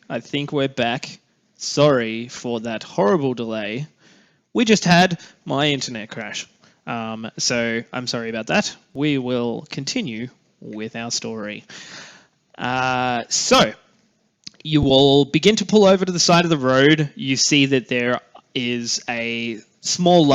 I think we're back. Sorry for that horrible delay. We just had my internet crash. So I'm sorry about that. We will continue with our story. So you will begin to pull over to the side of the road. You see that there is a small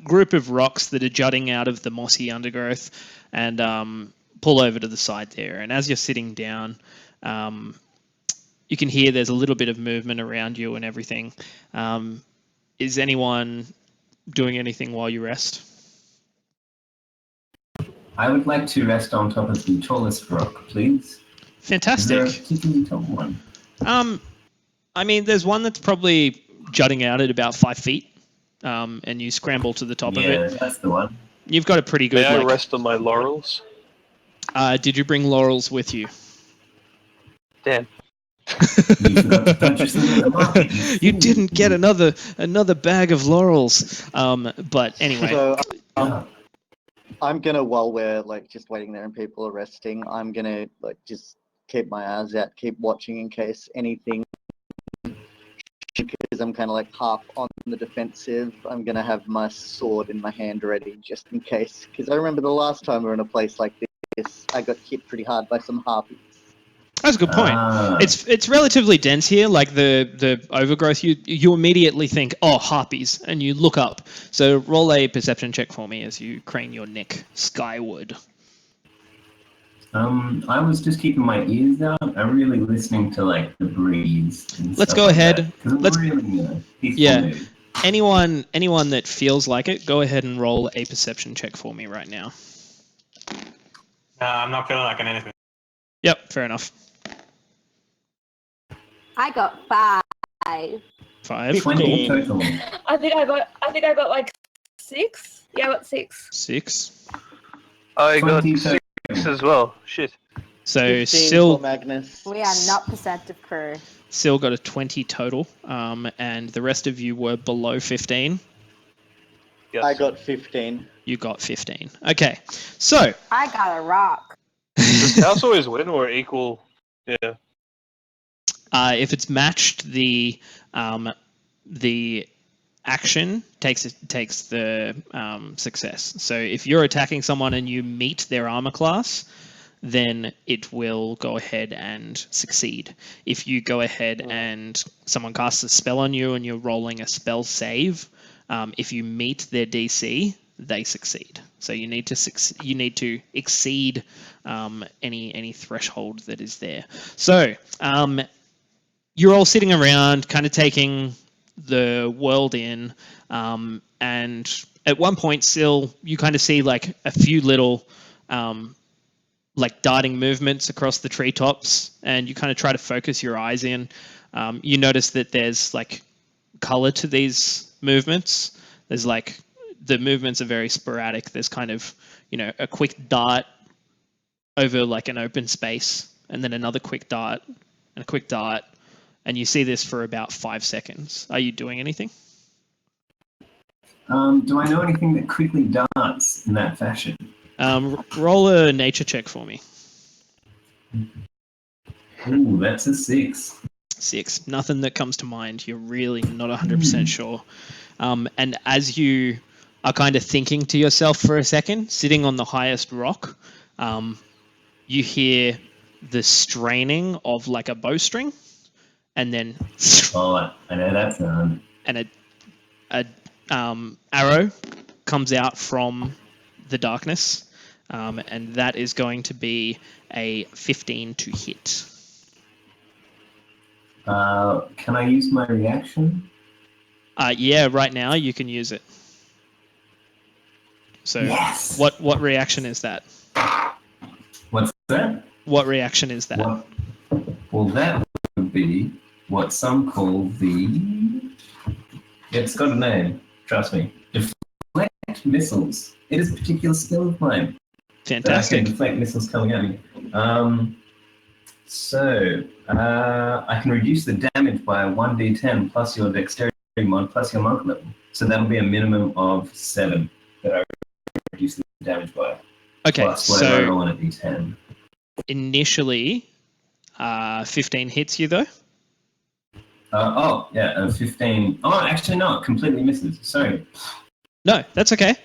group of rocks that are jutting out of the mossy undergrowth, and pull over to the side there. And as you're sitting down, you can hear there's a little bit of movement around you and everything. Is anyone doing anything while you rest? I would like to rest on top of the tallest rock, please. Fantastic. Is there a particularly tall one? I mean, there's one that's probably jutting out at about 5 feet, and you scramble to the top of it. Yeah, that's the one. You've got a pretty good. May I rest on my laurels? Did you bring laurels with you? Damn. You didn't get another bag of laurels. But anyway. So, I'm gonna, while we're just waiting there and people are resting, I'm gonna just keep my eyes out, keep watching in case anything. Because I'm kind of half on the defensive. I'm gonna have my sword in my hand ready just in case. Because I remember the last time we were in a place like this, I got hit pretty hard by some harpies. That's a good point. It's relatively dense here, like the overgrowth. You immediately think, oh, harpies, and you look up. So roll a perception check for me as you crane your neck skyward. I was just keeping my ears out. I'm really listening to the breeze. Let's go ahead. Let's really, mood. Anyone that feels like it, go ahead and roll a perception check for me right now. I'm not feeling like anything. Yep, fair enough. I got 5. 5. 20 Cool. total. I think I got 6. Yeah, I got 6. 6. I got 6 as well. Shit. So Sil, Magnus. We are not perceptive crew. Sil got a 20 total, and the rest of you were below 15. Yes. I got 15. You got 15. Okay, so I got a rock. Does House always win or equal? Yeah. If it's matched, the action takes the success. So if you're attacking someone and you meet their armor class, then it will go ahead and succeed. If you go ahead and someone casts a spell on you and you're rolling a spell save, if you meet their DC, they succeed. So you need to exceed any threshold that is there. So you're all sitting around, kind of taking the world in, and at one point, Sil, you kind of see a few little darting movements across the treetops, and you kind of try to focus your eyes in. You notice that there's color to these movements. There's the movements are very sporadic. There's kind of a quick dart over an open space, and then another quick dart and a quick dart. And you see this for about 5 seconds. Are you doing anything? Do I know anything that quickly darts in that fashion? Roll a nature check for me. Ooh, that's a 6. 6. Nothing that comes to mind. You're really not 100% sure. And as you are kind of thinking to yourself for a second, sitting on the highest rock, you hear the straining of a bowstring. And then, oh, I know that sound. And a arrow comes out from the darkness, and that is going to be a 15 to hit. Can I use my reaction? Yeah, right now you can use it. So, yes! What reaction is that? What's that? What reaction is that? Well, that would be what some call the... It's got a name, trust me. Deflect missiles. It is a particular skill of mine. Fantastic. I can deflect missiles coming at me. I can reduce the damage by 1d10 plus your dexterity mod plus your monk level. So that'll be a minimum of 7 that I reduce the damage by. Okay, plus whatever I so roll on a d10. Initially, 15 hits you though. 15. Oh, actually, no, it completely misses. Sorry. No, that's okay.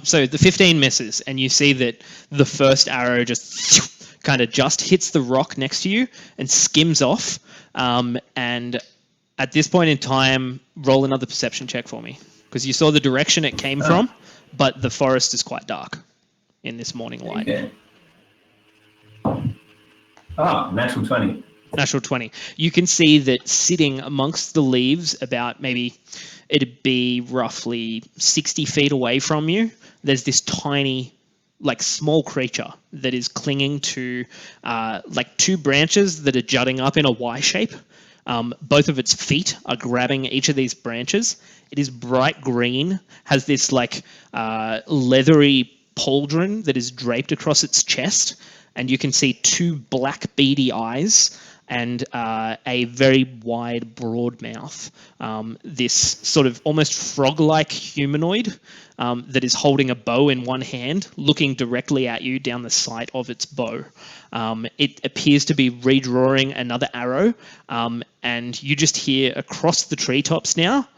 So the 15 misses, and you see that the first arrow just kind of just hits the rock next to you and skims off. And at this point in time, roll another perception check for me, because you saw the direction it came from, but the forest is quite dark in this morning light. Okay. Natural 20. Natural 20. You can see that sitting amongst the leaves, about maybe it'd be roughly 60 feet away from you, there's this tiny, like small creature that is clinging to like two branches that are jutting up in a Y shape. Both of its feet are grabbing each of these branches. It is bright green, has this like leathery pauldron that is draped across its chest, and you can see two black beady eyes and a very wide, broad mouth. This sort of almost frog-like humanoid that is holding a bow in one hand, looking directly at you down the sight of its bow. It appears to be redrawing another arrow, and you just hear across the treetops now,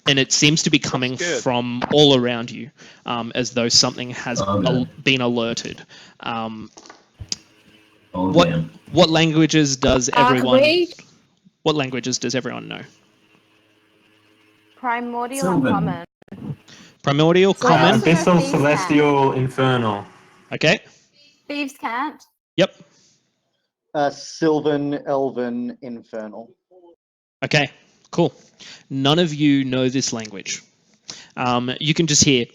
and it seems to be coming from all around you, as though something has been alerted. What languages does everyone? What languages does everyone know? Primordial Sylvan. and common. Primordial, common. Abyssal, celestial, infernal. Okay. Thieves can't. Yep. Sylvan, Elven, Infernal. Okay. Cool. None of you know this language. You can just hear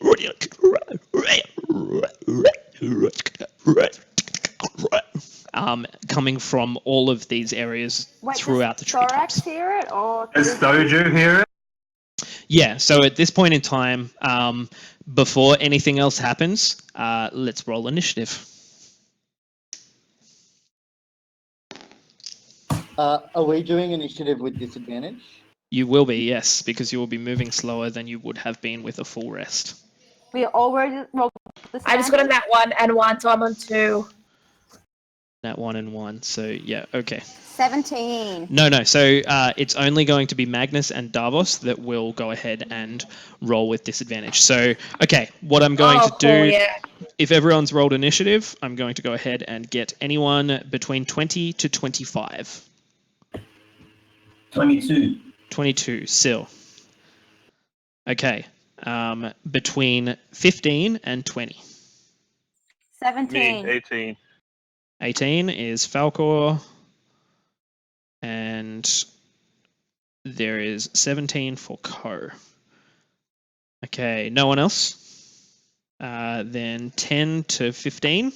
coming from all of these areas throughout the treetops. Thorax hear it, or Does Doju hear it? Yeah, so at this point in time, before anything else happens, let's roll initiative. Are we doing initiative with disadvantage? You will be, yes, because you will be moving slower than you would have been with a full rest. we already rolled this? I just got a nat 1 and 1, so I'm on 2. That 1 and 1, so yeah, okay. 17. No, so it's only going to be Magnus and Davos that will go ahead and roll with disadvantage. So, okay, what I'm going to do, if everyone's rolled initiative, I'm going to go ahead and get anyone between 20 to 25. 22. 22, Sil. Okay, between 15 and 20. 17. Me, 18. 18 is Falcor, and there is 17 for Co. Okay, no one else? Then 10 to 15.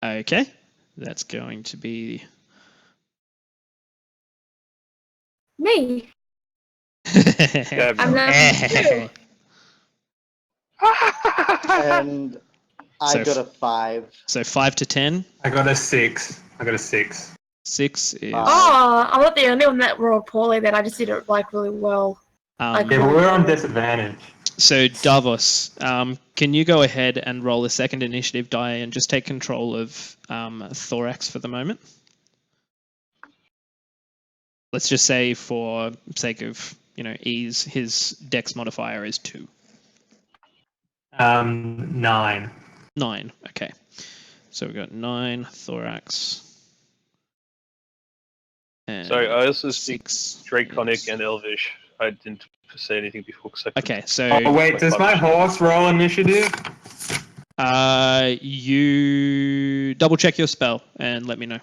Okay, that's going to be... Me. I'm level 2. And I got a 5. So 5 to 10. I got a 6. 6 is... Oh, I'm not the only one that rolled poorly then. I just did it like really well. Yeah, but we're on disadvantage. So Davos, can you go ahead and roll a second initiative die and just take control of Thorax for the moment? Let's just say, for sake of ease, his Dex modifier is 2. 9. 9. Okay. So we've got 9 Thorax. And Sorry, I also speak 6 Draconic is- and Elvish. I didn't say anything before. Okay, so Oh wait, does my horse roll initiative? you double check your spell and let me know.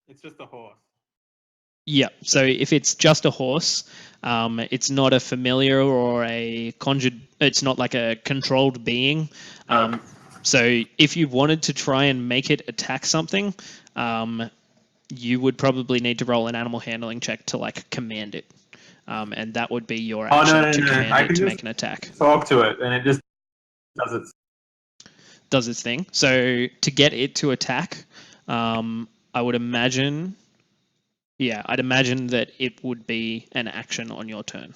It's just a horse. Yeah, so if it's just a horse, it's not a familiar or a conjured, it's not like a controlled being. So if you wanted to try and make it attack something, you would probably need to roll an animal handling check to like command it. And that would be your action to command it to make an attack. Talk to it and it just does its thing. So to get it to attack, I would imagine... Yeah, I'd imagine that it would be an action on your turn.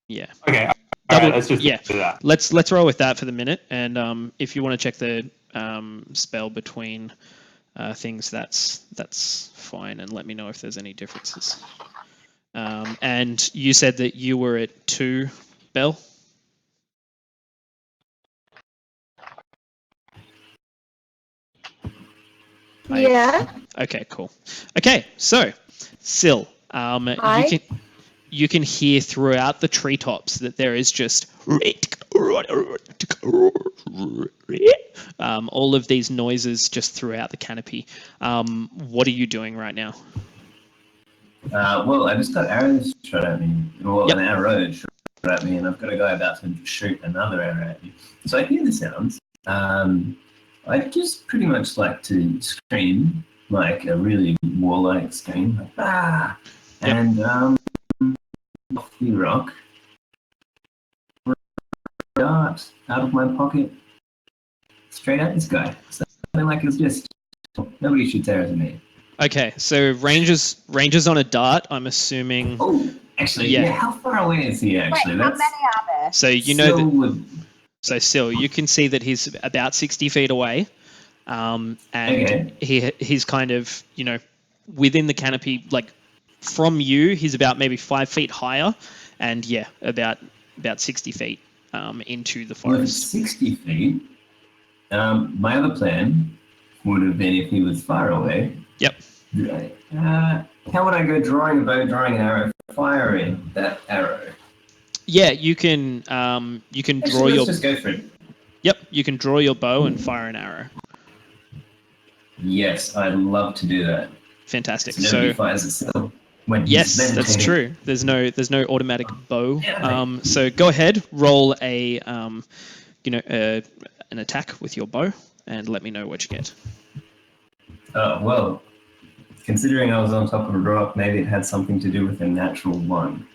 Yeah. Okay. All Double- right, let's just yeah. do that. Let's roll with that for the minute, and if you want to check the spell between things, that's fine, and let me know if there's any differences. And you said that you were at 2, Bell? Yeah. Okay, cool. Okay, so Sil, you can hear throughout the treetops that there is just all of these noises just throughout the canopy. What are you doing right now? Well, I just got arrows shot at me. Well, Yep. an arrow shot at me, and I've got a guy about to shoot another arrow at me. So I hear the sounds. I just pretty much like to scream, like a really warlike scream, like, ah! Yep. And off the rock, dart out of my pocket, straight at this guy. Something like it's just, nobody shoots arrows at me. Okay, so ranges on a dart, I'm assuming. Oh, actually, Yeah. yeah, how far away is he actually? Wait, how many are there? So you know that. would, So Sil, you can see that he's about 60 feet away, and Okay. he's kind of within the canopy, like from you, he's about maybe 5 feet higher, and yeah, about 60 feet into the well, if forest. it's 60 feet, my other plan would have been if he was far away. Yep. How would I go drawing a bow, drawing an arrow, firing that arrow? Yeah, you can draw Actually, your. let's just go for it. Yep, you can draw your bow and fire an arrow. Yes, I'd love to do that. Fantastic. So nobody So fires itself when yes, he's that's meditating. true. There's no automatic bow. Yeah. So go ahead, roll a an attack with your bow, and let me know what you get. Oh, well, considering I was on top of a rock, maybe it had something to do with a natural one.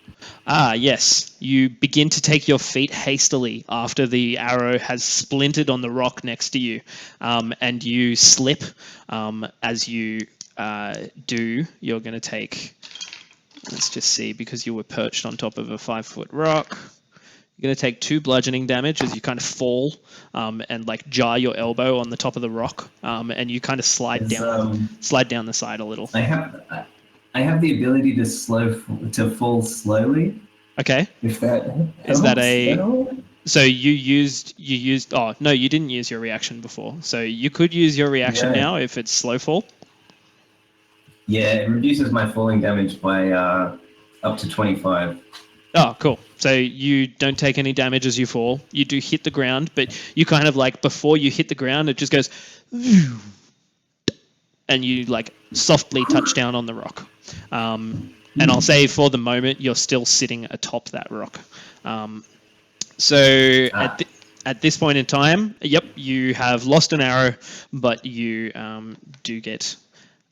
Ah, yes. You begin to take your feet hastily after the arrow has splintered on the rock next to you, and you slip. As you do, you're going to take. Let's just see, because you were perched on top of a 5-foot rock. You're going to take 2 bludgeoning damage as you kind of fall and like jar your elbow on the top of the rock, and you kind of slide down the side a little. I have the ability to fall slowly. Okay. If that Is that helps a- at all? So you used. Oh no, you didn't use your reaction before. So you could use your reaction Yeah. now if it's slow fall. Yeah, it reduces my falling damage by up to 25. Oh, cool. So you don't take any damage as you fall. You do hit the ground, but you kind of like before you hit the ground, it just goes, and you like softly touch down on the rock. And I'll say for the moment, you're still sitting atop that rock. So at this point in time, yep, you have lost an arrow, but you do get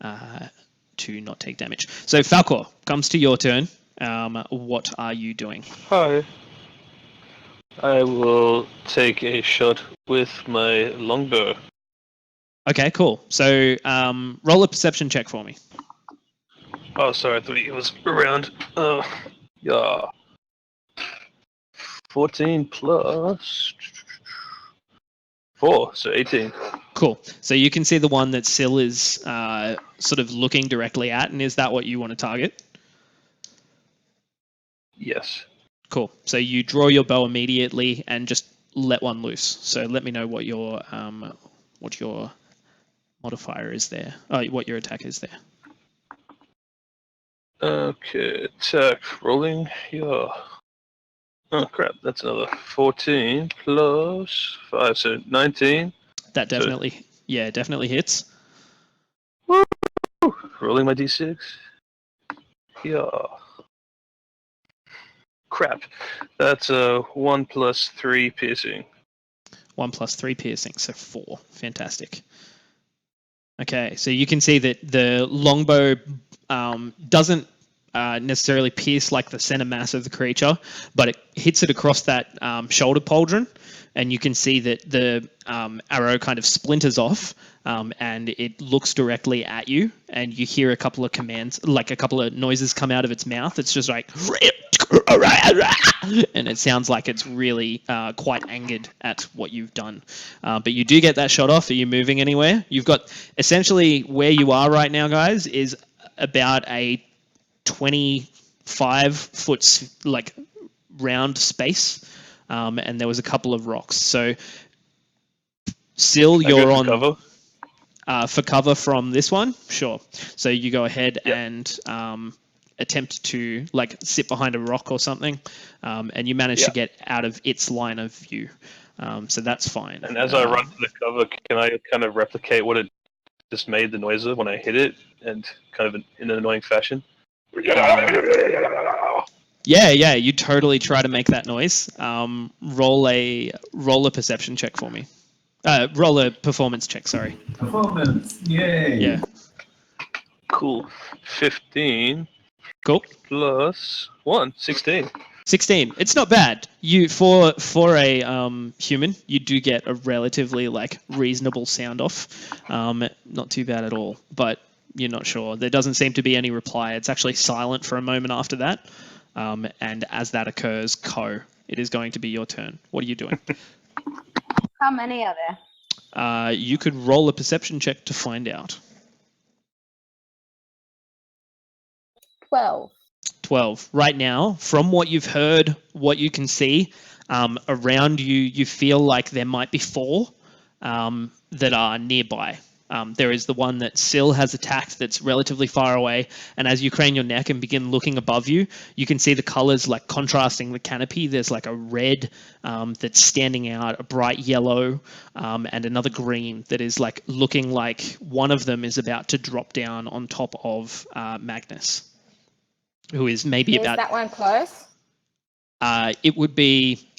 to not take damage. So Falcor, comes to your turn. What are you doing? Hi. I will take a shot with my longbow. Okay, cool. So roll a perception check for me. Oh, sorry, I thought he was around. Yeah. 14 plus 4, so 18. Cool. So you can see the one that Sil is sort of looking directly at, and is that what you want to target? Yes. Cool. So you draw your bow immediately and just let one loose. So let me know what your modifier is there. Oh, what your attack is there. Okay, attack rolling. Yeah. Oh crap, that's another 14 plus 5, so 19. That definitely, definitely hits. Woo! Rolling my d6. Yeah. Crap. That's 1 plus 3 piercing. 1 plus 3 piercing, so 4. Fantastic. Okay, so you can see that the longbow doesn't necessarily pierce like the center mass of the creature, but it hits it across that shoulder pauldron, and you can see that the arrow kind of splinters off, and it looks directly at you, and you hear a couple of commands, like a couple of noises come out of its mouth. It's just like, and it sounds like it's really quite angered at what you've done. But you do get that shot off. Are you moving anywhere? You've got essentially where you are right now, guys, is about a 25-foot like round space, and there was a couple of rocks. So, Sil, you're on cover. For cover from this one. Sure. So you go ahead Yep. and attempt to like sit behind a rock or something, and you manage to Yep. get out of its line of view. So that's fine. And as I run to the cover, can I kind of replicate what it just made the noise of when I hit it, and kind of in an annoying fashion? Yeah, you totally try to make that noise. Roll a perception check for me. Roll a performance check. Sorry. Performance, yay! Yeah. Cool. 15 Cool. plus 1, 16. 16. It's not bad. You for a human, you do get a relatively like reasonable sound off. Not too bad at all. But you're not sure. There doesn't seem to be any reply. It's actually silent for a moment after that. And as that occurs, it is going to be your turn. What are you doing? How many are there? You could roll a perception check to find out. 12. 12. Right now, from what you've heard, what you can see around you, you feel like there might be 4 that are nearby. There is the one that Sil has attacked that's relatively far away, and as you crane your neck and begin looking above you, you can see the colors like contrasting the canopy. There's like a red that's standing out, a bright yellow, and another green that is like looking like one of them is about to drop down on top of Magnus, who is maybe Is about... that one close? It would be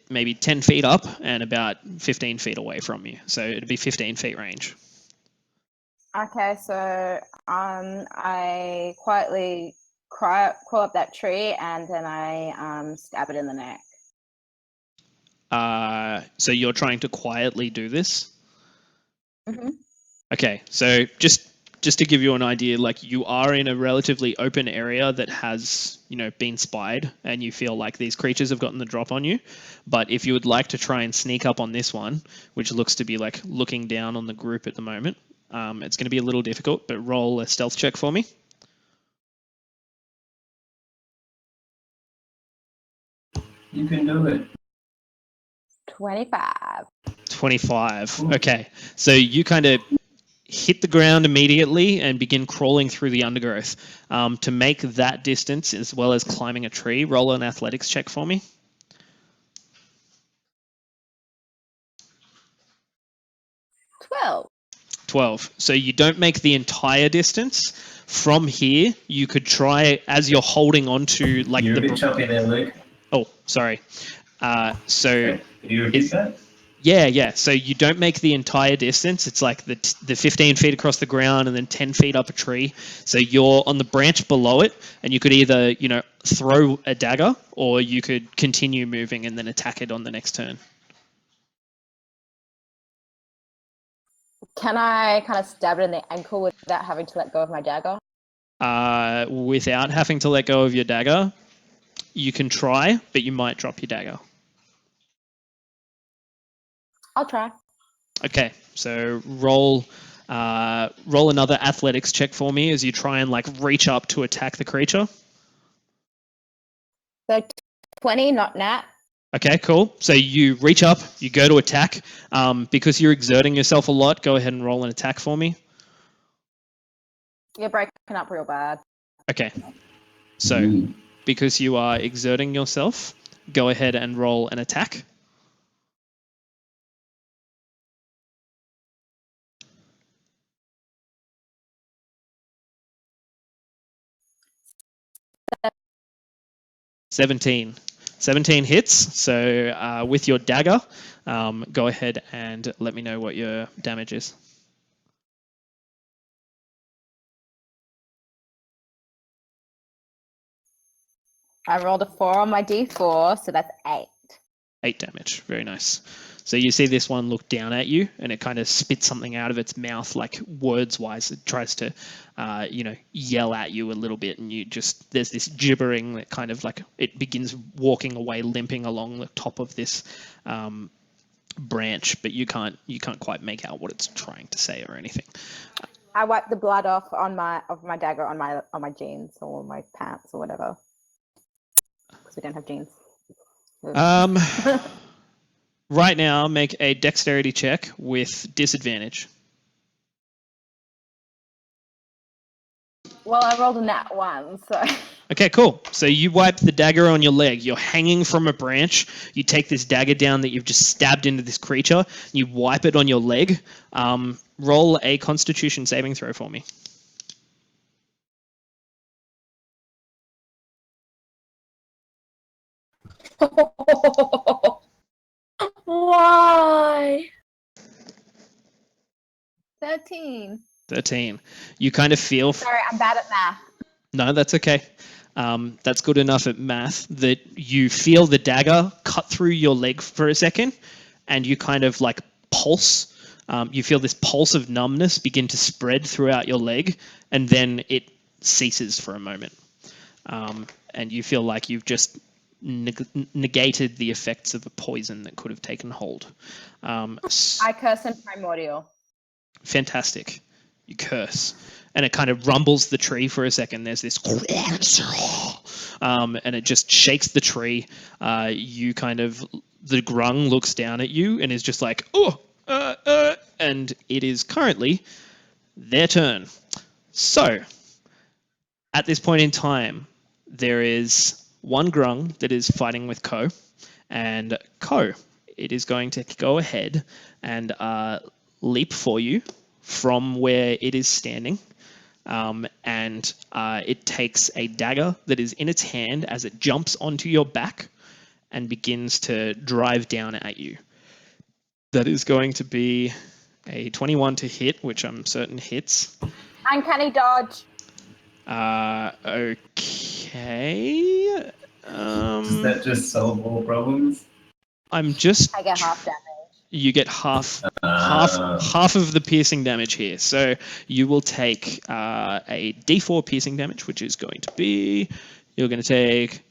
maybe 10 feet up and about 15 feet away from you. So it'd be 15 feet range. Okay, so I quietly crawl up that tree and then I stab it in the neck. So you're trying to quietly do this? Mm-hmm. Okay, so just to give you an idea, like you are in a relatively open area that has, been spied, and you feel like these creatures have gotten the drop on you. But if you would like to try and sneak up on this one, which looks to be like looking down on the group at the moment, it's going to be a little difficult, but roll a stealth check for me. You can do it. 25. 25. Okay, so you kind of hit the ground immediately and begin crawling through the undergrowth. To make that distance, as well as climbing a tree, roll an athletics check for me. 12. 12. So you don't make the entire distance. From here, you could try, as you're holding on to like You're a bit choppy there, Luke. Oh, sorry. Can you repeat that? Yeah. So you don't make the entire distance. It's like the 15 feet across the ground and then 10 feet up a tree. So you're on the branch below it, and you could either, throw a dagger, or you could continue moving and then attack it on the next turn. Can I kind of stab it in the ankle without having to let go of my dagger? Without having to let go of your dagger, you can try, but you might drop your dagger. I'll try. Okay, so roll another athletics check for me as you try and like reach up to attack the creature. So 20, not nat. Okay, cool. So you reach up, you go to attack. Because you're exerting yourself a lot, go ahead and roll an attack for me. You're breaking up real bad. Okay. So because you are exerting yourself, go ahead and roll an attack. Seventeen hits. So with your dagger, go ahead and let me know what your damage is. I rolled a 4 on my d4, so that's 8. 8 damage. Very nice. So you see this one look down at you, and it kind of spits something out of its mouth, like words-wise. It tries to, yell at you a little bit, and there's this gibbering that kind of like it begins walking away, limping along the top of this branch, but you can't quite make out what it's trying to say or anything. I wipe the blood off my dagger on my jeans or my pants or whatever, because we don't have jeans. Right now, make a dexterity check with disadvantage. Well, I rolled a nat 1, so. Okay, cool. So you wipe the dagger on your leg. You're hanging from a branch. You take this dagger down that you've just stabbed into this creature. You wipe it on your leg. Roll a Constitution saving throw for me. Why? 13. 13. You kind of feel... Sorry, I'm bad at math. No, that's okay. That's good enough at math that you feel the dagger cut through your leg for a second, and you kind of like pulse. You feel this pulse of numbness begin to spread throughout your leg, and then it ceases for a moment. And you feel like you've just negated the effects of a poison that could have taken hold. I curse in primordial. Fantastic. You curse. And it kind of rumbles the tree for a second. There's this... and it just shakes the tree. The grung looks down at you and is just like, and it is currently their turn. So, at this point in time, there is one grung that is fighting with Ko, and Ko, it is going to go ahead and leap for you from where it is standing, and it takes a dagger that is in its hand as it jumps onto your back and begins to drive down at you. That is going to be a 21 to hit, which I'm certain hits. Uncanny dodge. Okay. Does that just solve all problems? I get half damage. You get half of the piercing damage here. So you will take a D4 piercing damage, which is going to be... You're going to take...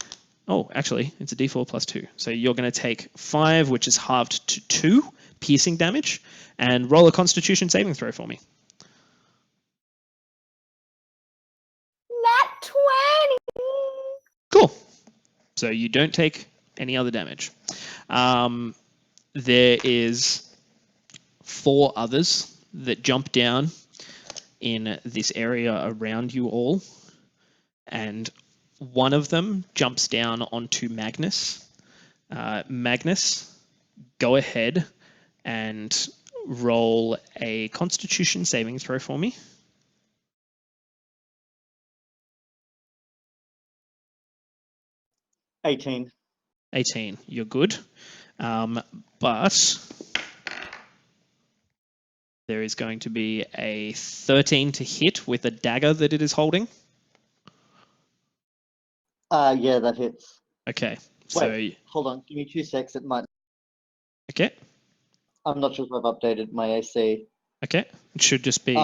Oh, actually, it's a D4 plus 2. So you're going to take 5, which is halved to 2 piercing damage, and roll a Constitution saving throw for me. Nat 20! Cool. So you don't take any other damage. There is 4 others that jump down in this area around you all, and one of them jumps down onto Magnus. Magnus, go ahead and roll a Constitution saving throw for me. 18. 18. You're good. But there is going to be a 13 to hit with a dagger that it is holding. Yeah, that hits. Okay. So Wait, hold on. Give me 2 secs. It might. okay. I'm not sure if I've updated my AC. Okay. It should just be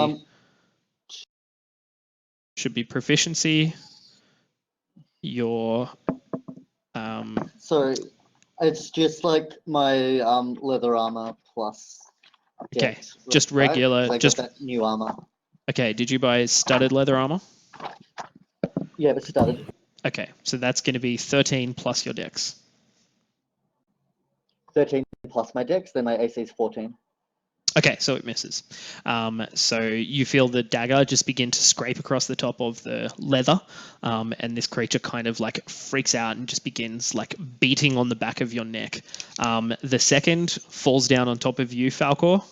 proficiency. Your So it's just like my leather armor plus. Okay, dex, just right? regular. So I Just got that new armor. okay. Did you buy studded leather armor? Yeah, it started. Okay, so that's going to be 13 plus your dex. 13 plus my dex, then my AC is 14. Okay, so it misses. So you feel the dagger just begin to scrape across the top of the leather, and this creature kind of like freaks out and just begins like beating on the back of your neck. The second falls down on top of you, Falcor.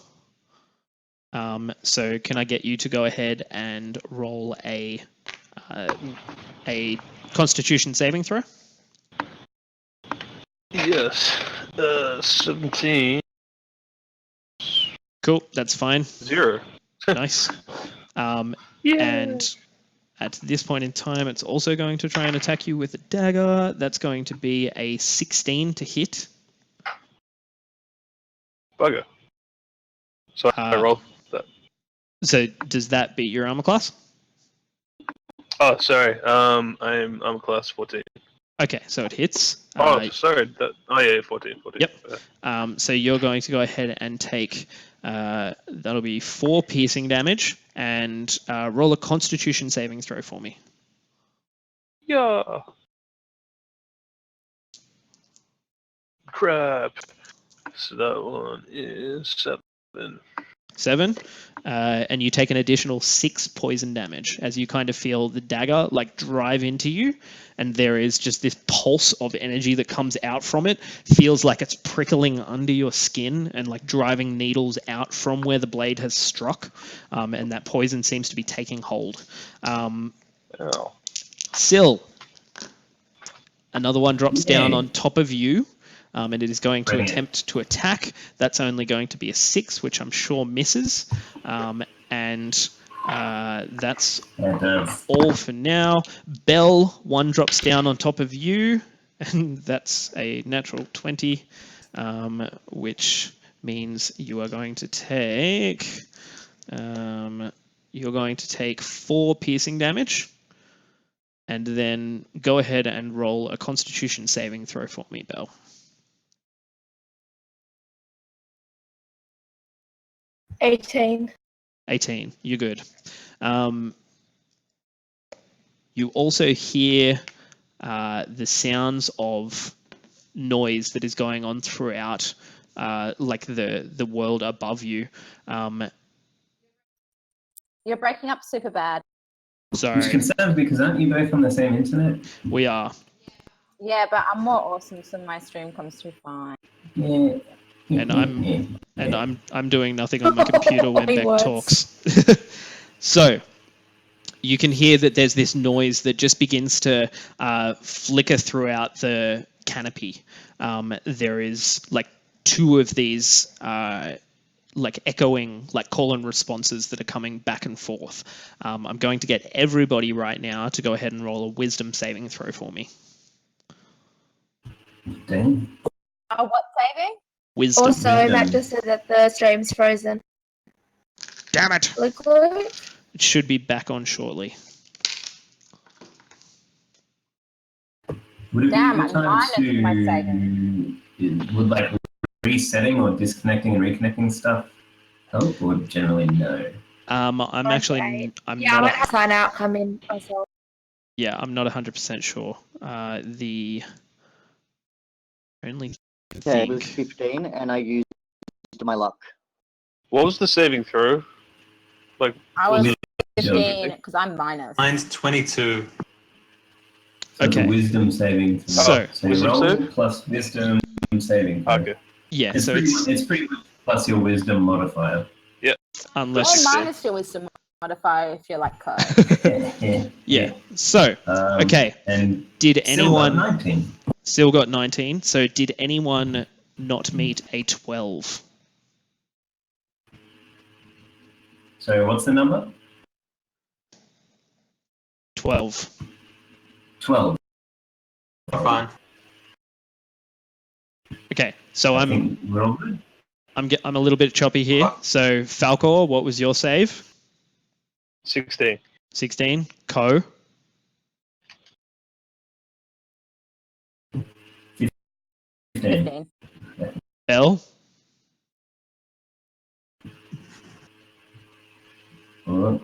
So can I get you to go ahead and roll a Constitution saving throw? Yes. 17. Cool, that's fine. 0. Nice. Yeah. And At this point in time, it's also going to try and attack you with a dagger. That's going to be a 16 to hit. Bugger. So I roll that. So does that beat your armor class? Oh, sorry. I'm class 14. Okay, so it hits. Sorry. Yeah, 14. Yep. Okay. So you're going to go ahead and take, that'll be 4 piercing damage, and roll a Constitution saving throw for me. Yeah. Crap. So that one is 7. 7, and you take an additional 6 poison damage as you kind of feel the dagger like drive into you, and there is just this pulse of energy that comes out from it. Feels like it's prickling under your skin and like driving needles out from where the blade has struck, and that poison seems to be taking hold. Syl, another one drops down on top of you. And it is going to attempt to attack. That's only going to be a 6, which I'm sure misses. And that's all for now. Bell, 1 drops down on top of you, and that's a natural 20, which means you are going to take 4 piercing damage. And then go ahead and roll a Constitution saving throw for me, Bell. 18. 18. You're good. You also hear the sounds of noise that is going on throughout, like the world above you. You're breaking up super bad. Sorry. Which concerns me because aren't you both on the same internet? We are. Yeah, but I'm more awesome, so my stream comes through fine. Yeah. And I'm doing nothing on my computer when Big Beck words. talks. So you can hear that there's this noise that just begins to flicker throughout the canopy. There is like 2 of these like echoing, like call and responses that are coming back and forth. I'm going to get everybody right now to go ahead and roll a wisdom saving throw for me. Dang. What saving? Wisdom. Also, Matt just said that the stream's frozen. Damn it! Look. It should be back on shortly. Would it Damn, be a good I'm time minus my saving. would like resetting or disconnecting and reconnecting stuff help, or generally no? I'm actually Okay. I'm Yeah, I not might have sign out, come in myself. I'm not 100% sure. The only Yeah, it was thing 15, and I used my luck. What was the saving throw? Like, I was Wisdom. 15 because I'm minus. Mine's 22. So it's a Okay. wisdom saving throw. So you wisdom roll save? plus wisdom saving throw. Okay. yeah, It's so it's pretty much plus your wisdom modifier. unless Or minus your wisdom modifier if you're like Ko. yeah. So okay. And Did still got anyone 19. still got 19? So did anyone not meet a 12? So what's the number? 12. 12. Fine. Okay. So I I'm think we're all good. I'm a little bit choppy here. So Falcor, what was your save? 16. 16. Ko. 15. Bell. Well, I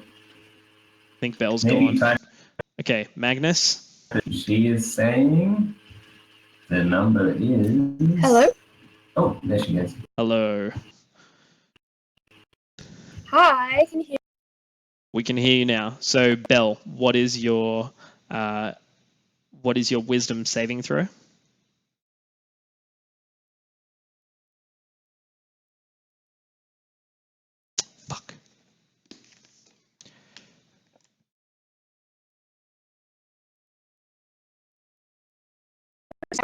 think Bell's maybe gone. type Okay, Magnus. she is saying the number is. Hello? Oh, there she goes. Hello. Hi, can you hear We can hear you now. So Bell, what is your wisdom saving throw? Fuck.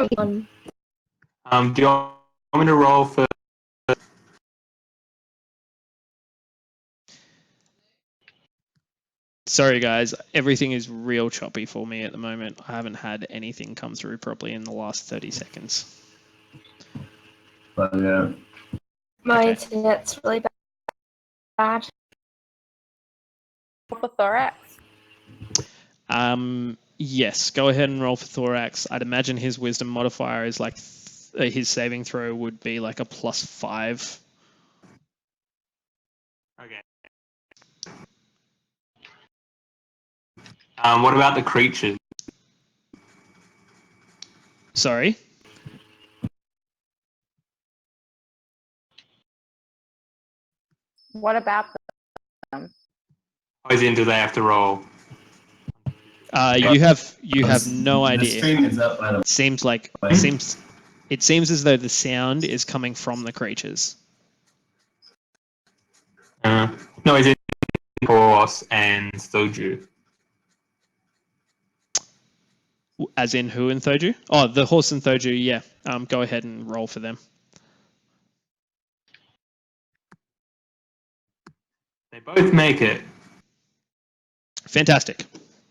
me? Do you want me to roll for? Sorry, guys. Everything is real choppy for me at the moment. I haven't had anything come through properly in the last 30 seconds. But My Okay. internet's really bad. For thorax. Yes, go ahead and roll for thorax. I'd imagine his wisdom modifier is like his saving throw would be like a +5. Okay. What about the creatures? Sorry. What about them? As in, do they have to roll? You have no The idea. stream is up by the It seems as though the sound is coming from the creatures. No, as in horse and Soju. As in who and Thoju? Oh, the horse and Thoju, yeah. Go ahead and roll for them. They both make it. Fantastic.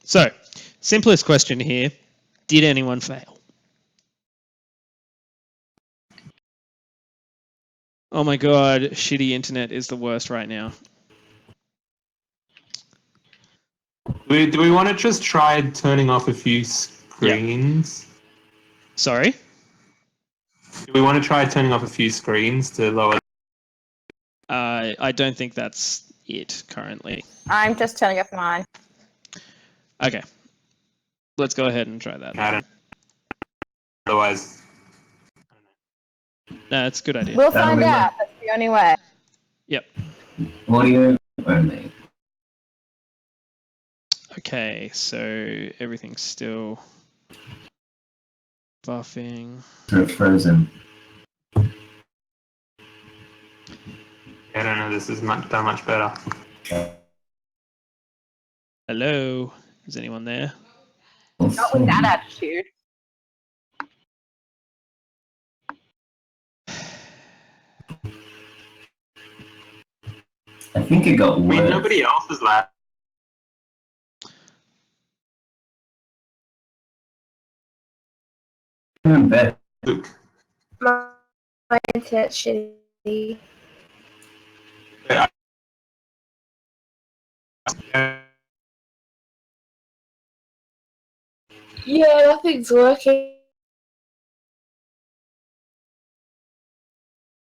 So, simplest question here. Did anyone fail? Oh my god, shitty internet is the worst right now. Do we want to just try turning off a few screens? Sorry? Do we want to try turning off a few screens to lower? I don't think that's it currently. I'm just turning off mine. Okay. Let's go ahead and try that. I don't. Otherwise, No, that's a good idea. We'll That'll find be out. That's the only way. Yep. audio only. Okay, so everything's still buffing. Frozen. I don't know. This is done much better. Hello? Is anyone there? Not with that attitude. I think it got I mean, worse. nobody else is lab. Even better. Luke. My internet's shitty. Yeah, nothing's working.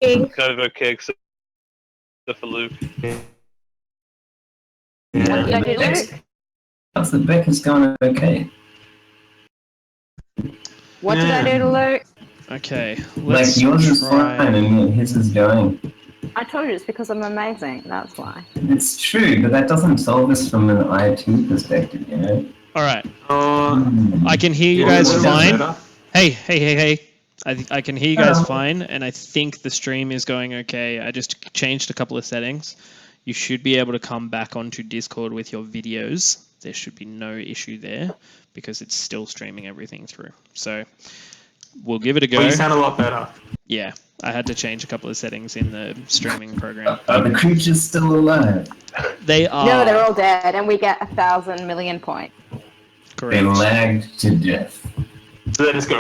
Kind of okay, except for Luke. What did I do, Beck's- Luke? How's the Becca's going okay? What did I do to Luke? Okay, Like let's yours is try. fine and his is going. I told you it's because I'm amazing. That's why. It's true, but that doesn't solve this from an IT perspective, you know? All right, Hmm. I can hear you Yeah, guys that's fine. better. Hey. I can hear you guys Hello. fine, and I think the stream is going okay. I just changed a couple of settings. You should be able to come back onto Discord with your videos. There should be no issue there because it's still streaming everything through. So we'll give it a go. Well, you sound a lot better. Yeah, I had to change a couple of settings in the streaming program. Are the creatures still alive? They are No, they're all dead, and we get 1,000 million points. They correct. lagged to death. So they just go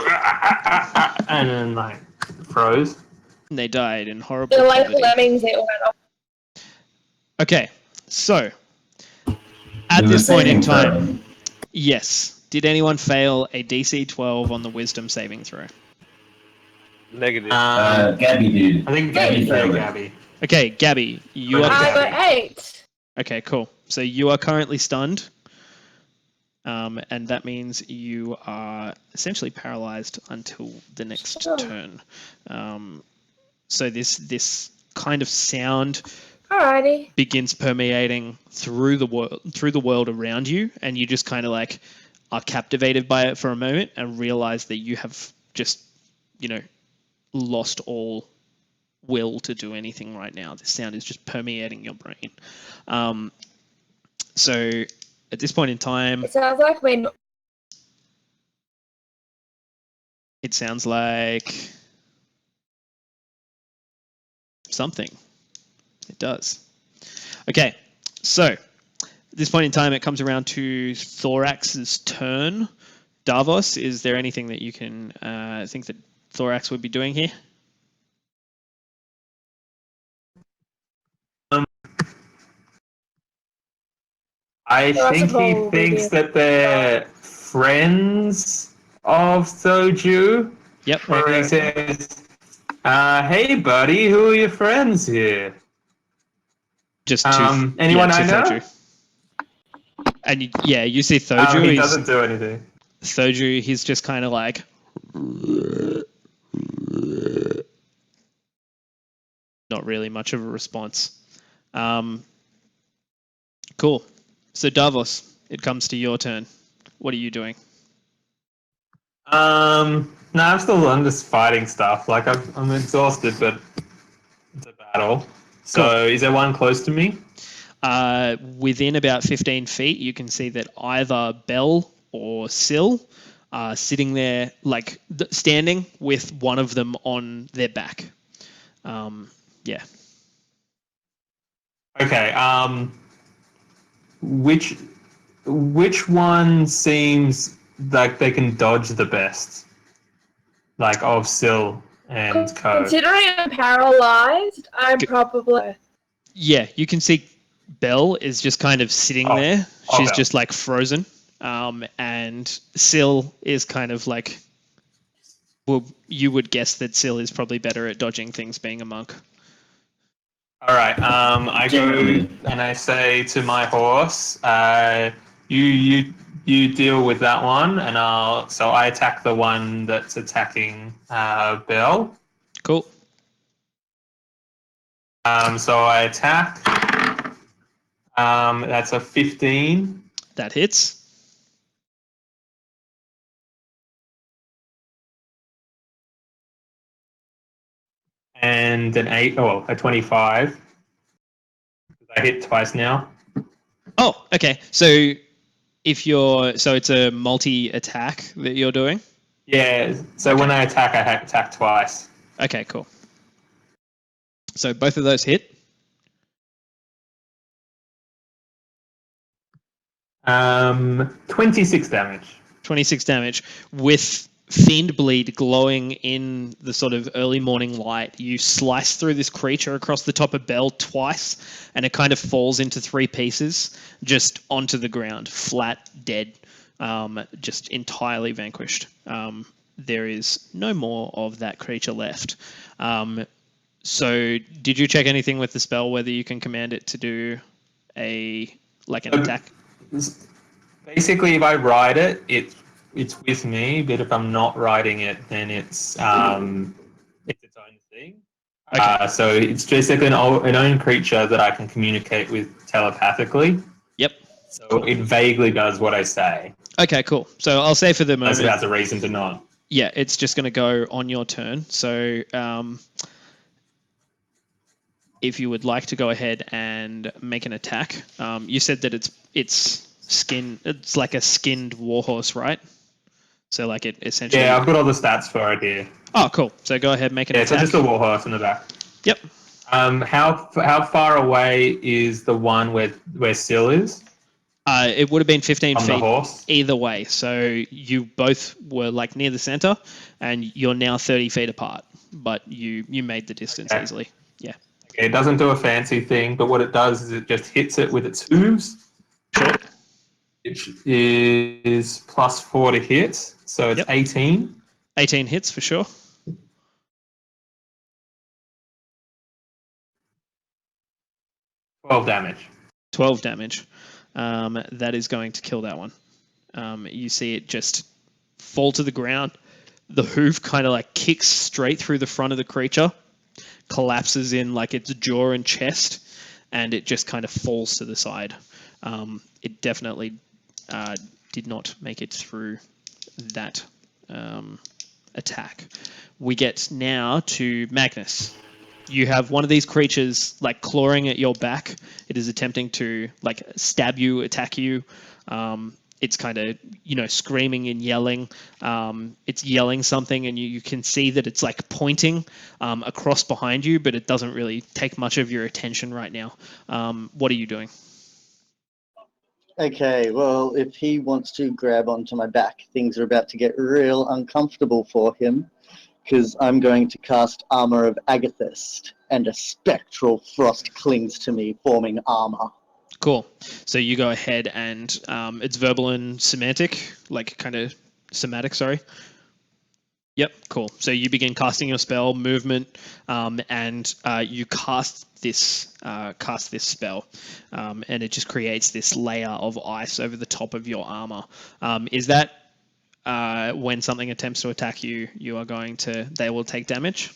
and then like froze. And they died in horrible They're like poverty. lemmings, they all went off. Okay, so at We were this point in saving time, time. yes. Did anyone fail a DC 12 on the Wisdom saving throw? Negative. Gabby did. I think Gabby Gabby failed it. Gabby. Okay, Gabby, you are I got 8. okay. Cool. So you are currently stunned, and that means you are essentially paralyzed until the next Sure. turn. So this kind of sound Alrighty. begins permeating through the world around you, and you just kind of like are captivated by it for a moment and realize that you have just lost all will to do anything right now. This sound is just permeating your brain. So at this point in time, It sounds like when it sounds like something. It does. Okay, so At this point in time, it comes around to Thorax's turn. Davos, is there anything that you can think that Thorax would be doing here? I think he Possible, thinks yeah. that they're friends of Soju. Yep. And he says, hey, buddy, who are your friends here? Just anyone I know? Thoju. And you see Thoju. He doesn't do anything. Thoju, he's just kind of like... Not really much of a response. Cool. So Davos, it comes to your turn. What are you doing? No, I'm just fighting stuff. Like I'm exhausted, but it's a battle. So Cool. is there one close to me? Within about 15 feet, you can see that either Bell or Syl are sitting there, like standing with one of them on their back. Yeah. Okay. Which one seems like they can dodge the best? Like of Syl and Co. Considering I'm paralyzed, I'm probably. Yeah, you can see Belle is just kind of sitting there. She's Belle. just like frozen. And Syl is kind of like, well, you would guess that Syl is probably better at dodging things being a monk. All right. I go and I say to my horse, you deal with that one, and I attack the one that's attacking Belle. Cool. So I attack. That's a 15. That hits. And an 25. I hit twice now. Oh, okay. So it's a multi-attack that you're doing? Yeah, so when I attack twice. Okay, cool. So both of those hit. 26 damage. 26 damage. With Fiend Bleed glowing in the sort of early morning light, you slice through this creature across the top of Bell twice, and it kind of falls into 3 pieces, just onto the ground, flat, dead, just entirely vanquished. There is no more of that creature left. So did you check anything with the spell, whether you can command it to do an attack? Basically, if I ride it, it's with me, but if I'm not riding it, then it's its own thing. Okay. So it's just like an own creature that I can communicate with telepathically. Yep. So it vaguely does what I say. Okay, cool. So I'll say for the moment... Unless it has a reason to not. Yeah, it's just going to go on your turn. So if you would like to go ahead and make an attack, you said that it's like a skinned warhorse, right? So like it essentially... Yeah, I've got all the stats for it here. Oh, cool. So go ahead, make an attack. Yeah, so just a warhorse in the back. Yep. How far away is the one where Syl is? It would have been 15 On feet the horse? either way. So you both were like near the center, and you're now 30 feet apart. But you made the distance easily. Yeah. Okay, it doesn't do a fancy thing, but what it does is it just hits it with its hooves. Sure. Which is +4 to hit, so it's 18. 18 hits for sure. 12 damage. 12 damage. That is going to kill that one. You see it just fall to the ground. The hoof kind of like kicks straight through the front of the creature, collapses in like its jaw and chest, and it just kind of falls to the side. It definitely did not make it through that attack. We get now to Magnus. You have one of these creatures like clawing at your back. It is attempting to like stab you, attack you. It's kind of, screaming and yelling. It's yelling something, and you can see that it's like pointing across behind you, but it doesn't really take much of your attention right now. What are you doing? Okay, well, if he wants to grab onto my back, things are about to get real uncomfortable for him, because I'm going to cast Armor of Agathist, and a spectral frost clings to me, forming armor. Cool. So you go ahead and it's verbal and semantic, like kind of somatic, sorry. Yep, cool. So you begin casting your spell, movement, and you cast this spell, and it just creates this layer of ice over the top of your armor. Is that when something attempts to attack you, they will take damage?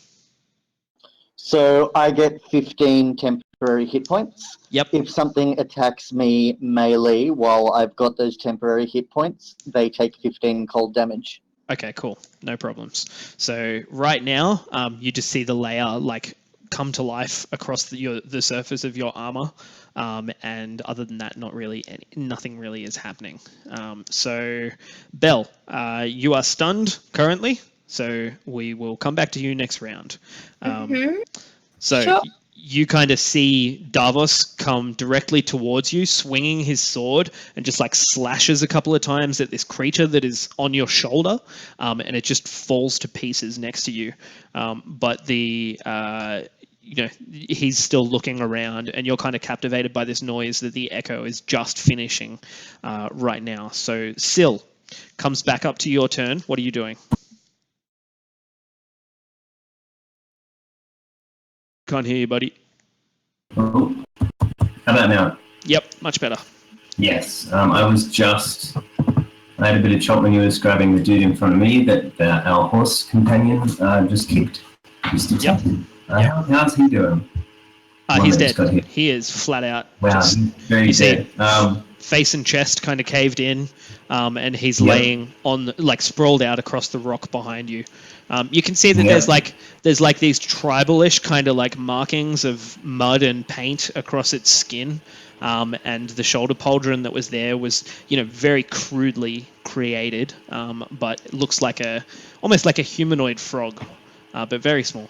So I get 15 temporary hit points. Yep. If something attacks me melee while I've got those temporary hit points, they take 15 cold damage. Okay, cool. No problems. So right now, you just see the layer like come to life across the surface of your armor, and other than that, nothing really is happening. So, Belle, you are stunned currently. So we will come back to you next round. So Sure. you kind of see Davos come directly towards you, swinging his sword, and just like slashes a couple of times at this creature that is on your shoulder, and it just falls to pieces next to you. But he's still looking around, and you're kind of captivated by this noise that the echo is just finishing right now. So Syl comes back up to your turn. What are you doing? Can't hear you, buddy. Oh, how about now? Yep, much better. Yes, I had a bit of chop when you were describing the dude in front of me that our horse companion just kicked. Yep. How's he doing? He's that dead. just got hit. He is flat out. Wow, he's very see dead. face and chest kind of caved in, and he's Yep. laying on sprawled out across the rock behind you. You can see that Yep. there's these tribalish kind of like markings of mud and paint across its skin, and the shoulder pauldron that was there was very crudely created, but it looks almost like a humanoid frog, but very small.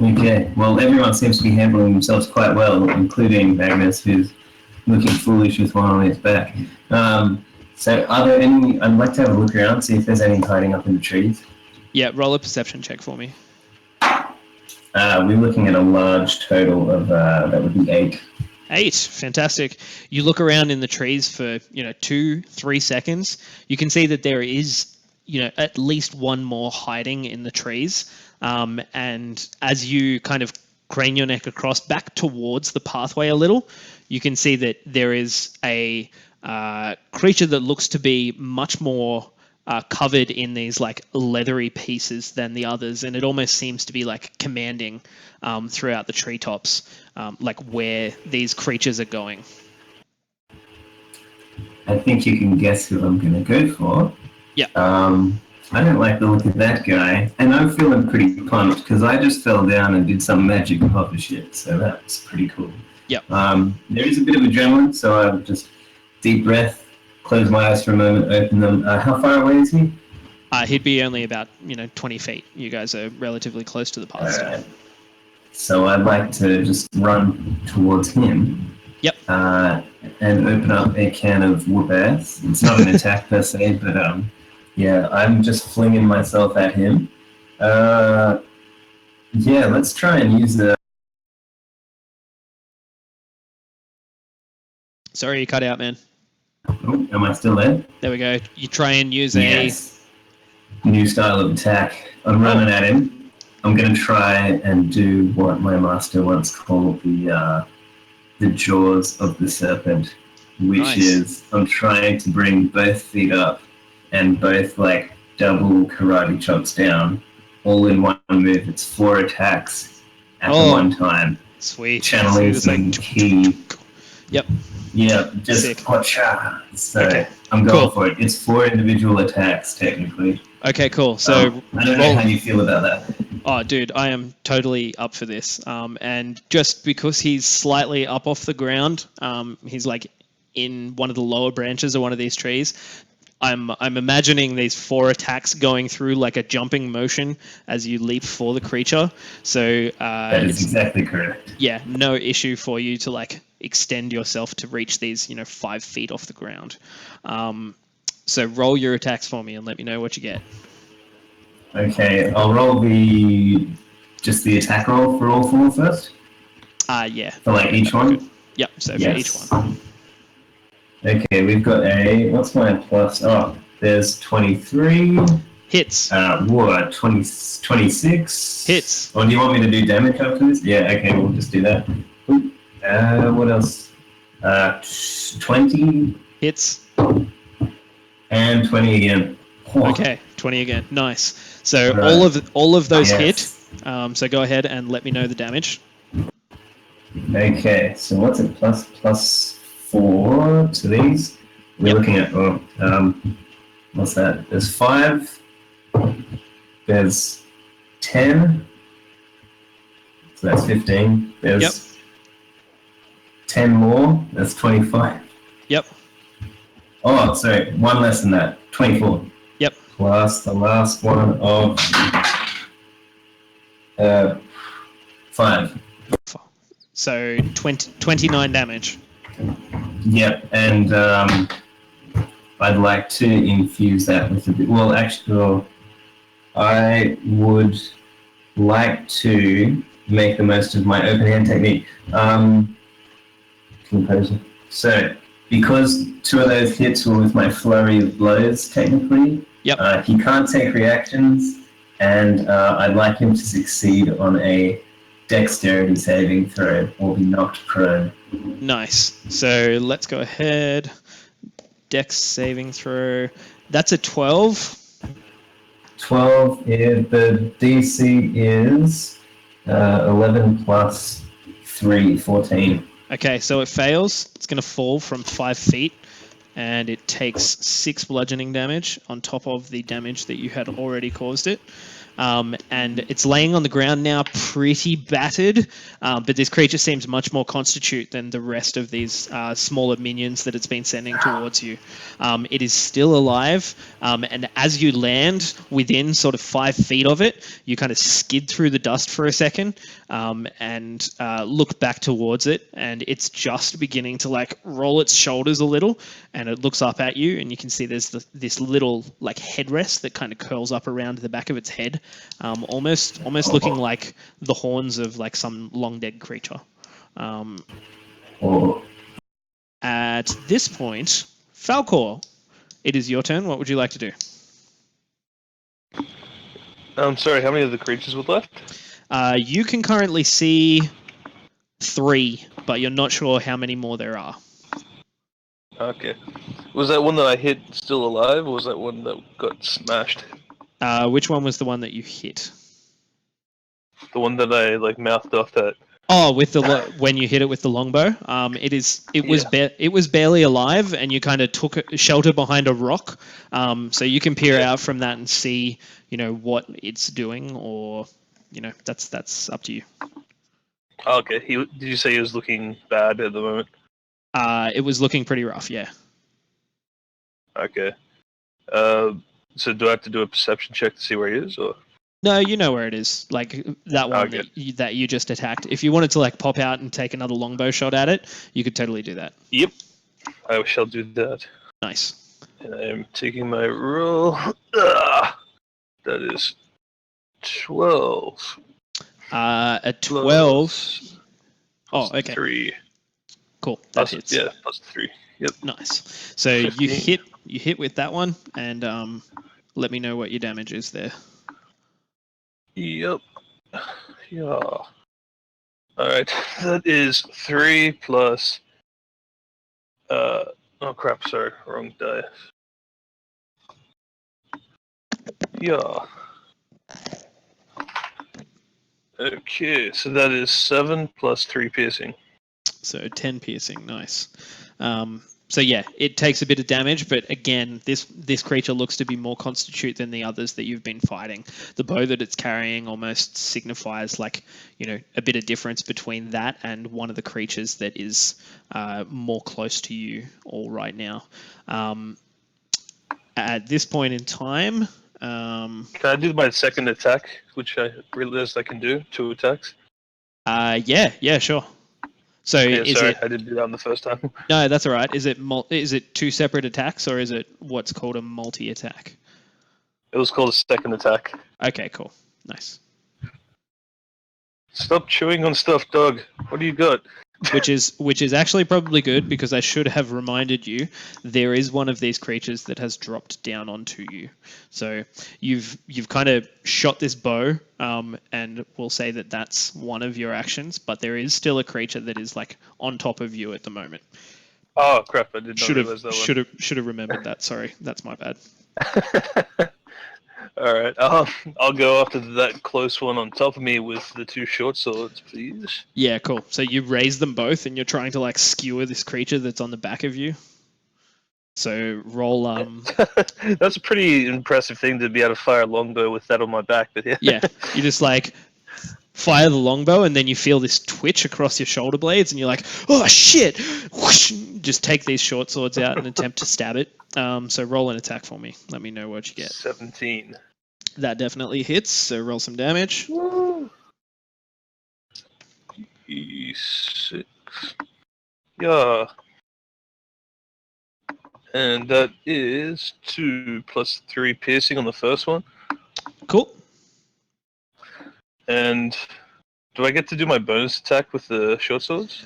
Okay, well, everyone seems to be handling themselves quite well, including Magnus, who's looking foolish with one on his back. So are there any... I'd like to have a look around, see if there's any hiding up in the trees. Yeah, roll a perception check for me. We're looking at a large total of, that would be 8. 8, fantastic. You look around in the trees for 2-3 seconds. You can see that there is at least one more hiding in the trees. And as you kind of crane your neck across back towards the pathway a little, you can see that there is a creature that looks to be much more covered in these like leathery pieces than the others, and it almost seems to be like commanding throughout the treetops, like where these creatures are going. I think you can guess who I'm going to go for. Yeah. I don't like the look of that guy, and I'm feeling pretty pumped because I just fell down and did some magic puffer shit, so that was pretty cool. Yep. There is a bit of adrenaline, so I'll just deep breath, close my eyes for a moment, open them. How far away is he? He'd be only about 20 feet. You guys are relatively close to the path. Alright. So I'd like to just run towards him. Yep. And open up a can of whoop ass. It's not an attack per se, but yeah, I'm just flinging myself at him. Yeah, let's try and use the... Sorry, you cut out, man. Oh, am I still there? There we go. You try and use Yes. New style of attack. I'm running at him. I'm going to try and do what my master once called the jaws of the serpent, which Nice. is I'm trying to bring both feet up and both like double karate chops down, all in one move. It's 4 attacks at the one time. Sweet. Channeling So some key. Yep. Yeah, just Sick. gotcha. So Okay. I'm going Cool. for it. It's 4 individual attacks technically. Okay, cool. So I don't know how you feel about that. Oh, dude, I am totally up for this. And just because he's slightly up off the ground, he's like in one of the lower branches of one of these trees. I'm imagining these 4 attacks going through like a jumping motion as you leap for the creature. So That is it's exactly correct. yeah, no issue for you to like extend yourself to reach these 5 feet off the ground. So roll your attacks for me and let me know what you get. Okay, I'll roll just the attack roll for all 4 first. Yeah. For like each that'd be one. good. Yep. So for Yes. each one. Okay, we've got what's my plus? Oh, there's 23. Hits. What? 26? Hits. Or do you want me to do damage after this? Yeah, okay, we'll just do that. What else? 20. Hits. And 20 again. Oh, Okay, 20 again. Nice. So Right. all of those yes. hit. So go ahead and let me know the damage. Okay, so what's it? Plus 4 to these? We're Yep. looking at, what's that? There's 5. There's 10. So that's 15. There's Yep. 10 more. That's 25. Yep. Oh, sorry. One less than that. 24. Yep. Plus the last one of 5. So 29 damage. Yep. And I'd like to infuse that with a bit. Well, actually, I would like to make the most of my open hand technique. Composer. So, because 2 of those hits were with my flurry of blows, technically, Yep. he can't take reactions, and I'd like him to succeed on a dexterity saving throw or be knocked prone. Nice. So let's go ahead. Dex saving throw. That's a 12. 12, the DC is 11 plus 3, 14. Okay, so it fails. It's going to fall from 5 feet, and it takes 6 bludgeoning damage on top of the damage that you had already caused it. And it's laying on the ground now, pretty battered, but this creature seems much more constitute than the rest of these smaller minions that it's been sending towards you. It is still alive, and as you land within sort of 5 feet of it, you kind of skid through the dust for a second and look back towards it, and it's just beginning to like roll its shoulders a little, and it looks up at you, and you can see there's this little like headrest that kind of curls up around the back of its head. Almost looking like the horns of like some long dead creature. At this point, Falcor, it is your turn. What would you like to do? I'm sorry, how many of the creatures were left? You can currently see 3, but you're not sure how many more there are. Okay. Was that one that I hit still alive, or was that one that got smashed? Which one was the one that you hit? The one that I like mouthed off at. Oh, with the when you hit it with the longbow, it was barely alive, and you kind of took shelter behind a rock, so you can peer out from that and see, what it's doing, or, that's up to you. Oh, okay. Did you say he was looking bad at the moment? It was looking pretty rough, yeah. Okay. So do I have to do a perception check to see where he is, or? No, you know where it is. Like that one Okay. that you just attacked. If you wanted to like pop out and take another longbow shot at it, you could totally do that. Yep. I shall do that. Nice. And I am taking my roll. That is 12. A 12. Plus Oh, okay. 3. Cool. That Plus, hits. yeah, plus 3. Yep. Nice. So 15. you hit with that one, and let me know what your damage is there. Yep. Yeah. Alright. That is 3 plus. Oh crap, sorry. Wrong die. Yeah. Okay, so that is 7 plus 3 piercing. So 10 piercing. Nice. So yeah, it takes a bit of damage, but again, this creature looks to be more constitute than the others that you've been fighting. The bow that it's carrying almost signifies like, a bit of difference between that and one of the creatures that is more close to you all right now. At this point in time, Can I do my second attack, which I realized I can do? 2 attacks. yeah, sure. So Yeah, is sorry, it? I didn't do that on the first time. No, that's all right. Is it 2 separate attacks, or is it what's called a multi-attack? It was called a second attack. Okay, cool, nice. Stop chewing on stuff, dog. What do you got? Which is actually probably good, because I should have reminded you there is one of these creatures that has dropped down onto you. So you've kind of shot this bow, and we'll say that that's one of your actions, but there is still a creature that is like on top of you at the moment. Oh crap! I did not realize that Should have remembered that. Sorry, that's my bad. one. All right, I'll go after that close one on top of me with the 2 short swords, please. Yeah, cool. So you raise them both, and you're trying to like skewer this creature that's on the back of you. So roll That's a pretty impressive thing to be able to fire a longbow with that on my back, but yeah. Yeah, you just like fire the longbow, and then you feel this twitch across your shoulder blades, and you're like, oh shit! Whoosh! Just take these short swords out and attempt to stab it. So roll an attack for me. Let me know what you get. 17. That definitely hits, so roll some damage. Woo. E6. Yeah. And that is 2 plus 3 piercing on the first one. Cool. And do I get to do my bonus attack with the short swords?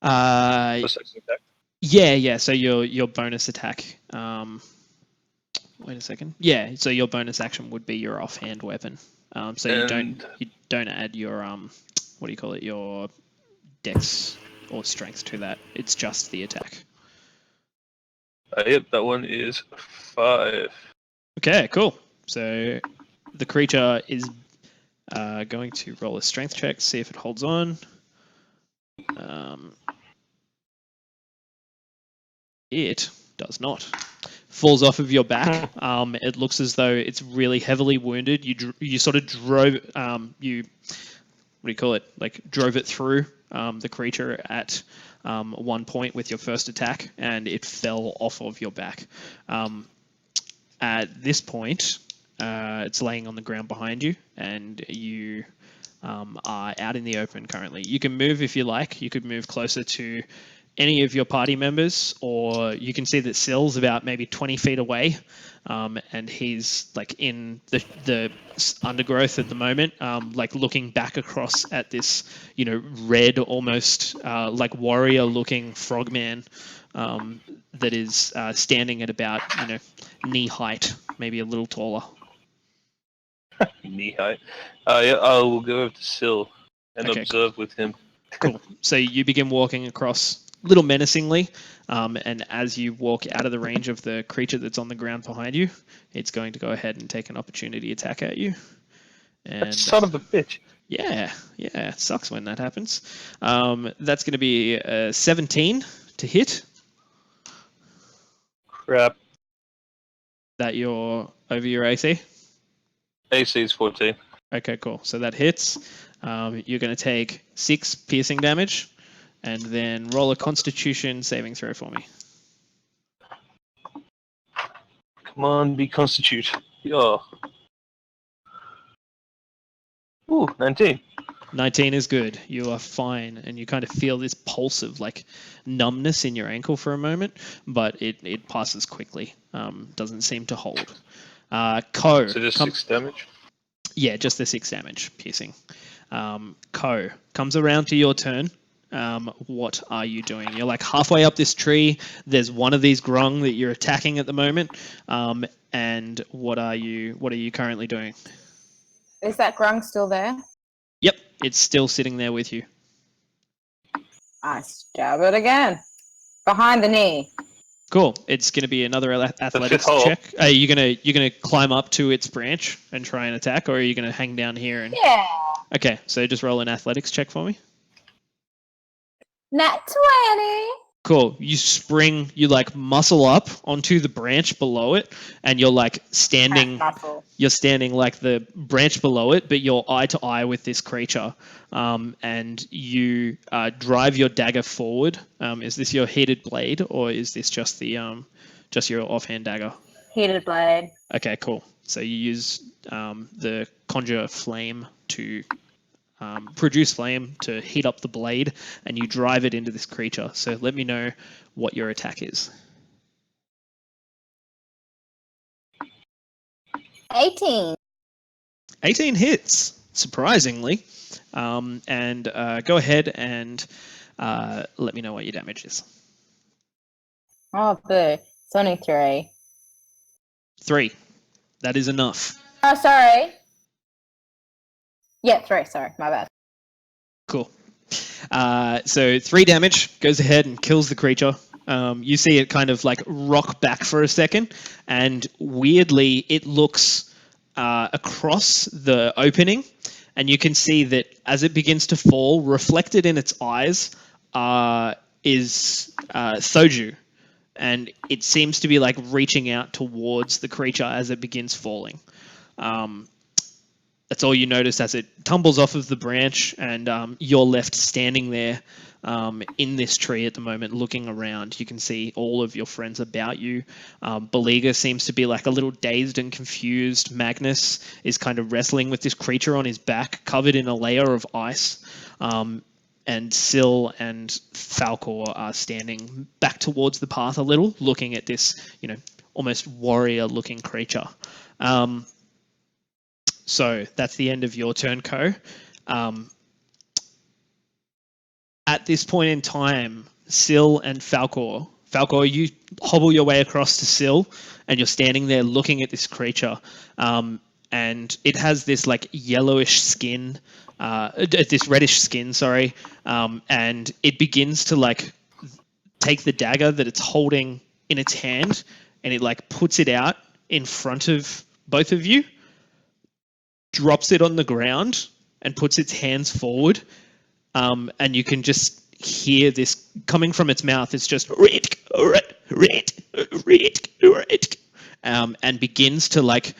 For second attack? Yeah. So your bonus attack. Wait a second. Yeah. So your bonus action would be your offhand weapon. So you don't add your what do you call it? Your dex or strength to that. It's just the attack. Yep, that one is 5. Okay. Cool. So the creature is going to roll a strength check, see if it holds on. It does not. Falls off of your back. It looks as though it's really heavily wounded. You sort of drove you what do you call it? Like drove it through the creature at one point with your first attack, and it fell off of your back. At this point, it's laying on the ground behind you, and you are out in the open currently. You can move if you like. You could move closer to any of your party members, or you can see that Sill's about maybe 20 feet away, and he's like in the undergrowth at the moment, like looking back across at this, red, almost like warrior-looking frogman that is standing at about knee height, maybe a little taller. Knee height. Yeah, I will go over to Sill and observe with him. Cool. So you begin walking across a little menacingly, and as you walk out of the range of the creature that's on the ground behind you, it's going to go ahead and take an opportunity attack at you. And son of a bitch. Yeah, it sucks when that happens. That's going to be 17 to hit. Crap. That you're over your AC? AC is 14. Okay, cool. So that hits. You're going to take 6 piercing damage, and then roll a Constitution saving throw for me. Come on, be Constitute. Yeah. Ooh, 19. 19 is good. You are fine, and you kind of feel this pulse of like numbness in your ankle for a moment, but it passes quickly. Doesn't seem to hold. Ko. So just 6 damage? Yeah, just the 6 damage piercing. Ko comes around to your turn. What are you doing? You're like halfway up this tree. There's one of these grung that you're attacking at the moment. And what are you currently doing? Is that grung still there? Yep, it's still sitting there with you. I stab it again. Behind the knee. Cool. It's going to be another athletics check. Are you gonna climb up to its branch and try and attack, or are you gonna hang down here and? Yeah. Okay, so just roll an athletics check for me. Nat 20. Cool. You spring, you like muscle up onto the branch below it, and you're like standing. You're standing like the branch below it, but you're eye to eye with this creature. And you drive your dagger forward. Is this your heated blade, or is this just the just your offhand dagger? Heated blade. Okay, cool. So you use the conjure flame to produce flame to heat up the blade, and you drive it into this creature. So let me know what your attack is. 18. 18 hits, surprisingly. And go ahead and let me know what your damage is. Oh, boo. It's only 3. 3. That is enough. Oh, sorry. Yeah, 3. Sorry, my bad. Cool. So 3 damage, goes ahead and kills the creature. You see it kind of like rock back for a second, and weirdly it looks across the opening, and you can see that as it begins to fall, reflected in its eyes is Thoju, and it seems to be like reaching out towards the creature as it begins falling. That's all you notice as it tumbles off of the branch, and you're left standing there in this tree at the moment, looking around. You can see all of your friends about you. Beleaguer seems to be like a little dazed and confused. Magnus is kind of wrestling with this creature on his back, covered in a layer of ice. And Syl and Falcor are standing back towards the path a little, looking at this, almost warrior-looking creature. So that's the end of your turn, Co. At this point in time, Syl and Falcor, you hobble your way across to Syl, and you're standing there looking at this creature. And it has this like yellowish skin, this reddish skin, sorry. And it begins to like take the dagger that it's holding in its hand, and it like puts it out in front of both of you, drops it on the ground, and puts its hands forward. And you can just hear this coming from its mouth. It's just and begins to like,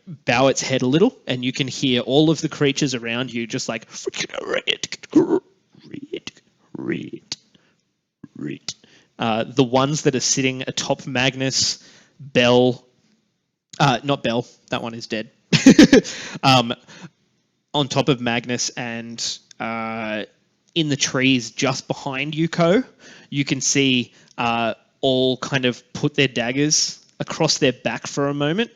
bow its head a little, and you can hear all of the creatures around you just like the ones that are sitting atop Magnus, Bell, not Bell, that one is dead. On top of Magnus and in the trees just behind Yuko, you can see all kind of put their daggers across their back for a moment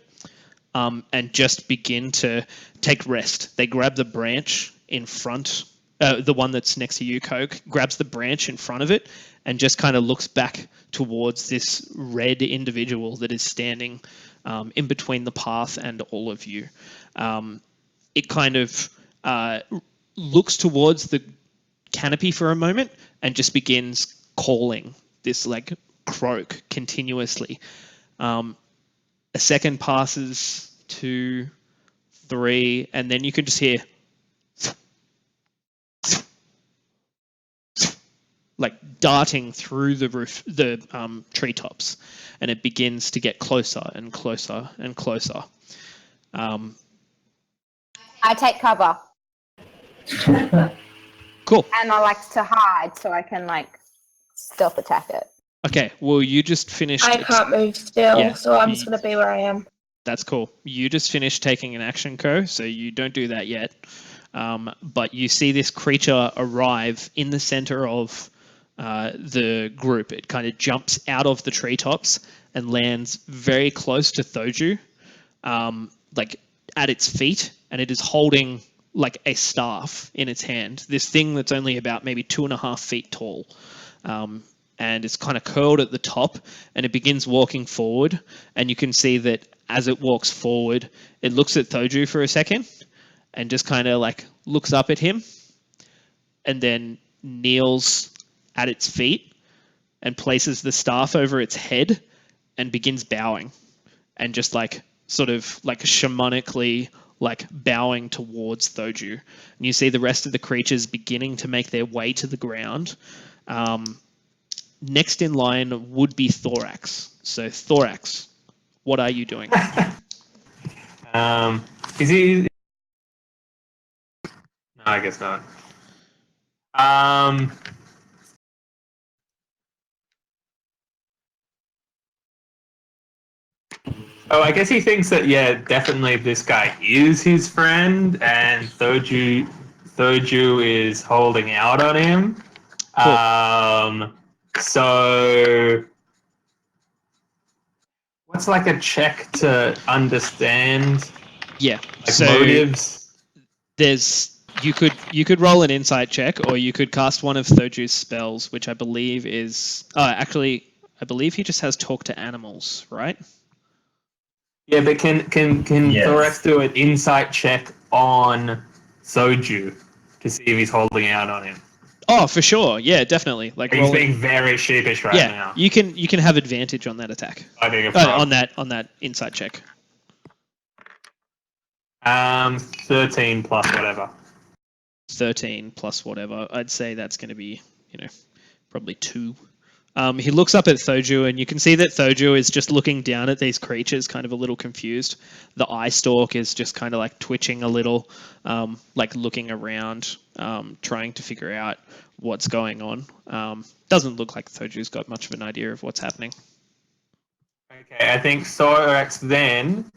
and just begin to take rest. They grab the branch in front, the one that's next to Yuko, grabs the branch in front of it and just kind of looks back towards this red individual that is standing in between the path and all of you. It kind of looks towards the canopy for a moment and just begins calling this like croak continuously. A second passes, 2, 3, and then you can just hear like darting through the roof, the treetops, and it begins to get closer and closer and closer. I take cover. Cool. And I like to hide so I can like stealth attack it. Okay, well, you just finished... I can't move still, Yeah, so I'm just going to be where I am. That's cool. You just finished taking an action, Co, so you don't do that yet. But you see this creature arrive in the center of the group. It kind of jumps out of the treetops and lands very close to Thoju, like at its feet, and it is holding like a staff in its hand. This thing that's only about maybe 2.5 feet tall. And it's kind of curled at the top, and it begins walking forward, and you can see that as it walks forward, it looks at Thoju for a second and just kind of like looks up at him and then kneels at its feet and places the staff over its head and begins bowing and just like sort of like shamanically like bowing towards Thoju. And you see the rest of the creatures beginning to make their way to the ground. Next in line would be Thorax. So Thorax, what are you doing? Is he? No, I guess not. Oh, I guess he thinks that, yeah, definitely this guy is his friend, and Thoju is holding out on him. Cool. So what's like a check to understand Yeah. like So motives? you could roll an insight check, or you could cast one of Thoju's spells, which I believe is actually I believe he just has talk to animals, right? Yeah, but can Yes. Thorax do an insight check on Soju to see if he's holding out on him? Oh, for sure. Yeah, definitely. Like He's roll it. being very sheepish right Yeah, now. you can have advantage on that attack. I think a frog. On that insight check. 13 plus whatever. 13 plus whatever. I'd say that's going to be, probably 2. He looks up at Thoju, and you can see that Thoju is just looking down at these creatures, kind of a little confused. The eye stalk is just kind of like twitching a little, like looking around, trying to figure out what's going on. Doesn't look like Thoju's got much of an idea of what's happening. Okay, I think Thorax then,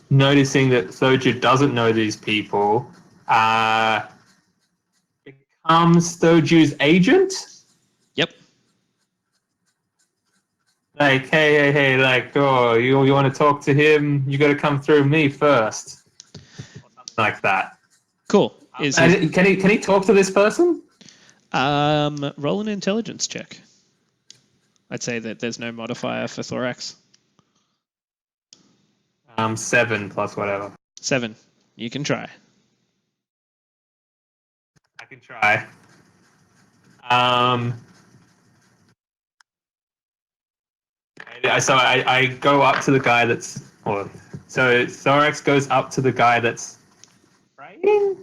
noticing that Thoju doesn't know these people, becomes Thoju's agent. Yep. Like, hey, like, oh, you want to talk to him? You got to come through me first, or something like that. Cool. Can he talk to this person? Roll an intelligence check. I'd say that there's no modifier for Thorax. 7 plus whatever. 7. You can try. I can try. So I go up to the guy so Thorax goes up to the guy that's praying?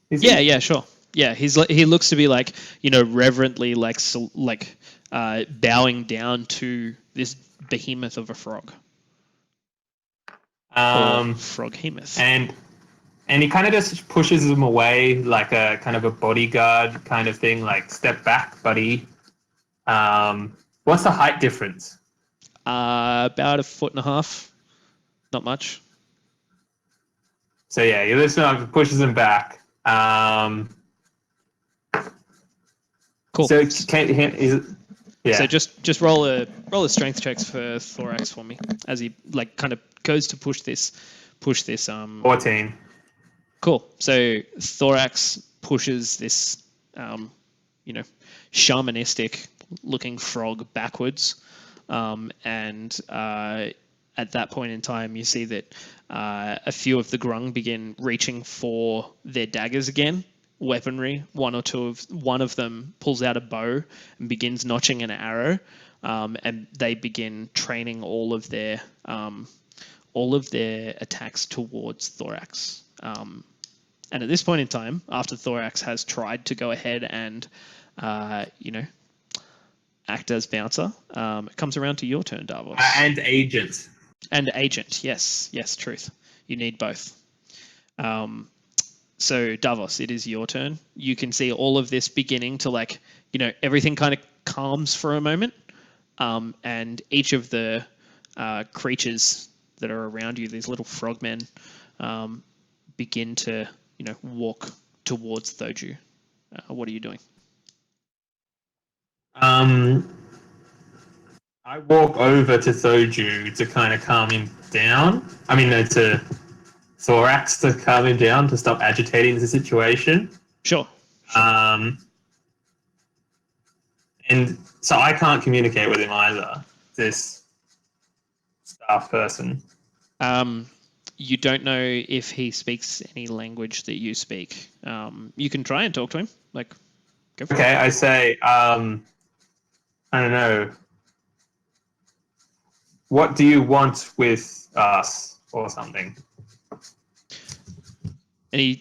Yeah, sure. Yeah, he looks to be like, reverently bowing down to this behemoth of a frog. Or froghemoth. And he kind of just pushes him away like a kind of a bodyguard kind of thing, like step back, buddy. What's the height difference? About 1.5 feet. Not much. So yeah, he lifts him up, pushes him back. Cool. So So just roll a strength checks for Thorax for me as he kind of goes to push this 14. Cool. So Thorax pushes this shamanistic looking frog backwards, and at that point in time you see that a few of the grung begin reaching for their daggers again. Weaponry. One of them pulls out a bow and begins notching an arrow, and they begin training all of their attacks towards Thorax. And at this point in time, after Thorax has tried to go ahead and act as bouncer, it comes around to your turn, Davos. And agent. And agent, yes, truth. You need both. So Davos, it is your turn. You can see all of this beginning to everything kind of calms for a moment, and each of the creatures that are around you, these little frogmen, begin to walk towards Thoju. What are you doing? I walk over to Thoju to kind of calm him down. I mean, to Thorax to calm him down to stop agitating the situation. Sure. And so I can't communicate with him either, this staff person. You don't know if he speaks any language that you speak. You can try and talk to him. Go for it. Okay, I say, I don't know. What do you want with us, or something? And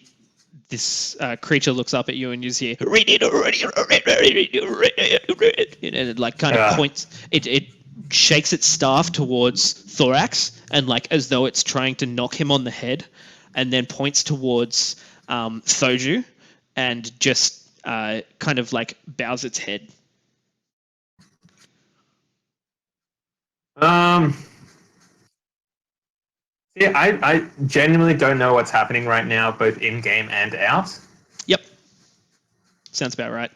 this creature looks up at you, and you see, and it kind of points. It shakes its staff towards Thorax, and as though it's trying to knock him on the head, and then points towards Thoju, and just kind of bows its head. Yeah, I genuinely don't know what's happening right now, both in game and out. Yep. Sounds about right.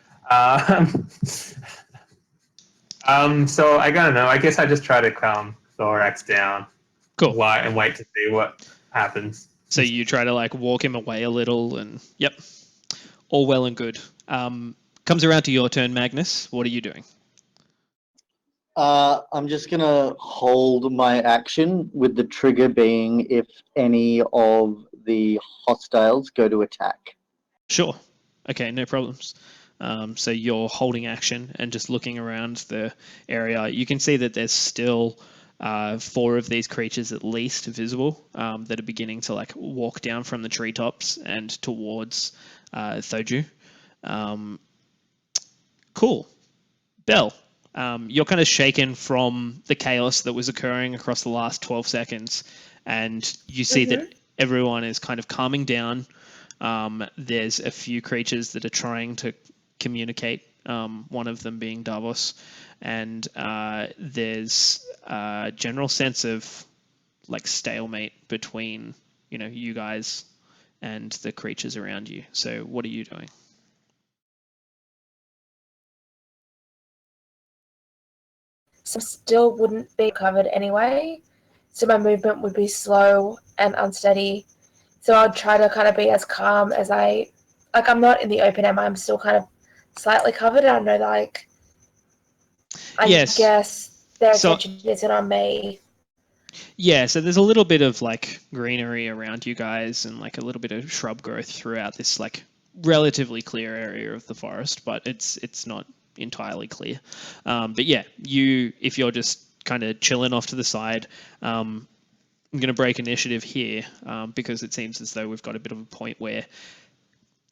So I don't know. I guess I just try to calm Thorax down. Cool. And wait to see what happens. So you try to like walk him away a little, and yep, all well and good. Comes around to your turn, Magnus. What are you doing? I'm just going to hold my action, with the trigger being if any of the hostiles go to attack. Sure. Okay, no problems. So you're holding action and just looking around the area. You can see that there's still 4 of these creatures at least visible that are beginning to like walk down from the treetops and towards Thoju. Cool. Bell, you're kind of shaken from the chaos that was occurring across the last 12 seconds, and you see that everyone is kind of calming down. There's a few creatures that are trying to communicate, one of them being Davos, and there's a general sense of like stalemate between you guys and the creatures around you. So what are you doing? So still wouldn't be covered anyway. So my movement would be slow and unsteady. So I'd try to kind of be as calm as I'm not in the open air, I'm still kind of slightly covered. I know I guess their attention isn't on me. Yeah, so there's a little bit of like greenery around you guys and like a little bit of shrub growth throughout this like relatively clear area of the forest, but it's not entirely clear. But yeah, if you're just kind of chilling off to the side, I'm going to break initiative here because it seems as though we've got a bit of a point where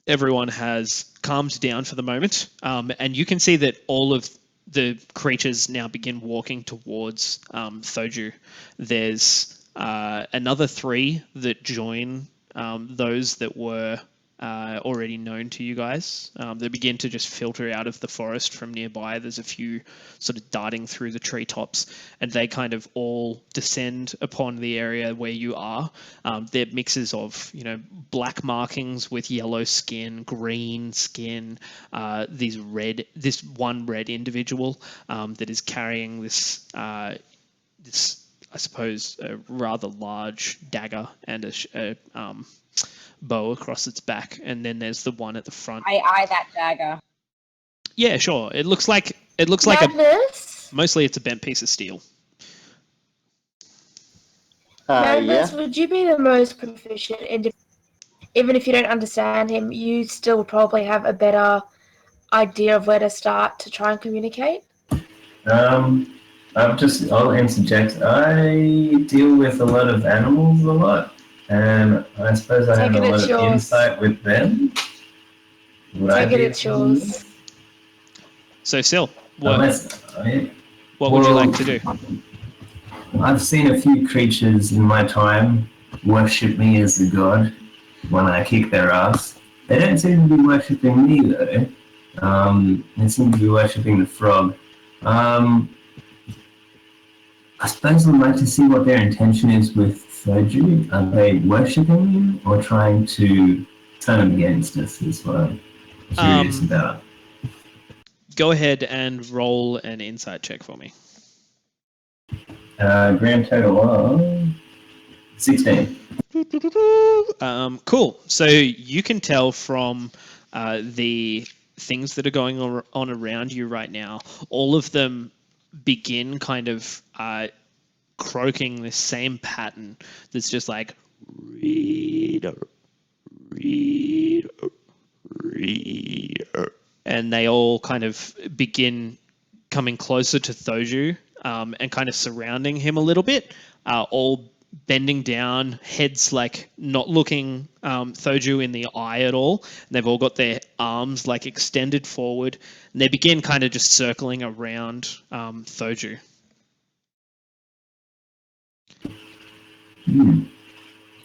everyone has calmed down for the moment, and you can see that all of the creatures now begin walking towards Thoju. There's another 3 that join those that were already known to you guys. They begin to just filter out of the forest from nearby. There's a few sort of darting through the treetops, and they kind of all descend upon the area where you are. They're mixes of, black markings with yellow skin, green skin, this one red individual that is carrying this, I suppose, a rather large dagger and a bow across its back, and then there's the one at the front. I eye that dagger. Yeah, sure. It looks like mostly it's a bent piece of steel. Magnus, Yeah. would you be the most proficient even if you don't understand him, you still probably have a better idea of where to start to try and communicate? I'll interject. I deal with a lot of animals a lot, and I suppose I have a lot of insight with them. Take it, it's yours. So, Sil, what would you like to do? I've seen a few creatures in my time worship me as a god when I kick their ass. They don't seem to be worshipping me, though. They seem to be worshipping the frog. I suppose I'd like to see what their intention is with Thoju. Are they worshipping him or trying to turn him against us, is what I'm curious about. Go ahead and roll an insight check for me. Grand total of 16. Cool. So you can tell from the things that are going on around you right now, all of them begin kind of croaking this same pattern that's just like reader, and they all kind of begin coming closer to Thoju and kind of surrounding him a little bit, all bending down, heads like not looking Thoju in the eye at all. And they've all got their arms like extended forward, and they begin kind of just circling around Thoju.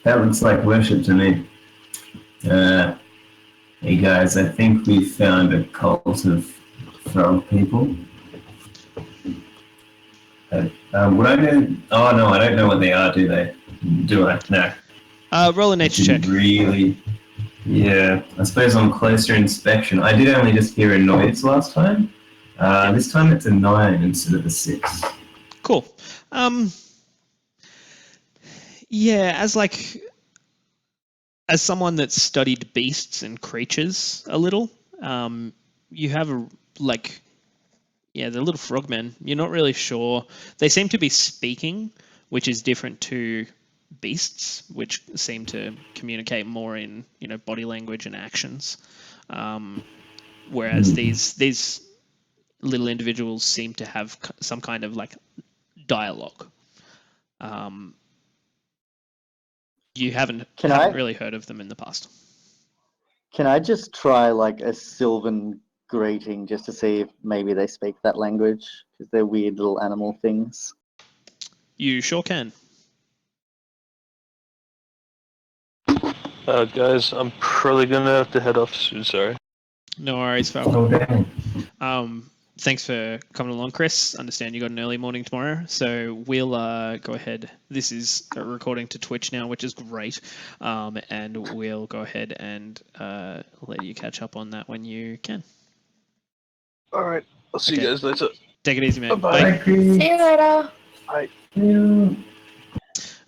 That looks like worship to me. Hey guys, I think we found a cult of frog people. Would I know? Oh no, I don't know what they are, do they? Do I? No. Roll a nature check. Really? Yeah. I suppose on closer inspection, I did only just hear a noise last time. This time it's a 9 instead of a 6. Cool. Yeah, as someone that's studied beasts and creatures a little, you have the little frogmen. You're not really sure. They seem to be speaking, which is different to beasts, which seem to communicate more in body language and actions. Whereas these little individuals seem to have some kind of dialogue. You haven't really heard of them in the past. Can I just try a Sylvan greeting just to see if maybe they speak that language? Because they're weird little animal things. You sure can. Guys, I'm probably gonna have to head off soon. Sorry. No worries, Falcon. Okay. Thanks for coming along, Chris. Understand you got an early morning tomorrow, so we'll go ahead. This is a recording to Twitch now, which is great, and we'll go ahead and let you catch up on that when you can. All right. I'll see you guys later. Take it easy, man. Bye-bye. Bye. See you later. Bye.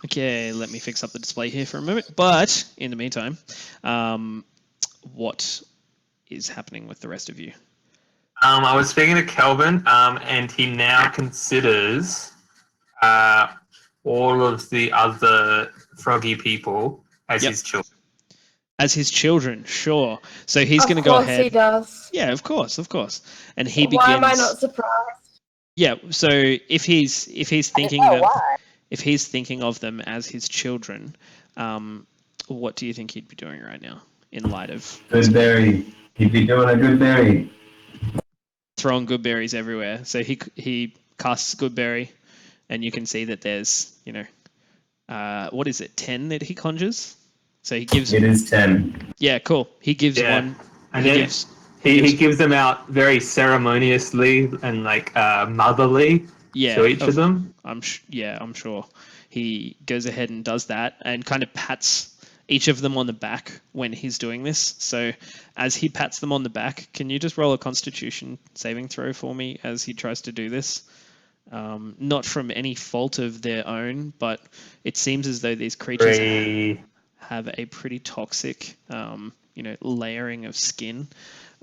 Okay, let me fix up the display here for a moment. But in the meantime, what is happening with the rest of you? I was speaking to Kelvin, and he now considers all of the other froggy people as his children. As his children, sure. So he's going to go ahead. Of course he does. Yeah, of course. And he Why begins. am I not surprised? Yeah. So if he's thinking of them as his children, what do you think he'd be doing right now in light of Good berry. He'd be doing a good berry. throwing good berries everywhere? So he casts good berry, and you can see that there's what is it, 10 that he conjures? So he gives. It is 10. Yeah, cool. He gives one. And then he gives them out very ceremoniously and motherly to each of them. I'm sure. He goes ahead and does that and kind of pats each of them on the back when he's doing this. So as he pats them on the back, can you just roll a Constitution saving throw for me as he tries to do this? Not from any fault of their own, but it seems as though these creatures have a pretty toxic, layering of skin.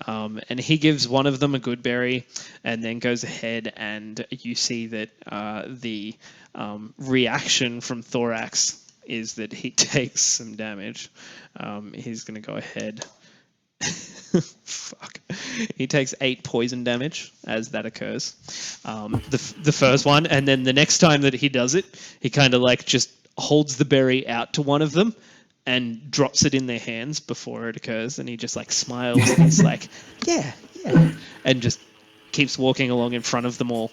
And he gives one of them a good berry and then goes ahead and you see that the reaction from Thorax is that he takes some damage. He's going to go ahead. Fuck. He takes 8 poison damage as that occurs. The first one, and then the next time that he does it, he kind of just holds the berry out to one of them and drops it in their hands before it occurs, and he just smiles and he's yeah, and just keeps walking along in front of them all.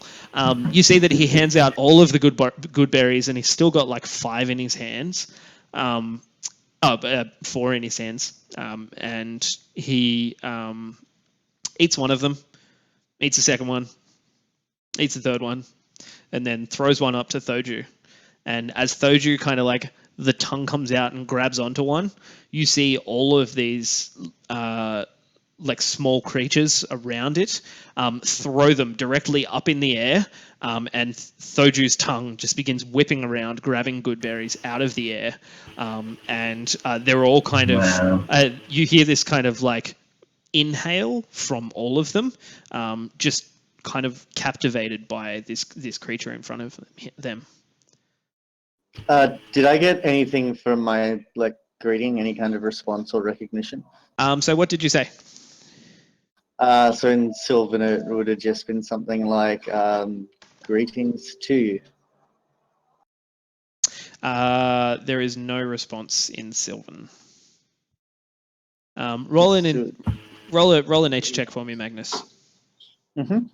You see that he hands out all of the good berries, and he's still got 5 in his hands. 4 in his hands, and he eats one of them, eats the second one, eats the third one, and then throws one up to Thoju. And as Thoju kind of the tongue comes out and grabs onto one, you see all of these small creatures around it throw them directly up in the air, and Thoju's tongue just begins whipping around, grabbing good berries out of the air, and they're all kind of you hear this kind of inhale from all of them, just kind of captivated by this creature in front of them. Did I get anything from my greeting, any kind of response or recognition? So what did you say? So in Sylvan it would have just been something like greetings to you. There is no response in Sylvan. Roll a nature check for me, Magnus. Mm-hmm.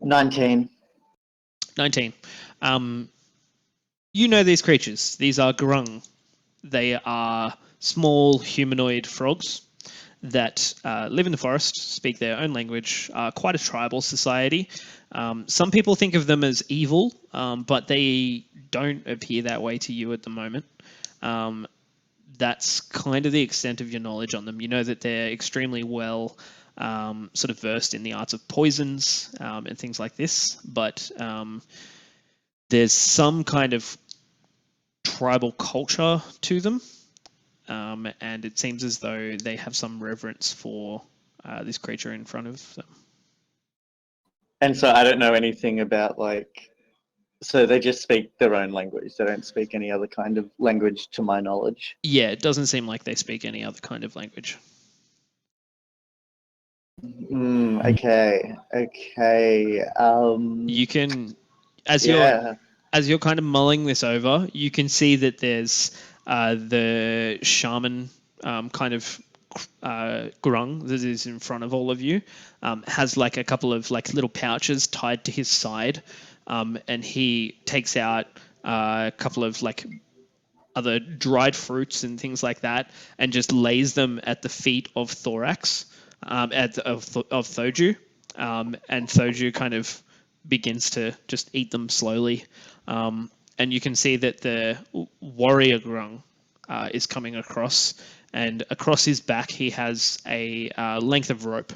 $19. 19. You know these creatures. These are grung. They are small humanoid frogs that live in the forest, speak their own language, are quite a tribal society. Some people think of them as evil, but they don't appear that way to you at the moment. That's kind of the extent of your knowledge on them. You know that they're extremely well sort of versed in the arts of poisons and things like this, but there's some kind of tribal culture to them, and it seems as though they have some reverence for this creature in front of them. And so I don't know anything about like. So they just speak their own language. They don't speak any other kind of language, to my knowledge. Yeah, it doesn't seem like they speak any other kind of language. Okay. You can, as Yeah. you're kind of mulling this over, you can see that there's the shaman kind of grung that is in front of all of you, has like a couple of like little pouches tied to his side, and he takes out a couple of like other dried fruits and things like that, and just lays them at the feet of Thorax, of Thoju, and Thoju kind of begins to just eat them slowly, and you can see that the warrior grung is coming across, and across his back he has a length of rope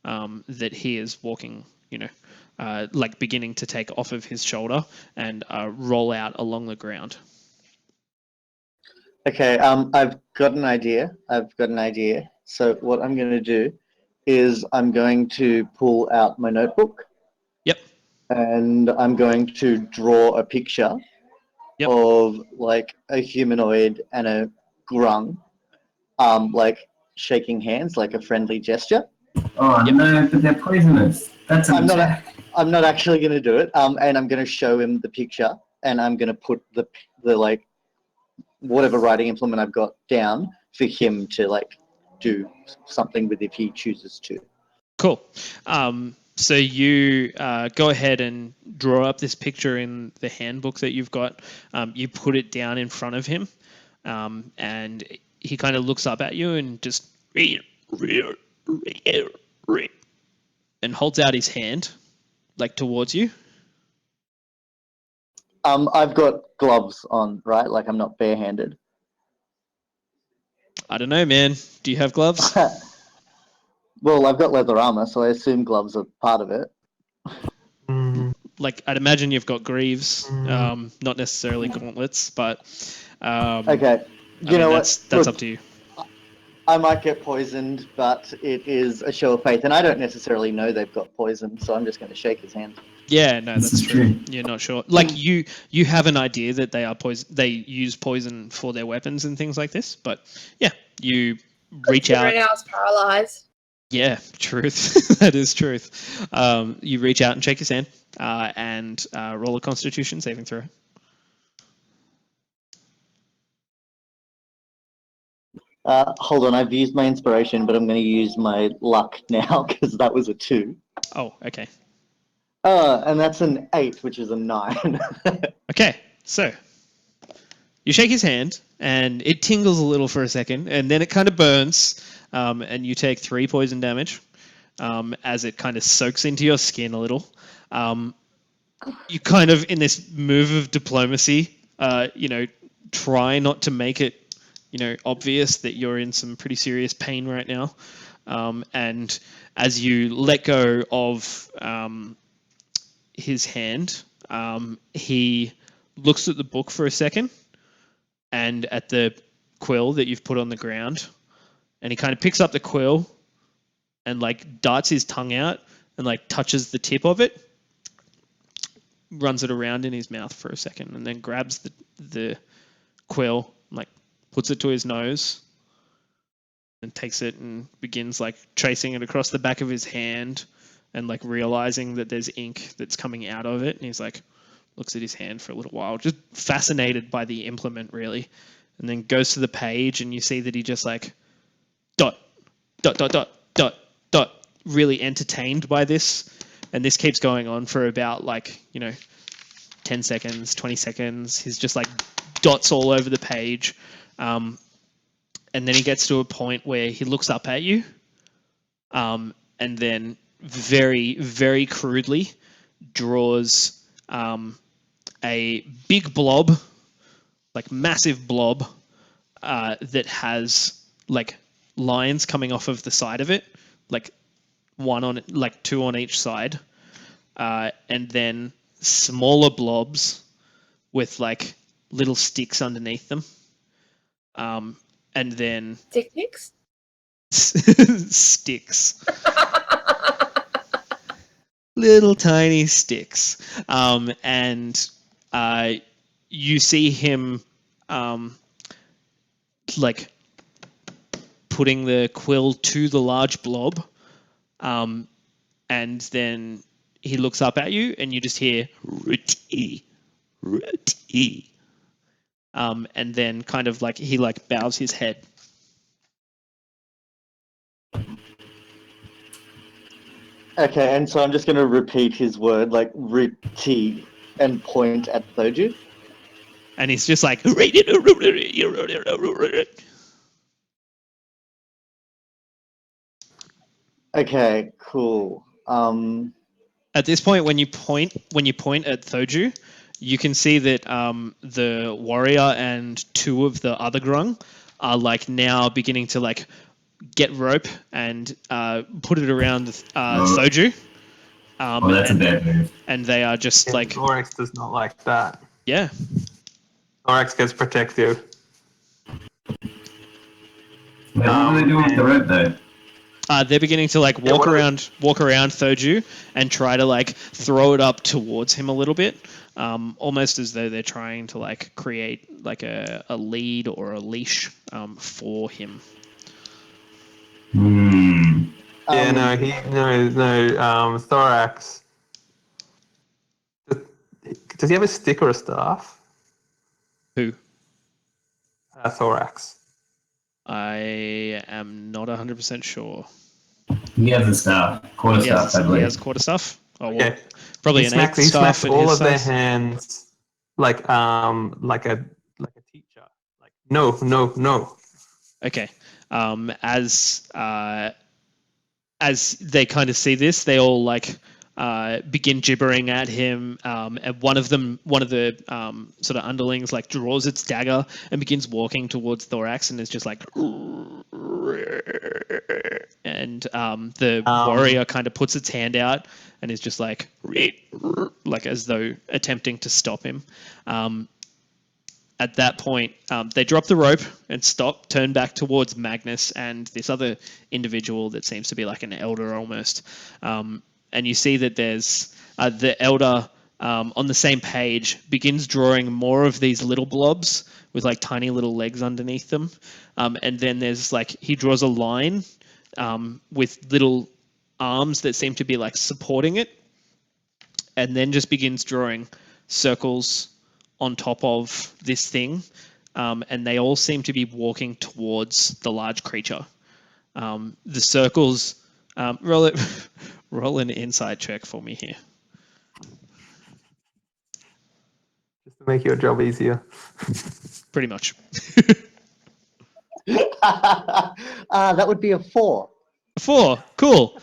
that he is walking, like beginning to take off of his shoulder and roll out along the ground. Okay, I've got an idea. So what I'm going to do is I'm going to pull out my notebook. Yep. And I'm going to draw a picture of like a humanoid and a grung, like shaking hands, like a friendly gesture. Oh no, but they're poisonous. That's an attack. I'm not actually going to do it. And I'm going to show him the picture, and I'm going to put the like whatever writing implement I've got down for him to like do something with if he chooses to. Cool. So you go ahead and draw up this picture in the handbook that you've got. You put it down in front of him, and he kind of looks up at you and just and holds out his hand, like towards you. I've got gloves on, right? Like I'm not barehanded. I don't know, man. Do you have gloves? Well, I've got leather armor, so I assume gloves are part of it. Like, I'd imagine you've got greaves, not necessarily gauntlets, but okay. You know what? That's up to you. I might get poisoned, but it is a show of faith, and I don't necessarily know they've got poison, so I'm just going to shake his hand. Yeah, no, that's true. You're not sure. Like you have an idea that they are poison. They use poison for their weapons and things like this. But yeah, you reach out. I was paralyzed. Yeah, truth. That is truth. You reach out and shake his hand, and roll a Constitution saving throw. Hold on, I've used my inspiration, but I'm going to use my luck now because that was a 2. Oh, okay. And that's an 8, which is a 9. Okay, so you shake his hand, and it tingles a little for a second, and then it kind of burns, and you take 3 poison damage as it kind of soaks into your skin a little. You kind of, in this move of diplomacy, try not to make it, obvious that you're in some pretty serious pain right now. And as you let go of his hand, he looks at the book for a second and at the quill that you've put on the ground, and he kind of picks up the quill and like darts his tongue out and like touches the tip of it, runs it around in his mouth for a second, and then grabs the quill, like puts it to his nose and takes it and begins like tracing it across the back of his hand and like realizing that there's ink that's coming out of it. And he's like, looks at his hand for a little while, just fascinated by the implement really. And then goes to the page and you see that he just like dot, really entertained by this. And this keeps going on for about 10 seconds, 20 seconds. He's just like dots all over the page. and then he gets to a point where he looks up at you, and then very, very crudely draws a big blob, like massive blob, that has like lines coming off of the side of it, like two on each side, and then smaller blobs with like little sticks underneath them, and then Dick pics? sticks, little tiny sticks, and you see him like putting the quill to the large blob, and then he looks up at you, and you just hear "Rooty, rooty," and then kind of like he like bows his head. Okay, and so I'm just going to repeat his word, like "riti," and point at Thoju. And he's just like, Okay, cool. at this point, when you point at Thoju, you can see that the warrior and two of the other grung are like now beginning to like get rope and put it around Thoju. Oh, that's a bad move. And they are just like, Thorax does not like that. yeah. Thorax gets protective. What are they doing with the rope though? They're beginning to like walk around Thoju and try to like throw it up towards him a little bit, almost as though they're trying to like create like a lead or a leash for him. Thorax. Does he have a stick or a staff? Who? Thorax. I am not 100% sure. He has a staff, quarterstaff, I believe. He has quarterstaff. Oh, well, Okay. probably He an eighth smacks staff in all his of their size. hands like a teacher. Like no. Okay. As they kind of see this, they all like begin gibbering at him, and one of the sort of underlings like draws its dagger and begins walking towards Thorax and is just like, and the warrior kind of puts its hand out and is just like as though attempting to stop him. At that point, they drop the rope and stop, turn back towards Magnus and this other individual that seems to be like an elder almost. And you see that there's the elder on the same page begins drawing more of these little blobs with like tiny little legs underneath them. And then there's like, he draws a line with little arms that seem to be like supporting it. And then just begins drawing circles on top of this thing, and they all seem to be walking towards the large creature. The circles, roll an insight check for me here. Just to make your job easier. Pretty much. That would be a 4. 4, cool.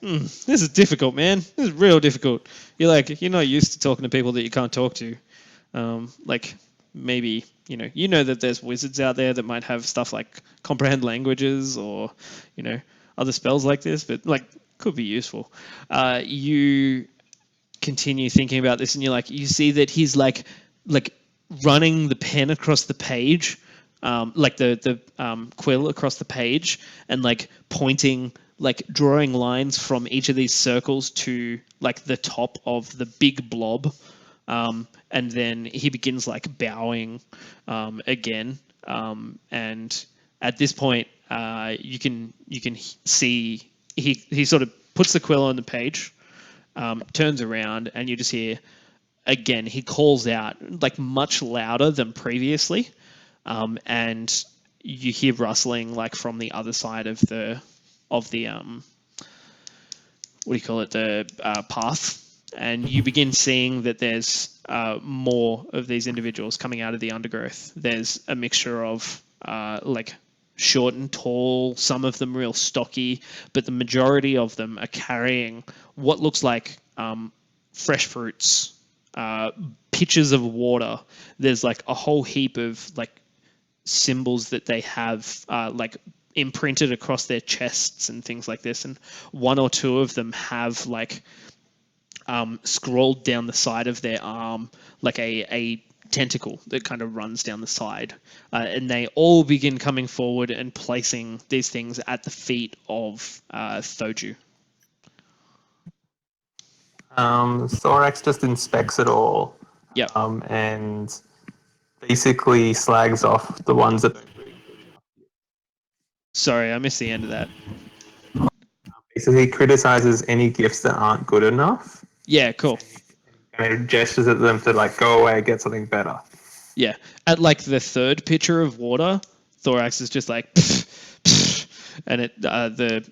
This is difficult, man. This is real difficult. You're not used to talking to people that you can't talk to. Like maybe you know that there's wizards out there that might have stuff like comprehend languages or other spells like this, but like could be useful. You continue thinking about this, and you see that he's like running the pen across the page, like the quill across the page, and like pointing, like drawing lines from each of these circles to like the top of the big blob. And then he begins like bowing again, and at this point, you can see he sort of puts the quill on the page, turns around, and you just hear again he calls out like much louder than previously, and you hear rustling like from the other side of the what do you call it, the path. And you begin seeing that there's more of these individuals coming out of the undergrowth. There's a mixture of like short and tall, some of them real stocky, but the majority of them are carrying what looks like fresh fruits, pitchers of water. There's like a whole heap of like symbols that they have like imprinted across their chests and things like this, and one or two of them have like scrolled down the side of their arm like a tentacle that kind of runs down the side, and they all begin coming forward and placing these things at the feet of Thoju. Thorax just inspects it all. Yep. And basically slags off the ones that Sorry, I missed the end of that. basically criticizes any gifts that aren't good enough. Yeah, cool. And it gestures at them to like go away, get something better. Yeah, at like the third pitcher of water, Thorax is just like, pff, pff, and the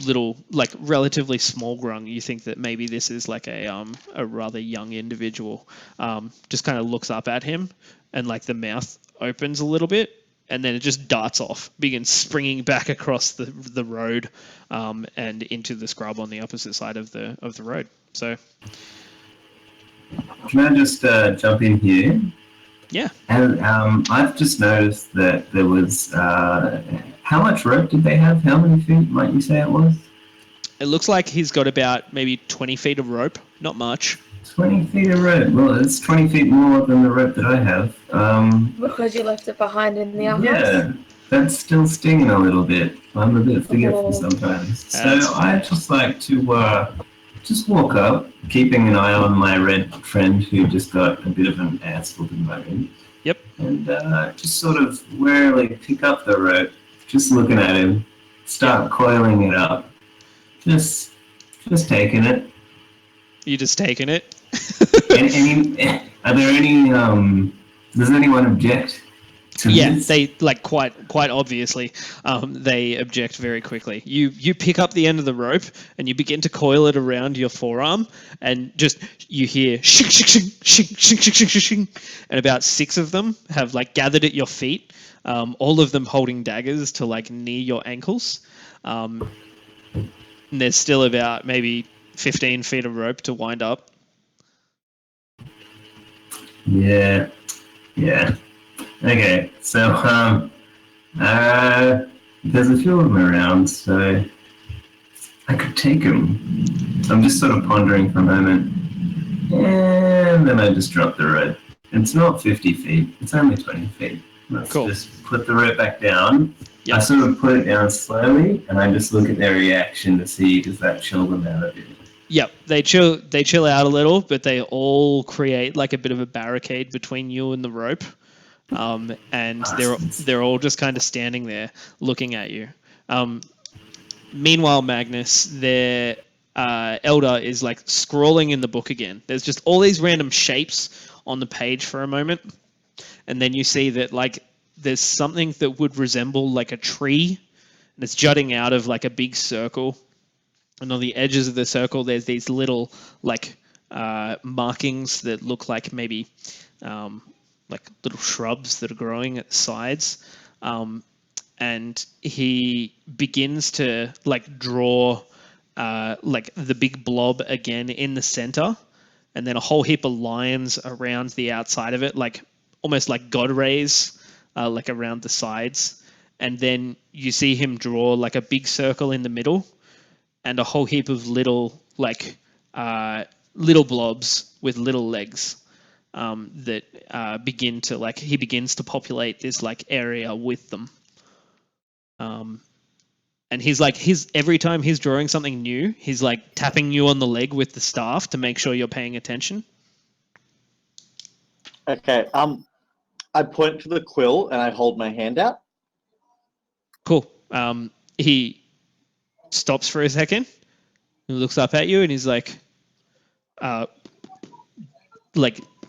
little like relatively small grung. You think that maybe this is like a rather young individual. Just kind of looks up at him, and like the mouth opens a little bit, and then it just darts off, begins springing back across the road, and into the scrub on the opposite side of the road. So, can I just jump in here? yeah. And I've just noticed that there was how much rope did they have? How many feet might you say it was? It looks like he's got about maybe 20 feet of rope. Not much. 20 feet of rope. Well, it's 20 feet more than the rope that I have. Because you left it behind in the outhouse? Yeah, that's still stinging a little bit. I'm a bit forgetful sometimes. So I'd just like to just walk up, keeping an eye on my red friend who just got a bit of an ass whooping by me. Yep. And just sort of warily pick up the rope, just looking at him, start coiling it up. Just taking it. You just taking it? Are there any? Does anyone object to this? They like quite obviously. They object very quickly. You pick up the end of the rope and you begin to coil it around your forearm, and just you hear shing shing shing shing shing shing shing shing, shing, and about 6 of them have like gathered at your feet. All of them holding daggers to like near your ankles. And there's still about maybe 15 feet of rope to wind up. Yeah. Okay, so there's a few of them around, so I could take them. I'm just sort of pondering for a moment, and then I just drop the rope. It's not 50 feet; it's only 20 feet. Let's just put the rope back down. Yep. I sort of put it down slowly, and I just look at their reaction to see does that chill them out a bit. Yep, they chill out a little, but they all create like a bit of a barricade between you and the rope, and they're all just kind of standing there looking at you. Meanwhile, Magnus, their elder, is like scrawling in the book again. There's just all these random shapes on the page for a moment, and then you see that like there's something that would resemble like a tree, and it's jutting out of like a big circle. And on the edges of the circle, there's these little like markings that look like maybe like little shrubs that are growing at the sides. And he begins to like draw like the big blob again in the center, and then a whole heap of lines around the outside of it, like almost like god rays, like around the sides. And then you see him draw like a big circle in the middle, and a whole heap of little like little blobs with little legs that begin to like he begins to populate this like area with them. And he's every time he's drawing something new, he's like tapping you on the leg with the staff to make sure you're paying attention. Okay. I point to the quill and I hold my hand out. Cool. He stops for a second and looks up at you, and he's like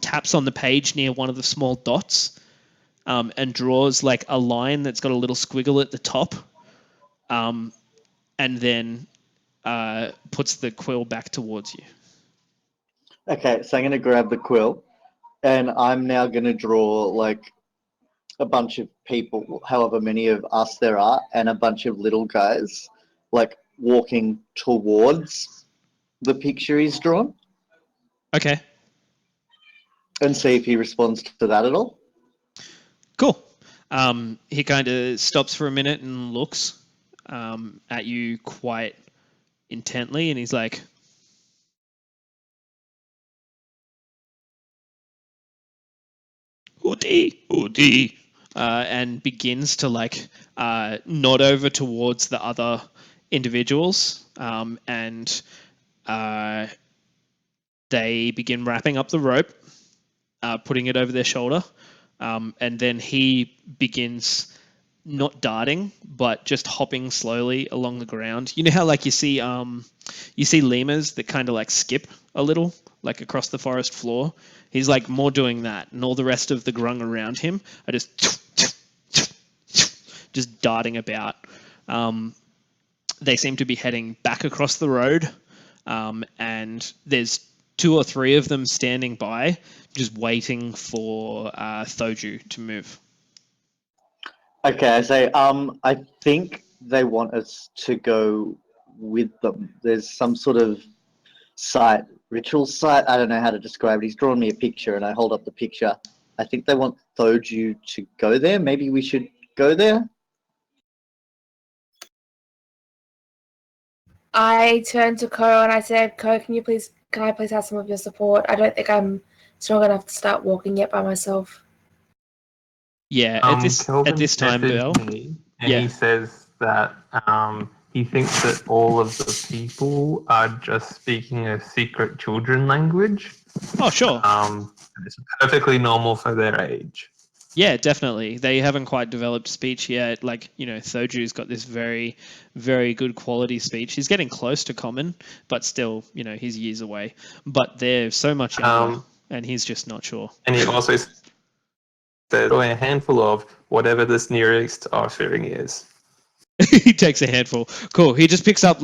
taps on the page near one of the small dots, and draws like a line that's got a little squiggle at the top, and then puts the quill back towards you. Okay, so I'm going to grab the quill, and I'm now going to draw like a bunch of people, however many of us there are, and a bunch of little guys, like walking towards the picture he's drawn, Okay, and see if he responds to that at all. cool. He kind of stops for a minute and looks at you quite intently, and he's like, Hoodie, and begins to nod over towards the other individuals, and they begin wrapping up the rope, putting it over their shoulder, and then he begins not darting, but just hopping slowly along the ground. You know how you see lemurs that kind of skip a little, across the forest floor. He's more doing that, and all the rest of the grung around him are just darting about. They seem to be heading back across the road, and there's 2 or 3 of them standing by, just waiting for Thoju to move. Okay, I say, I think they want us to go with them. There's some sort of ritual site. I don't know how to describe it. He's drawn me a picture, and I hold up the picture. I think they want Thoju to go there. Maybe we should go there. I turned to Ko and I said, Ko, can I please have some of your support? I don't think I'm strong enough to start walking yet by myself. Yeah, Kelvin at this time, messaged Bill. me, and he says that he thinks that all of the people are just speaking a secret children language. Oh, sure. And it's perfectly normal for their age. Yeah, definitely. They haven't quite developed speech yet. Thoju's got this very, very good quality speech. He's getting close to common, but still, he's years away. But they're so much younger, and he's just not sure. And he also said, a handful of whatever this nearest offering is. He takes a handful. Cool. He just picks up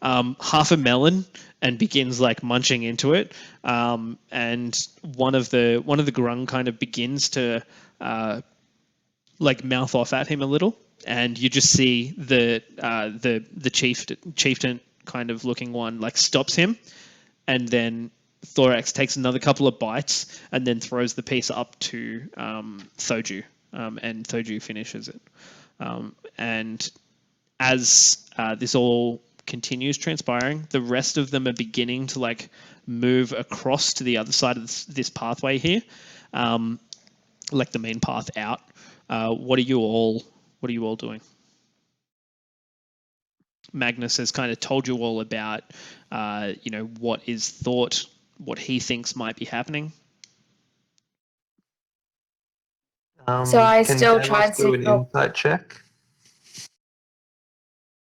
half a melon and begins munching into it. And one of the grung kind of begins to mouth off at him a little, and you just see the chieftain kind of looking one stops him, and then Thorax takes another couple of bites and then throws the piece up to Thoju, and Thoju finishes it. And as this all continues transpiring, the rest of them are beginning to move across to the other side of this pathway here, the main path out. What are you all doing? Magnus has kind of told you all about what is thought, what he thinks might be happening. So I can still Davos try and do an signal. insight check?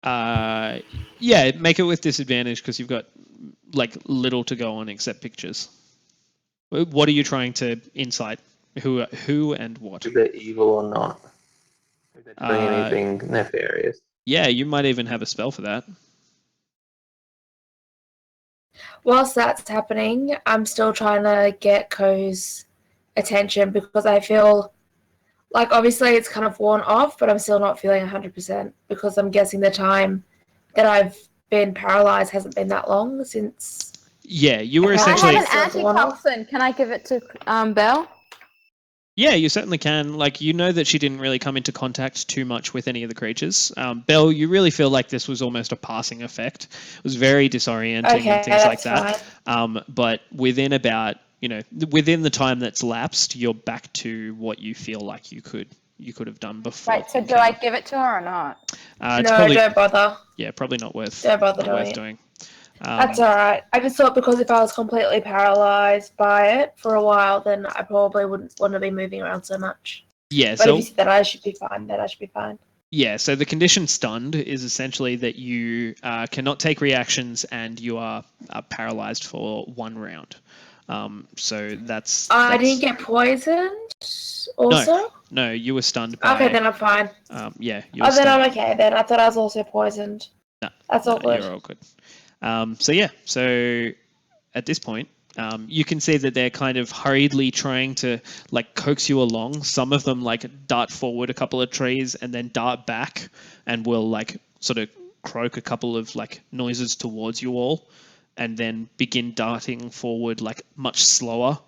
Yeah, make it with disadvantage because you've got little to go on except pictures. What are you trying to insight? Who and what? If they're evil or not. If they're doing anything nefarious. Yeah, you might even have a spell for that. Whilst that's happening, I'm still trying to get Ko's attention because I feel obviously it's kind of worn off, but I'm still not feeling 100% because I'm guessing the time that I've been paralyzed hasn't been that long since. Yeah, you were essentially. I have an antitoxin. Can I give it to Belle? Yeah, you certainly can. You know that she didn't really come into contact too much with any of the creatures. Belle, you really feel like this was almost a passing effect. It was very disorienting and things like that. But within about, within the time that's lapsed, you're back to what you feel like you could have done before. Right, so do I give it to her or not? No, don't bother. Yeah, probably not worth. Don't bother doing. That's all right. I just thought because if I was completely paralyzed by it for a while, then I probably wouldn't want to be moving around so much. Yeah, but if you said that I should be fine, Yeah, so the condition stunned is essentially that you cannot take reactions and you are paralyzed for 1 round. So that's. I didn't get poisoned. Also. No, you were stunned. Okay, then I'm fine. Yeah. You were then I'm okay. Then I thought I was also poisoned. No, that's all good. You're all good. So at this point, You can see that they're kind of hurriedly trying to like coax you along. Some of them like dart forward a couple of trees and then dart back and will like sort of croak a couple of like noises towards you all and then begin darting forward like much slower.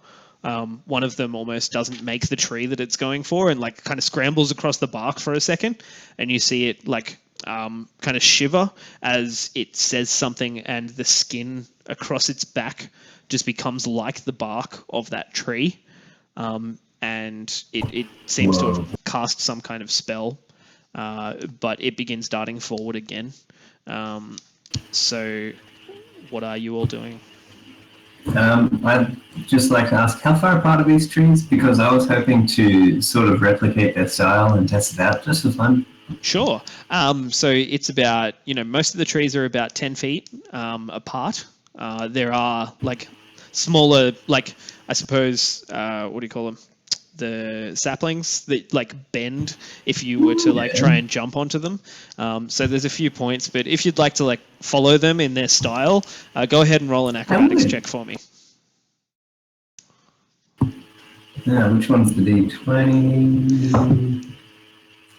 One of them almost doesn't make the tree that it's going for and like kind of scrambles across the bark for a second, and you see it like kind of shiver as it says something, and the skin across its back just becomes like the bark of that tree, and it seems to have cast some kind of spell, but it begins darting forward again. So what are you all doing? I'd just like to ask, how far apart are these trees? Because I was hoping to sort of replicate their style and test it out just for fun. Sure. So it's about, most of the trees are about 10 feet apart. There are like smaller, like I suppose, what do you call them? The saplings that like bend if you were to like try and jump onto them. So there's a few points, but if you'd like to like follow them in their style, go ahead and roll an acrobatics check for me. Yeah, which one's the D20?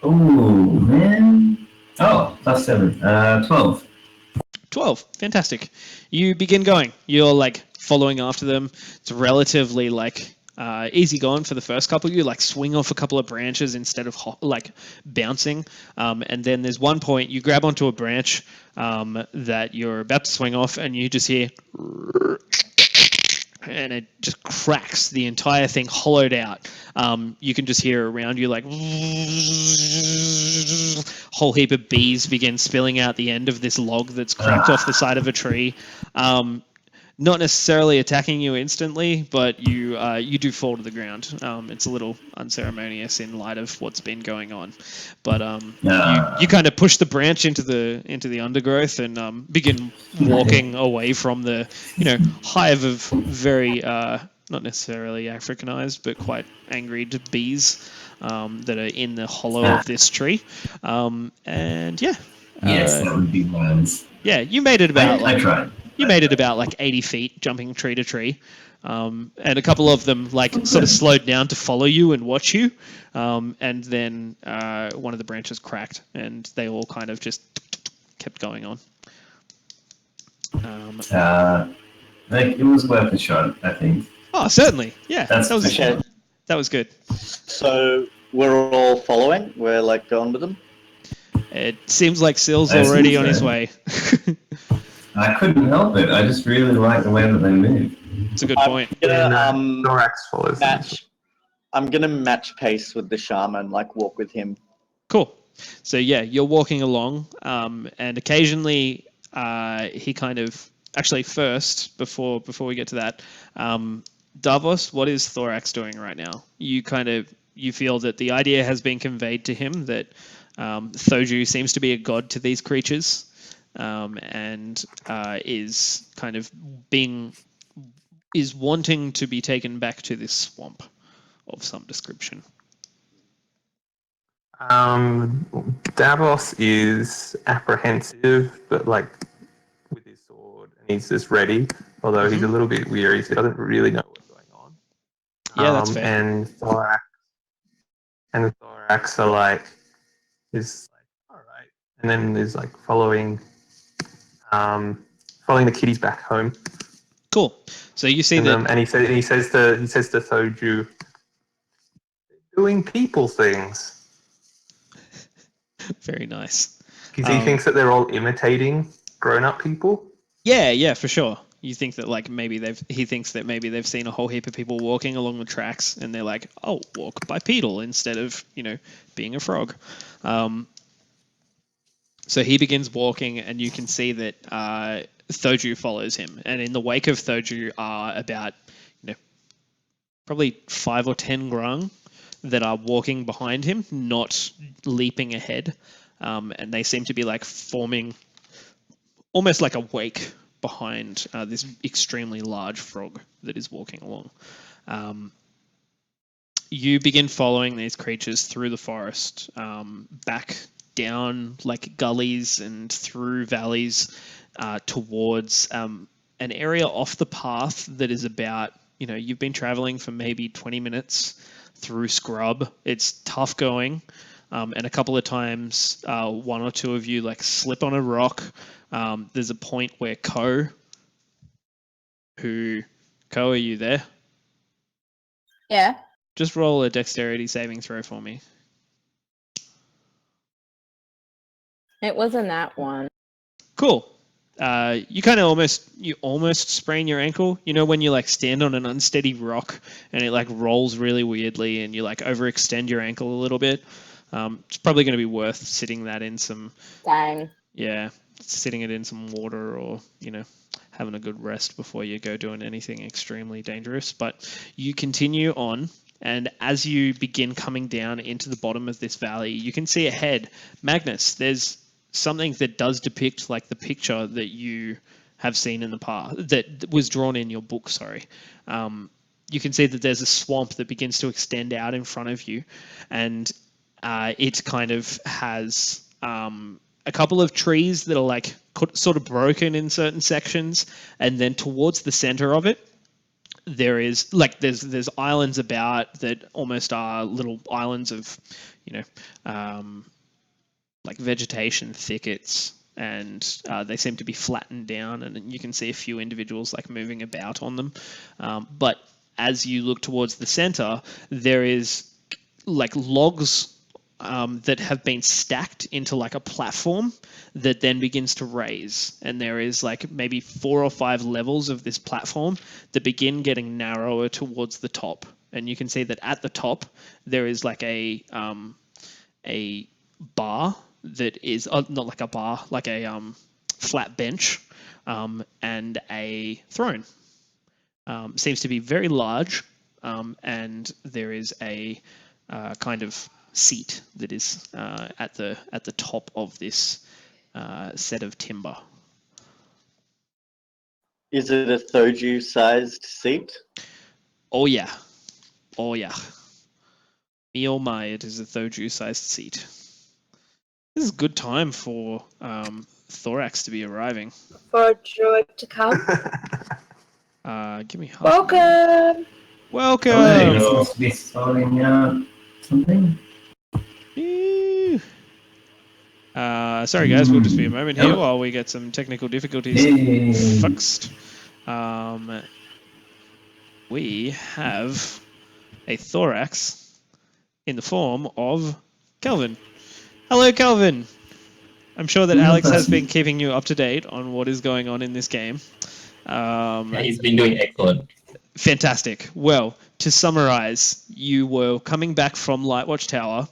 Oh, man. Oh, +7. 12. 12. Fantastic. You begin going. You're like following after them. It's relatively like easy going for the first couple. You like swing off a couple of branches instead of like bouncing. And then there's one point you grab onto a branch that you're about to swing off, and you just hear, and it just cracks, the entire thing hollowed out. You can just hear around you like whole heap of bees begin spilling out the end of this log that's cracked off the side of a tree. Not necessarily attacking you instantly, but you do fall to the ground. It's a little unceremonious in light of what's been going on, but you kind of push the branch into the undergrowth and begin walking away from the hive of very not necessarily Africanized but quite angry bees that are in the hollow of this tree, and yes, that would be wise. Yeah, you made it about I tried. You made it about like 80 feet, jumping tree to tree, and a couple of them like sort of slowed down to follow you and watch you, and then one of the branches cracked, and they all kind of just kept going on. It was worth a shot, I think. Oh, certainly, yeah, That was good. So we're all following. We're like going with them. It seems like Sill's already on his way. I couldn't help it. I just really like the way that they move. It's a good point. I'm gonna match pace with the shaman, like walk with him. Cool. So yeah, you're walking along, and occasionally he kind of actually first before we get to that, Davos, what is Thorax doing right now? You feel that the idea has been conveyed to him that Thoju seems to be a god to these creatures. And is kind of wanting to be taken back to this swamp of some description. Davos is apprehensive, but like with his sword, and he's just ready. Although he's a little bit weary, so he doesn't really know what's going on. Yeah, that's fair. And Thorax are like all right, and then is like following the kiddies back home. Cool. So you see that, and he says to Thoju, doing people things. Very nice. Because he thinks that they're all imitating grown-up people. Yeah, for sure. You think that like he thinks that maybe they've seen a whole heap of people walking along the tracks, and they're like, "I'll walk bipedal instead of being a frog." So he begins walking, and you can see that Thoju follows him. And in the wake of Thoju are about, probably 5 or 10 grung that are walking behind him, not leaping ahead. And they seem to be like forming almost like a wake behind this extremely large frog that is walking along. You begin following these creatures through the forest, back down like gullies and through valleys towards an area off the path that is about, you've been traveling for maybe 20 minutes through scrub. It's tough going. And a couple of times, one or two of you like slip on a rock. There's a point where Ko, are you there? Yeah. Just roll a dexterity saving throw for me. It wasn't that one. Cool. You almost sprain your ankle. You know when you like stand on an unsteady rock and it like rolls really weirdly and you like overextend your ankle a little bit. It's probably going to be worth sitting that in some. Dang. Yeah, sitting it in some water or having a good rest before you go doing anything extremely dangerous. But you continue on. And as you begin coming down into the bottom of this valley, you can see ahead, Magnus, there's something that does depict like the picture that you have seen in the past, that was drawn in your book, sorry. You can see that there's a swamp that begins to extend out in front of you, and it kind of has a couple of trees that are like sort of broken in certain sections, and then towards the center of it, there is like there's islands about that almost are little islands of like vegetation thickets, and they seem to be flattened down, and you can see a few individuals like moving about on them. But as you look towards the center, there is like logs that have been stacked into like a platform that then begins to raise, and there is like maybe 4 or 5 levels of this platform that begin getting narrower towards the top, and you can see that at the top there is like a bar that is not like a bar, like a flat bench, and a throne. Seems to be very large, and there is a kind of seat that is at the top of this set of timber. Is it a Thoju-sized seat? Oh yeah. Me oh my, it is a Thoju-sized seat. This is a good time for Thorax to be arriving. For a druid to come. Give me half a moment. Welcome! Hello, is this starting out something? Ew. Sorry guys, we'll just be a moment here while we get some technical difficulties fixed. We have a Thorax in the form of Kelvin. Hello, Kelvin. I'm sure that Alex has been keeping you up to date on what is going on in this game. Yeah, he's been doing excellent. Fantastic. Well, to summarize, you were coming back from Lightwatch Tower,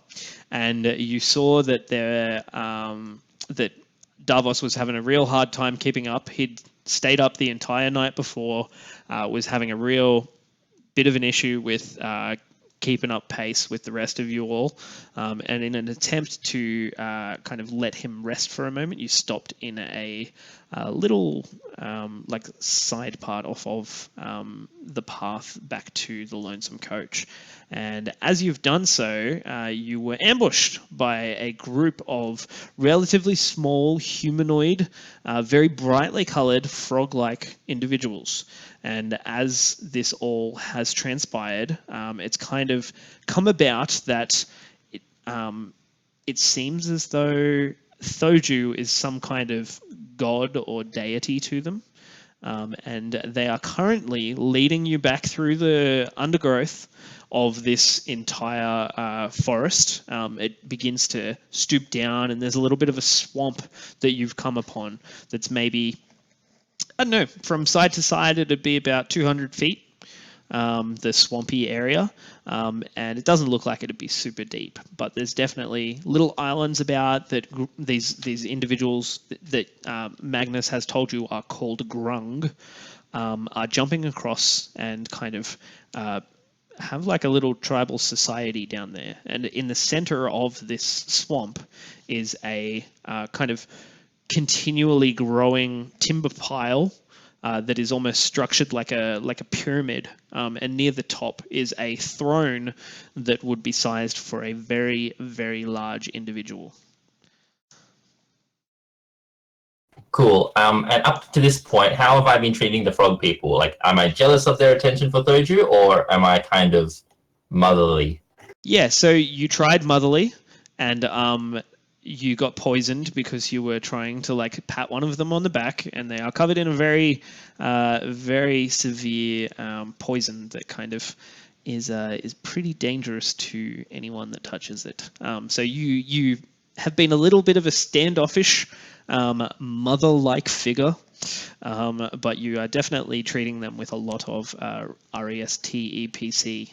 and you saw that that Davos was having a real hard time keeping up. He'd stayed up the entire night before, was having a real bit of an issue with keeping up pace with the rest of you all, and in an attempt to kind of let him rest for a moment, you stopped in a little like side part off of the path back to the Lonesome Coach. And as you've done so, you were ambushed by a group of relatively small, humanoid, very brightly coloured, frog-like individuals. And as this all has transpired, it's kind of come about that it seems as though Thoju is some kind of god or deity to them. And they are currently leading you back through the undergrowth of this entire forest. It begins to stoop down, and there's a little bit of a swamp that you've come upon that's maybe, I don't know, from side to side it'd be about 200 feet, the swampy area, and it doesn't look like it'd be super deep, but there's definitely little islands about that these individuals that Magnus has told you are called Grung, are jumping across and kind of have like a little tribal society down there. And in the center of this swamp is a kind of continually growing timber pile that is almost structured like a pyramid, and near the top is a throne that would be sized for a very, very large individual. Cool. And up to this point, how have I been treating the frog people? Like, am I jealous of their attention for Thoju, or am I kind of motherly? Yeah, so you tried motherly, and you got poisoned because you were trying to like pat one of them on the back, and they are covered in a very severe poison that kind of is pretty dangerous to anyone that touches it. So you have been a little bit of a standoffish, mother-like figure, but you are definitely treating them with a lot of RESTEPC.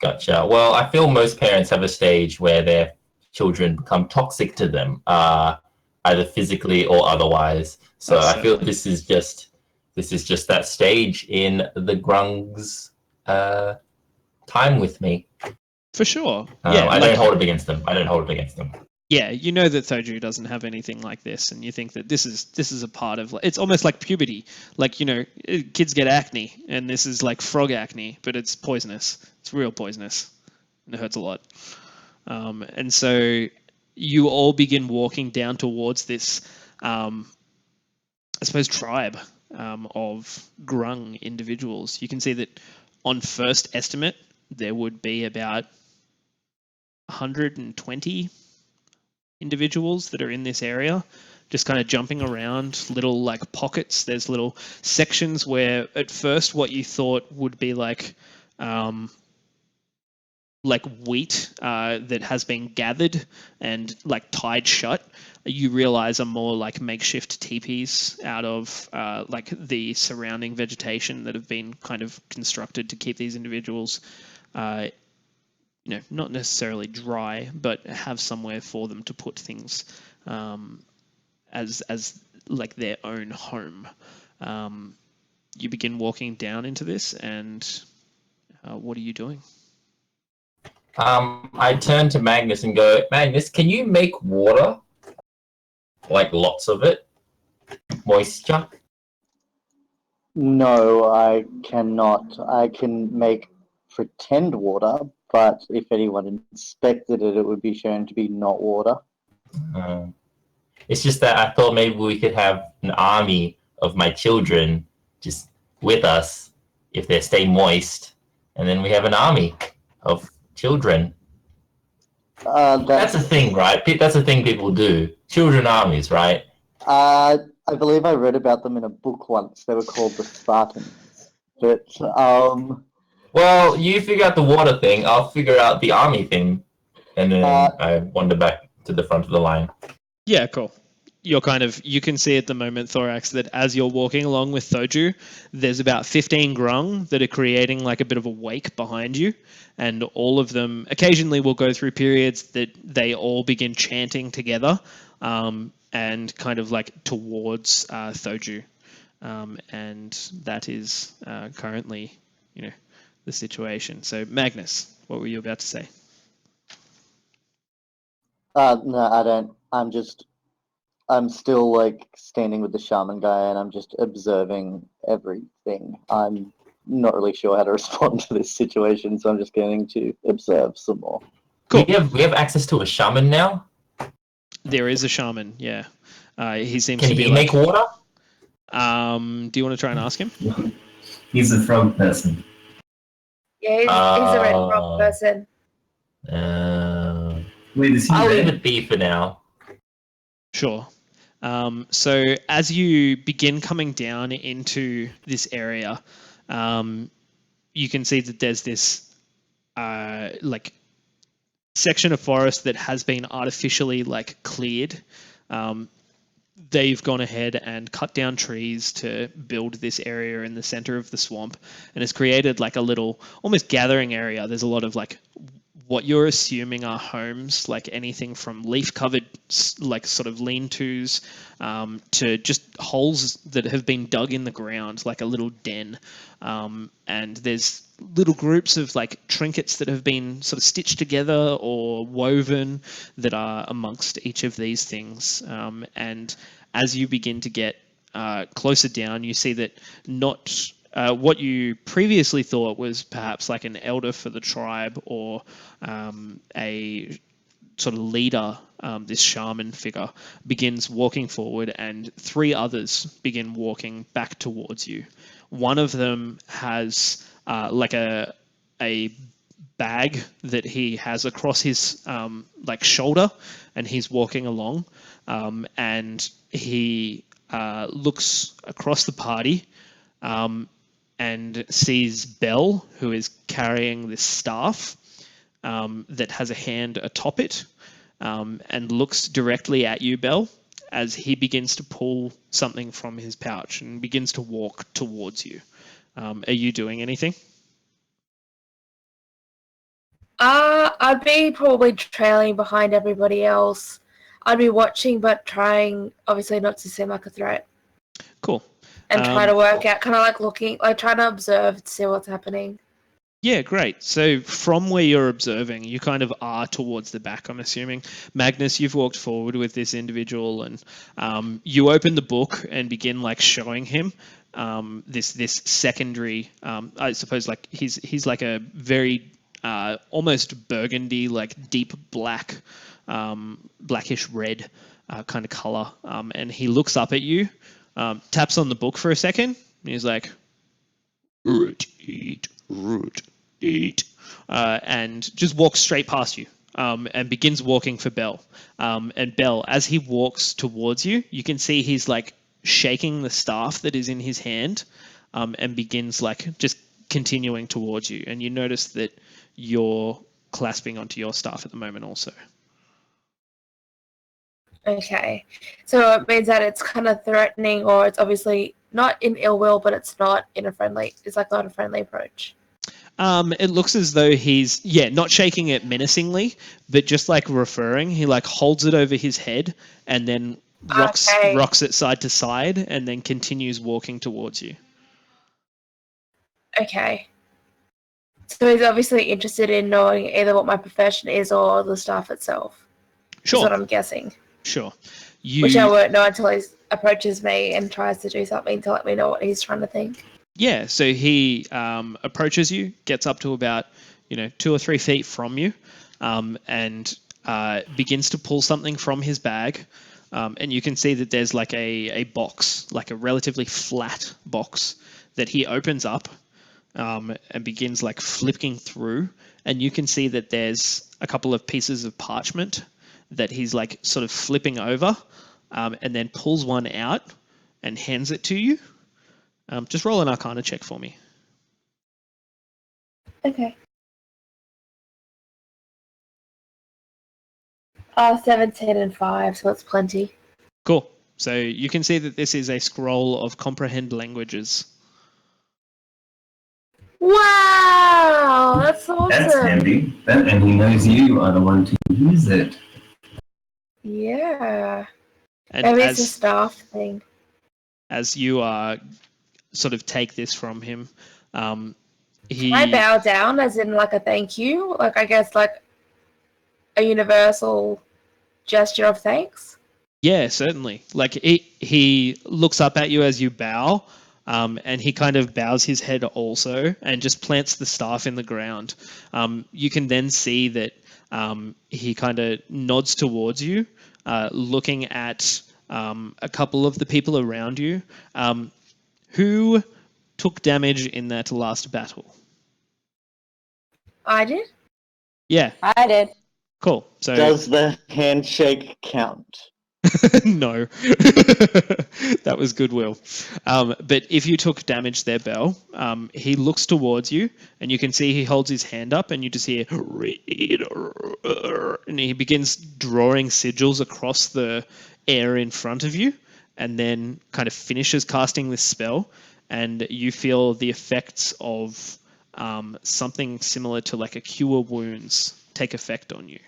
Gotcha. Well, I feel most parents have a stage where their children become toxic to them, either physically or otherwise. So Oh, I feel certainly. this is just that stage in the Grung's time with me. For sure. Yeah, I don't hold it against them. Yeah, you know that Thoju doesn't have anything like this, and you think that this is a part of. It's almost like puberty. Like, you know, kids get acne, and this is like frog acne, but it's poisonous. It's real poisonous, and it hurts a lot. And so you all begin walking down towards this, I suppose, tribe of Grung individuals. You can see that on first estimate there would be about 120 individuals that are in this area, just kind of jumping around, little like pockets. There's little sections where at first what you thought would be like wheat that has been gathered and like tied shut, you realize are more like makeshift teepees out of like the surrounding vegetation that have been kind of constructed to keep these individuals not necessarily dry, but have somewhere for them to put things as like their own home. You begin walking down into this, and what are you doing? I turn to Magnus and go, Magnus, can you make water? Like lots of it? Moisture? No, I cannot. I can make pretend water, but if anyone inspected it, it would be shown to be not water. It's just that I thought maybe we could have an army of my children just with us if they stay moist, and then we have an army of children. That's a thing, right? That's a thing people do. Children armies, right? I believe I read about them in a book once. They were called the Spartans. But well, you figure out the water thing. I'll figure out the army thing, and then I wander back to the front of the line. Yeah, cool. You can see at the moment, Thorax, that as you're walking along with Thoju, there's about 15 grung that are creating like a bit of a wake behind you, and all of them occasionally will go through periods that they all begin chanting together, and kind of like towards Thoju, and that is currently, the situation. So, Magnus, what were you about to say? no, I don't. I'm still like standing with the shaman guy, and I'm just observing everything. I'm not really sure how to respond to this situation, so I'm just going to observe some more. Cool. We have access to a shaman now. There is a shaman. Yeah, he seems Can to be. Can he make water? Do you want to try and ask him? He's a frog person. Yeah, he's a red frog person. Wait, is he I'll red? leave it be for now. Sure. So as you begin coming down into this area, you can see that there's this like section of forest that has been artificially like cleared. They've gone ahead and cut down trees to build this area in the center of the swamp, and it's created like a little almost gathering area. There's a lot of like what you're assuming are homes, like anything from leaf-covered, like sort of lean-tos, to just holes that have been dug in the ground, like a little den. And there's little groups of like trinkets that have been sort of stitched together or woven that are amongst each of these things. And as you begin to get closer down, you see that not what you previously thought was perhaps like an elder for the tribe or a sort of leader, this shaman figure, begins walking forward, and 3 others begin walking back towards you. One of them has like a bag that he has across his like shoulder, and he's walking along, and he looks across the party and sees Belle, who is carrying this staff that has a hand atop it, and looks directly at you, Belle, as he begins to pull something from his pouch and begins to walk towards you. Are you doing anything? I'd be probably trailing behind everybody else. I'd be watching, but trying, obviously, not to seem like a threat. Cool. And try to work out, kind of like looking, like trying to observe to see what's happening. Yeah, great. So from where you're observing, you kind of are towards the back, I'm assuming. Magnus, you've walked forward with this individual, and you open the book and begin like showing him this secondary. I suppose like he's like a very almost burgundy, like deep black, blackish red kind of color, and he looks up at you, taps on the book for a second, and he's like, root, eat, and just walks straight past you, and begins walking for Belle. And Belle, as he walks towards you, you can see he's like shaking the staff that is in his hand, and begins like just continuing towards you. And you notice that you're clasping onto your staff at the moment also. Okay. So it means that it's kind of threatening, or it's obviously not in ill will, but it's not in a friendly, it's like not a friendly approach. It looks as though he's, not shaking it menacingly, but just like referring. He like holds it over his head and then rocks it side to side and then continues walking towards you. Okay. So he's obviously interested in knowing either what my profession is or the staff itself. Sure. That's what I'm guessing. Sure. Which I won't know until he approaches me and tries to do something to let me know what he's trying to think. Yeah, so he approaches you, gets up to about 2 or 3 feet from you, and begins to pull something from his bag, and you can see that there's like a box, like a relatively flat box that he opens up, and begins like flipping through, and you can see that there's a couple of pieces of parchment that he's like sort of flipping over, and then pulls one out and hands it to you. Just roll an Arcana check for me. Okay. 17 and 5, so that's plenty. Cool. So you can see that this is a scroll of comprehend languages. Wow, that's awesome. That's handy. And he knows you are the one to use it. Yeah. And Maybe it's a staff thing. As you sort of take this from him, he... I bow down as in like a thank you, like I guess like a universal gesture of thanks. Yeah, certainly. Like he looks up at you as you bow, and he kind of bows his head also and just plants the staff in the ground. You can then see that he kind of nods towards you, looking at a couple of the people around you. Who took damage in that last battle? I did? Yeah. I did. Cool. So Does the handshake count? No. That was goodwill. But if you took damage there, Belle, he looks towards you, and you can see he holds his hand up, and you just hear, and he begins drawing sigils across the air in front of you, and then kind of finishes casting this spell, and you feel the effects of something similar to like a cure wounds take effect on you.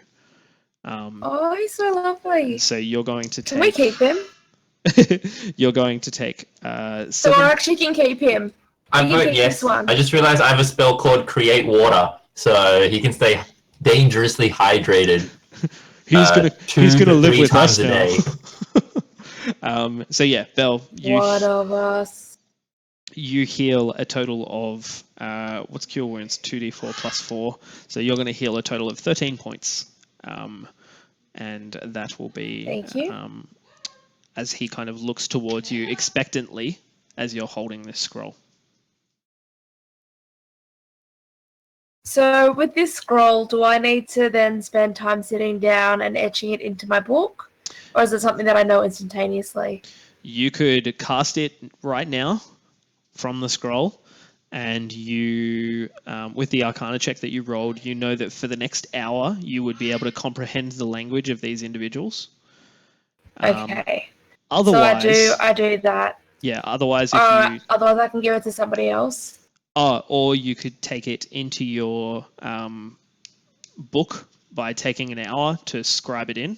Oh, he's so lovely. So you're going to take... Can we keep him? You're going to take... So I actually can keep him. I vote yes. I just realized I have a spell called Create Water, so he can stay dangerously hydrated. He's gonna live with us a day. now. So yeah, Belle, One of us. You heal a total of what's cure wounds? 2d4 plus 4. So you're going to heal a total of 13 points and that will be Thank you. as he kind of looks towards you expectantly as you're holding this scroll. So with this scroll, do I need to then spend time sitting down and etching it into my book? Or is it something that I know instantaneously? You could cast it right now from the scroll, and you, with the Arcana check that you rolled, you know that for the next hour you would be able to comprehend the language of these individuals. Okay. Otherwise, So I do that. Yeah. Otherwise, if you Otherwise I can give it to somebody else. or you could take it into your book by taking an hour to scribe it in.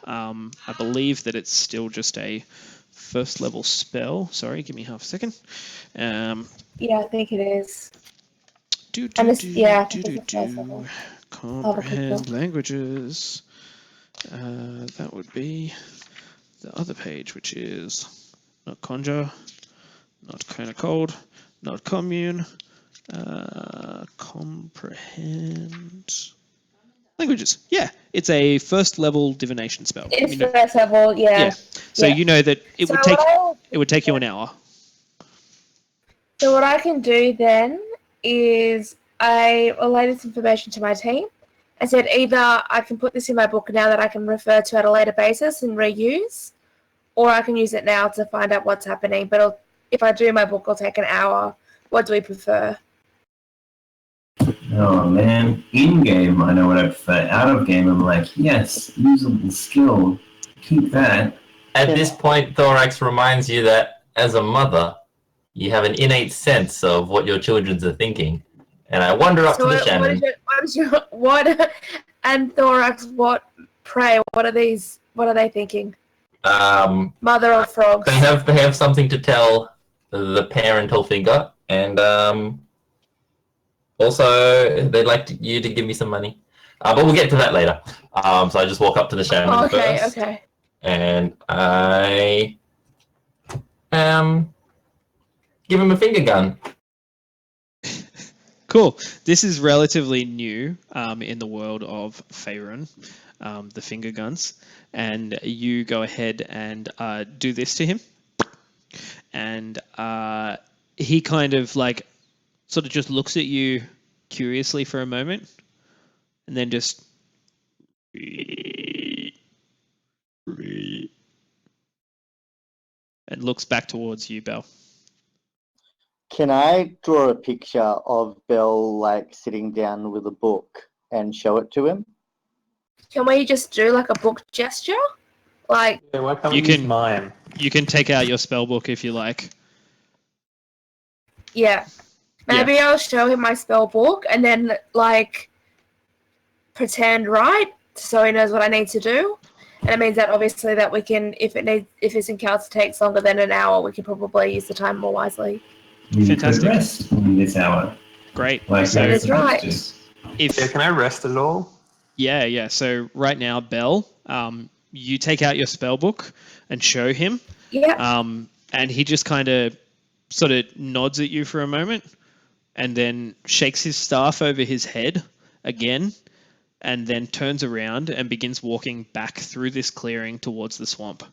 I believe that it's still just a first level spell. Sorry, give me half a second. Yeah, I think it is. Do, And do, it's, do, yeah, I do, think do, it's a first do. level. Comprehend languages. That would be the other page, which is not conjure, not kind of cold, not commune. Comprehend languages. Yeah, it's a first level divination spell. It's first level, yeah. So Yeah. you know that it So would take you an hour. So what I can do then is I relay this information to my team. I said either I can put this in my book now that I can refer to at a later basis and reuse, or I can use it now to find out what's happening. But if I do my book, it'll take an hour. What do we prefer? Oh man, in game I know what I prefer. Out of game I'm like, yes, usable skill. Keep that. At this point, Thorax reminds you that as a mother, you have an innate sense of what your children are thinking. And I wander up to the Shannon. And Thorax, what are they thinking? Mother of frogs. They have something to tell the parental figure, and also they'd like you to give me some money. But we'll get to that later. So I just walk up to the Shannon first. Okay. And I give him a finger gun. Cool. This is relatively new in the world of Faerun, the finger guns. And you go ahead and do this to him. And he kind of like sort of just looks at you curiously for a moment and then just and looks back towards you, Belle. Can I draw a picture of Belle like sitting down with a book and show it to him? Can we just do like a book gesture? Like Yeah, why can't You we use can- mine? You can take out your spell book if you like. yeah. Maybe I'll show him my spell book and then like pretend right so he knows what I need to do. And it means that obviously that we can if this encounter takes longer than an hour, we can probably use the time more wisely. You Fantastic. could rest in this hour. Great. Like So you're That's right. supposed to. if Yeah, can I rest at all? Yeah. So right now, Belle, you take out your spell book and show him, Yeah. and he just kind of sort of nods at you for a moment, and then shakes his staff over his head again, and then turns around and begins walking back through this clearing towards the swamp.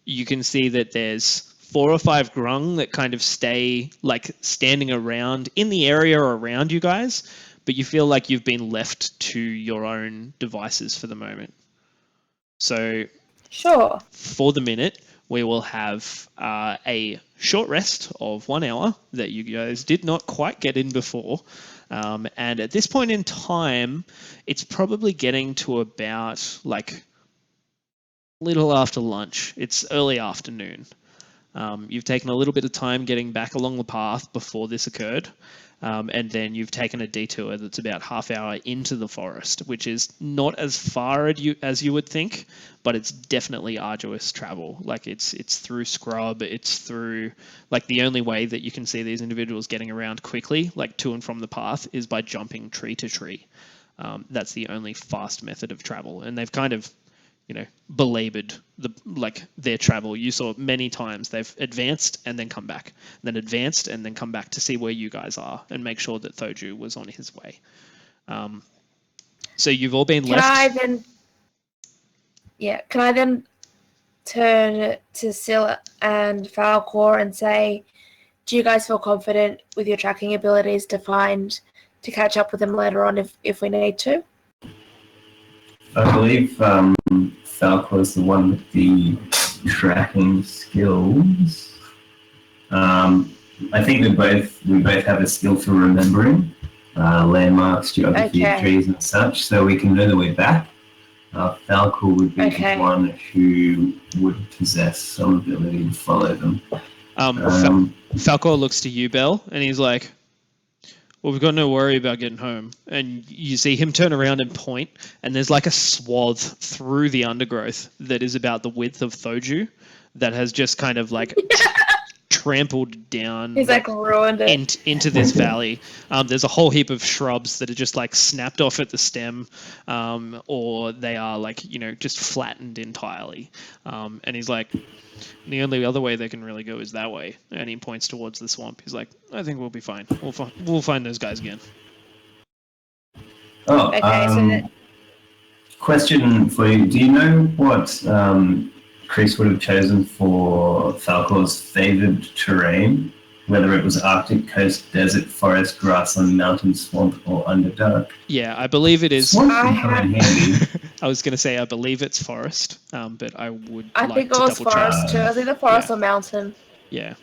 You can see that there's 4 or 5 grung that kind of stay like standing around in the area around you guys, but you feel like you've been left to your own devices for the moment. So Sure. for the minute, we will have a short rest of 1 hour that you guys did not quite get in before. And at this point in time, it's probably getting to about like little after lunch. It's early afternoon. You've taken a little bit of time getting back along the path before this occurred. And then you've taken a detour that's about half hour into the forest, which is not as far as you would think, but it's definitely arduous travel. Like it's through scrub, it's through like the only way that you can see these individuals getting around quickly, like to and from the path, is by jumping tree to tree. That's the only fast method of travel, and they've kind of belabored their travel. You saw many times they've advanced and then come back, then advanced and then come back to see where you guys are and make sure that Thoju was on his way. So you've all been left. Yeah. Can I then turn to Sil and Falcor and say, do you guys feel confident with your tracking abilities to catch up with them later on if we need to? I believe Falco is the one with the tracking skills. I think we both have a skill for remembering landmarks, geography, Okay. trees, and such, so we can know the way back. Falco would be Okay. the one who would possess some ability to follow them. Falcor looks to you, Belle, and he's like, well, we've got no worry about getting home. And you see him turn around and point, and there's like a swath through the undergrowth that is about the width of Thoju that has just kind of like trampled down. He's like ruined it. Into this valley. There's a whole heap of shrubs that are just like snapped off at the stem, or they are like, just flattened entirely. And he's like, the only other way they can really go is that way. And he points towards the swamp. He's like, I think we'll be fine. We'll find those guys again. Oh, Okay, question for you. Do you know what Chris would have chosen for Falcor's favoured terrain? Whether it was Arctic coast, desert, forest, grassland, mountain, swamp, or underdark? Yeah, I believe it is. Swamp can come in handy. I was going to say I believe it's forest, but I would I like think to it was double check. forest too. I think the forest or mountain. Yeah.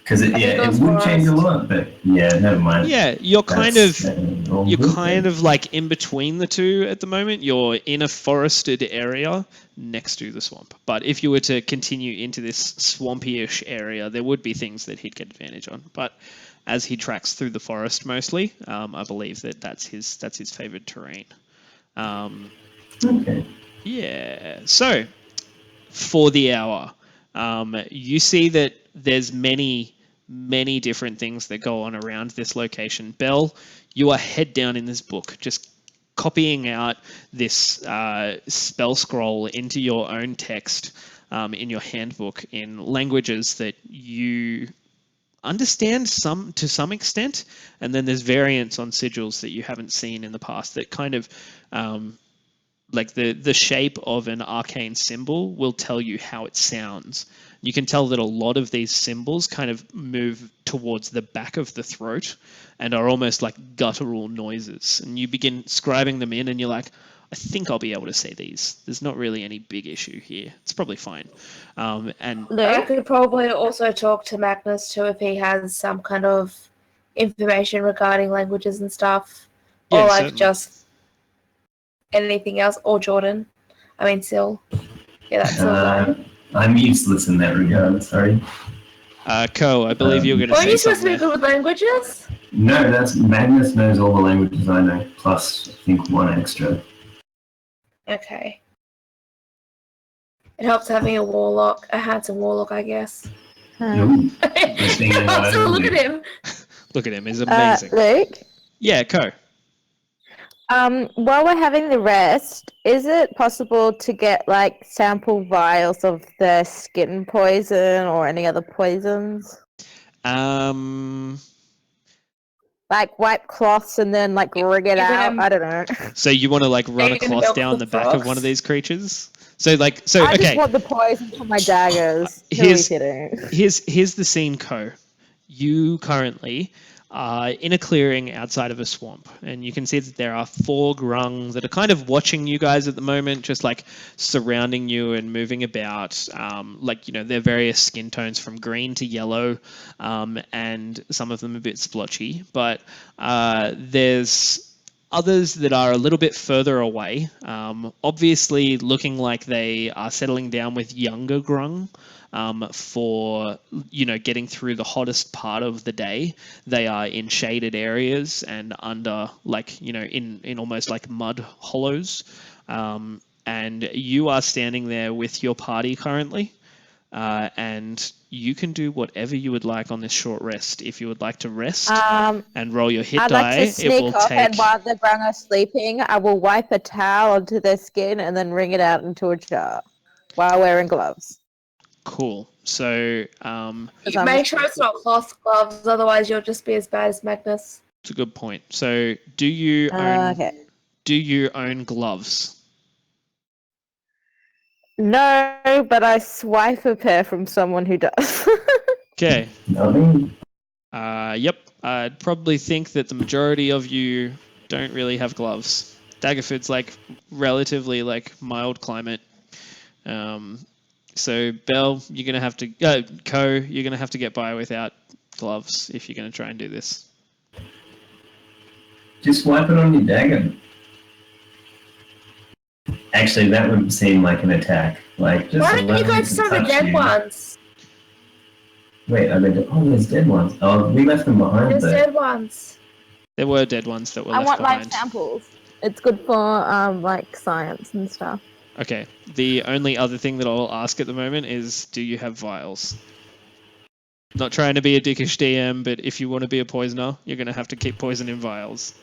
Because it would change a lot, but yeah, never mind. Yeah, you're kind That's of like in between the two at the moment. You're in a forested area next to the swamp. But if you were to continue into this swampy-ish area, there would be things that he'd get advantage on. But as he tracks through the forest mostly, I believe that's his favorite terrain. Okay. Yeah. So for the hour, you see that there's many different things that go on around this location. Belle, you are head down in this book, just copying out this spell scroll into your own text in your handbook in languages that you understand to some extent, and then there's variants on sigils that you haven't seen in the past that kind of like the shape of an arcane symbol will tell you how it sounds. You can tell that a lot of these symbols kind of move towards the back of the throat and are almost like guttural noises. And you begin scribing them in and you're like, I think I'll be able to say these. There's not really any big issue here. It's probably fine. And I could probably also talk to Magnus too if he has some kind of information regarding languages and stuff. Yeah, or like certainly. just anything else. Or Jordan. I mean, Sil. Yeah, that's all. I'm useless in that regard, sorry. Ko, I believe you were going to Are say you supposed to something be good with languages? No, Magnus knows all the languages I know, plus I think one extra. Okay. It helps having a handsome warlock, I guess. Ooh, best thing I know So look to at do. him. Look at him, he's amazing. Luke, Yeah, Ko. while we're having the rest, is it possible to get like sample vials of the skin poison or any other poisons? Like wipe cloths and then like wring it You're out? gonna- I don't know. So you want to like run a you gonna cloth milk down the the back of one frogs? of these creatures? So I okay. just want the poison for my daggers. Who are we Here's- kidding? Here's the scene, Ko. You currently are in a clearing outside of a swamp, and you can see that there are 4 grung that are kind of watching you guys at the moment, just like surrounding you and moving about. They're various skin tones from green to yellow, and some of them a bit splotchy. But there's others that are a little bit further away, obviously looking like they are settling down with younger grung. For getting through the hottest part of the day. They are in shaded areas and under in almost like mud hollows, and you are standing there with your party currently, and you can do whatever you would like on this short rest. If you would like to rest and roll your hit I'd die, like to it sneak will off, take. and while the grung are sleeping, I will wipe a towel onto their skin and then wring it out into a jar while wearing gloves. Cool. So Make sure it's not cloth gloves, otherwise you'll just be as bad as Magnus. it's a good point. So do you own Okay. gloves? No, but I swipe a pair from someone who does. Okay. Nothing. Yep. I'd probably think that the majority of you don't really have gloves. Daggerford's like relatively like mild climate. So Belle, you're gonna have to Co, you're gonna have to get by without gloves if you're gonna try and do this. Just wipe it on your dagger. Actually, that would seem like an attack. Like, just Why don't allow you me go to to some of the touch dead you. ones? Wait, are there? Oh, there's dead ones. Oh, we left them behind. There's Though. dead ones. There were dead ones that were I left want live behind. samples. It's good for like science and stuff. Okay. The only other thing that I'll ask at the moment is, do you have vials? Not trying to be a dickish DM, but if you want to be a poisoner, you're gonna have to keep poison in vials.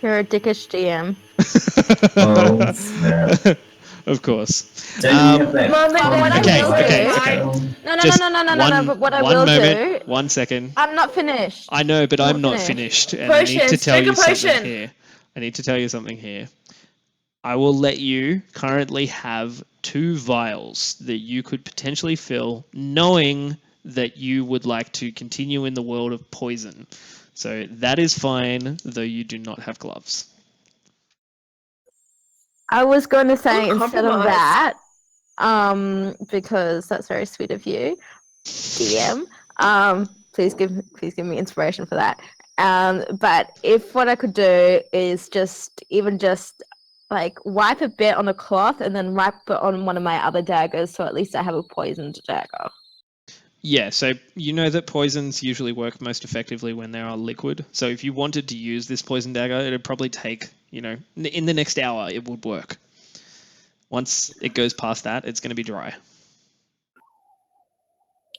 You're a dickish DM. Oh, snap. Of course. So you have that Mom, but common what I Okay, will okay, do- okay. No, Just but what I one will moment, do. 1 second. I'm not finished. I know, but I'm not finished. finished, and I need to Potions, tell drink you a something potion. here. I need to tell you something here. I will let you currently have 2 vials that you could potentially fill, knowing that you would like to continue in the world of poison. So that is fine, though you do not have gloves. I was going to say Good instead of compromise. that, because that's very sweet of you, DM. Please give me inspiration for that. But if what I could do is just like wipe a bit on a cloth and then wipe it on one of my other daggers, so at least I have a poisoned dagger. Yeah, so you know that poisons usually work most effectively when they are liquid. So if you wanted to use this poison dagger, it'd probably take, in the next hour, it would work. Once it goes past that, it's going to be dry.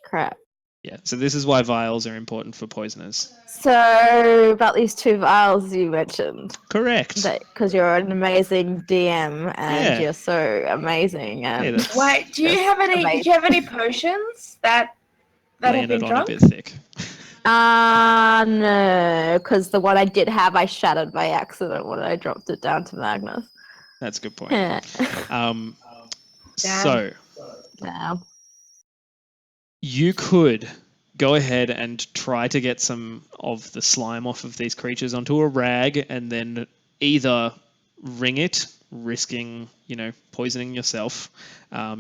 Crap. Yeah, so this is why vials are important for poisoners. So about these 2 vials you mentioned, Correct. because you're an amazing DM and Yeah. you're so amazing and Yeah, that's Wait, do you Yes, have any? amazing. Did you have any potions that have laying been it on a drunk? bit thick. No, because the one I did have, I shattered by accident when I dropped it down to Magnus. That's a good point. Yeah. So Wow. you could go ahead and try to get some of the slime off of these creatures onto a rag and then either wring it, risking, poisoning yourself,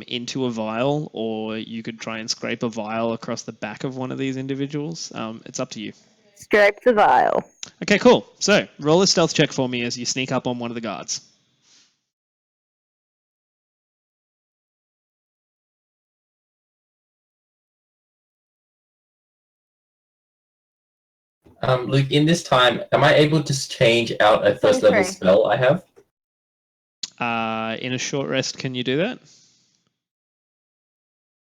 into a vial, or you could try and scrape a vial across the back of one of these individuals. It's up to you. Scrape the vial. Okay, cool. So roll a stealth check for me as you sneak up on one of the guards. Luke, in this time, am I able to change out a first level 23. spell I have? In a short rest, can you do that?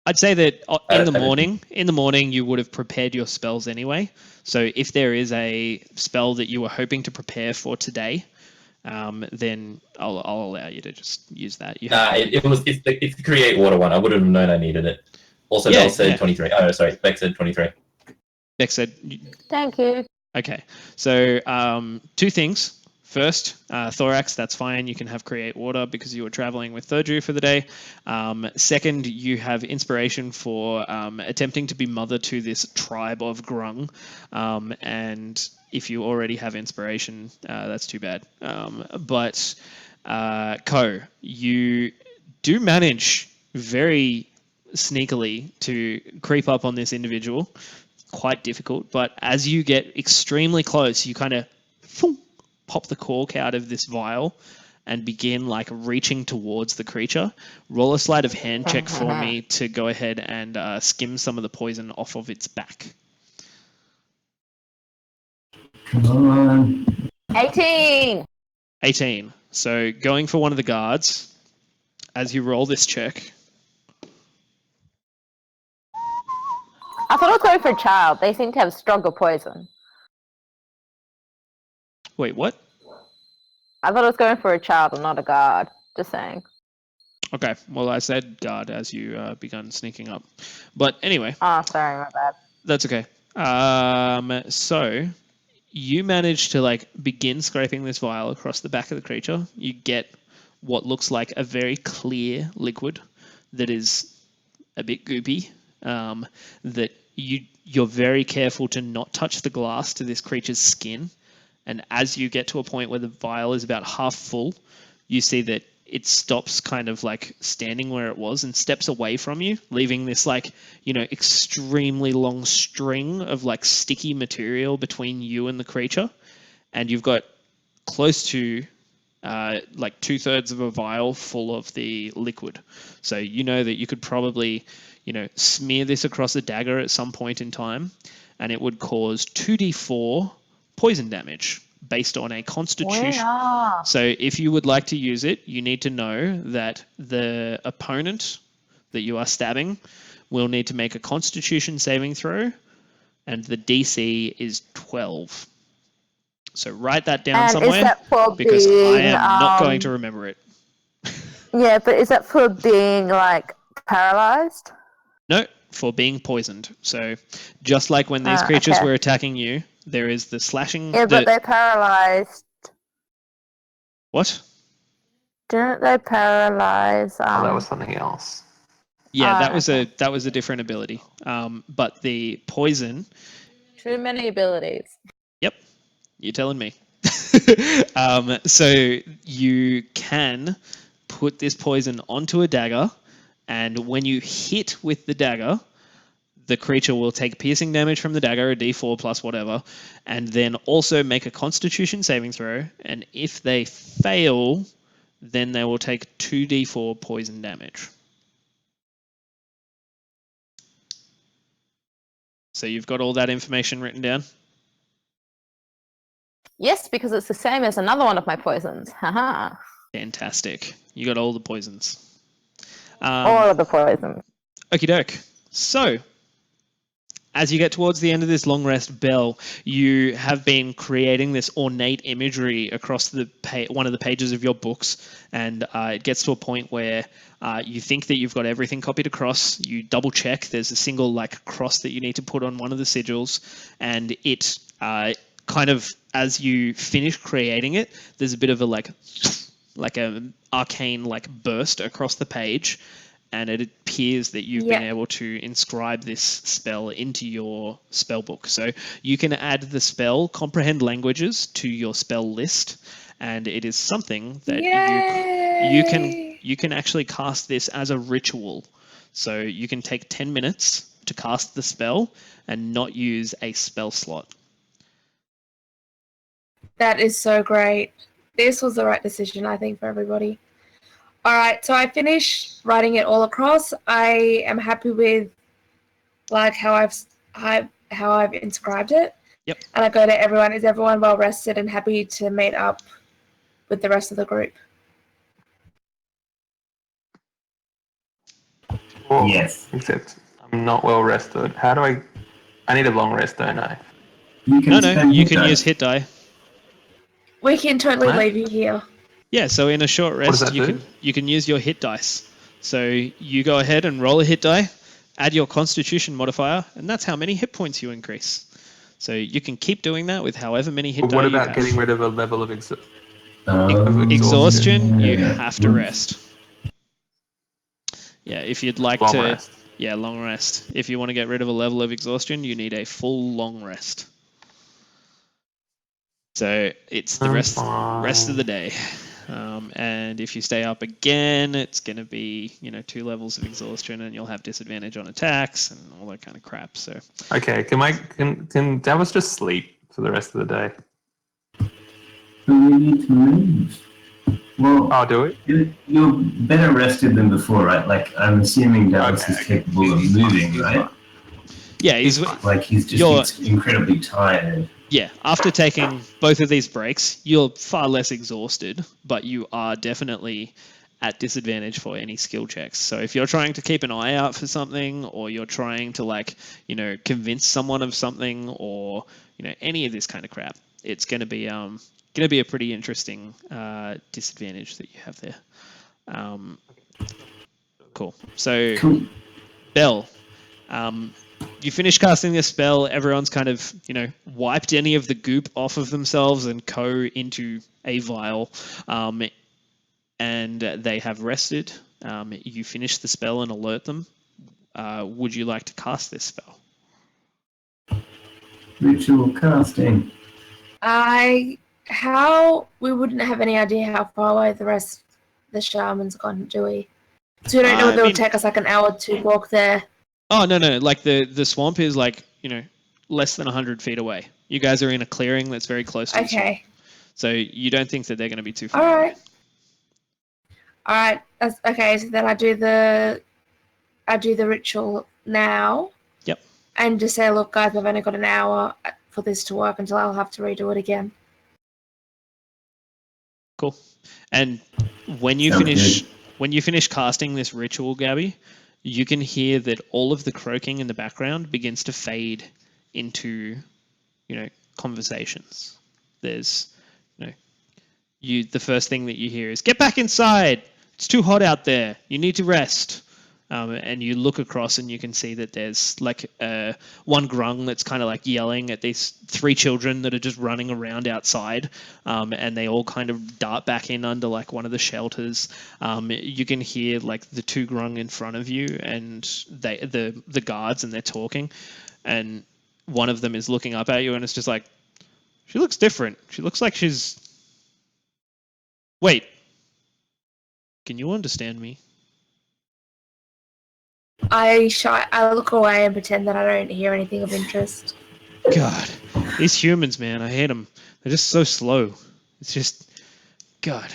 I'd say that I in the don't- morning you would have prepared your spells anyway. So if there is a spell that you were hoping to prepare for today, then I'll allow you to just use that. It's the create water one. I would have known I needed it. Also, Yeah, Bell said yeah. 23. Oh, sorry, Beck said 23. Beck said, Thank you. okay. So 2 things. First, thorax, that's fine. You can have create water because you were traveling with Thurdu for the day. Second, you have inspiration for attempting to be mother to this tribe of Grung. And if you already have inspiration, that's too bad. But Ko, you do manage very sneakily to creep up on this individual. Quite difficult, but as you get extremely close, you kind of pop the cork out of this vial and begin like reaching towards the creature. Roll a sleight of hand check for me to go ahead and skim some of the poison off of its back. Come on. 18. 18. So going for one of the guards, as you roll this check. I thought I was going for a child. They seem to have stronger poison. Wait, what? I thought I was going for a child and not a guard. Just saying. Okay, well I said guard as you begun sneaking up. But anyway. Oh, sorry, my bad. That's okay. So you manage to like begin scraping this vial across the back of the creature. You get what looks like a very clear liquid that is a bit goopy, that you're very careful to not touch the glass to this creature's skin. And as you get to a point where the vial is about half full, you see that it stops kind of like standing where it was and steps away from you, leaving this like, extremely long string of like sticky material between you and the creature. And you've got close to like 2/3 of a vial full of the liquid. So you know that you could probably, smear this across a dagger at some point in time, and it would cause 2d4 poison damage based on a constitution. Wow. So if you would like to use it, you need to know that the opponent that you are stabbing will need to make a constitution saving throw, and the DC is 12. So write that down And somewhere, is that for because being, I am not going to remember it. Yeah, but is that for being like paralyzed? No, for being poisoned. So just like when these creatures Okay. were attacking you, there is the slashing. Yeah, but they're paralyzed. What? Didn't they paralyze? Oh, that was something else. Yeah, Oh, that was a different ability. But the poison. Too many abilities. Yep, you're telling me. So you can put this poison onto a dagger, and when you hit with the dagger, the creature will take piercing damage from the dagger, a d4 plus whatever, and then also make a constitution saving throw, and if they fail, then they will take 2d4 poison damage. So you've got all that information written down? Yes, because it's the same as another one of my poisons. Haha. Fantastic. You got all the poisons. All of the poisons. Okie doke. So, as you get towards the end of this long rest, Belle, you have been creating this ornate imagery across the one of the pages of your books, and it gets to a point where you think that you've got everything copied across. You double check. There's a single like cross that you need to put on one of the sigils, and it kind of, as you finish creating it, there's a bit of a like a arcane like burst across the page, and it appears that you've been able to inscribe this spell into your spell book. So you can add the spell Comprehend Languages to your spell list, and it is something that you can actually cast this as a ritual. So you can take 10 minutes to cast the spell and not use a spell slot. That is so great. This was the right decision, I think, for everybody. All right, so I finished writing it all across. I am happy with like how I've inscribed it. Yep. And I go to everyone. Is everyone well rested and happy to meet up with the rest of the group? Well, Yes. Except I'm not well rested. How do I need a long rest, don't I? You can spend You hit can dice. use hit die. We can totally What? leave you here. Yeah, so in a short does rest, that do? you can use your hit dice. So you go ahead and roll a hit die, add your Constitution modifier, and that's how many hit points you increase. So you can keep doing that with however many hit But die what you about have. getting rid of a level of Exhaustion, you Yeah. have to rest. Yeah, if you'd like long to... rest? Yeah, long rest. If you want to get rid of a level of exhaustion, you need a full long rest. So it's the rest of the day. And if you stay up again, it's going to be 2 levels of exhaustion, and you'll have disadvantage on attacks and all that kind of crap. So Okay, can Davos just sleep for the rest of the day? But we need to move. Well, I'll do it. you're better rested than before, right? Like, I'm assuming Dallas is capable of moving, right? yeah, he's Like, he's just incredibly tired. yeah. After taking both of these breaks, you're far less exhausted, but you are definitely at disadvantage for any skill checks. So if you're trying to keep an eye out for something, or you're trying to convince someone of something, or any of this kind of crap, it's going to be a pretty interesting disadvantage that you have there. Cool. So, Belle, you finish casting this spell. Everyone's kind of wiped any of the goop off of themselves and into a vial. and they have rested. You finish the spell and alert them. Would you like to cast this spell? Ritual casting. How we wouldn't have any idea how far away the shaman's gone, do we? So we don't know I whether it'll mean- take us like an hour to walk there. Oh, no. Like the swamp is like, less than 100 feet away. You guys are in a clearing that's very close to the swamp. Okay. So you don't think that they're going to be too far All away. right. All right. That's okay. So then I do the ritual now. Yep. And just say, look, guys, I've only got an hour for this to work until I'll have to redo it again. Cool. And when you finish casting this ritual, Gabby, you can hear that all of the croaking in the background begins to fade into, conversations. There's, the first thing that you hear is, "Get back inside! It's too hot out there. You need to rest." And you look across and you can see that there's like one grung that's kind of like yelling at these 3 children that are just running around outside, and they all kind of dart back in under like one of the shelters. You can hear like the 2 grung in front of you and the guards, and they're talking, and one of them is looking up at you and it's just like, "She looks different. She looks like she's... Wait, can you understand me?" I look away and pretend that I don't hear anything of interest. God, these humans, man, I hate them. They're just so slow. It's just, God.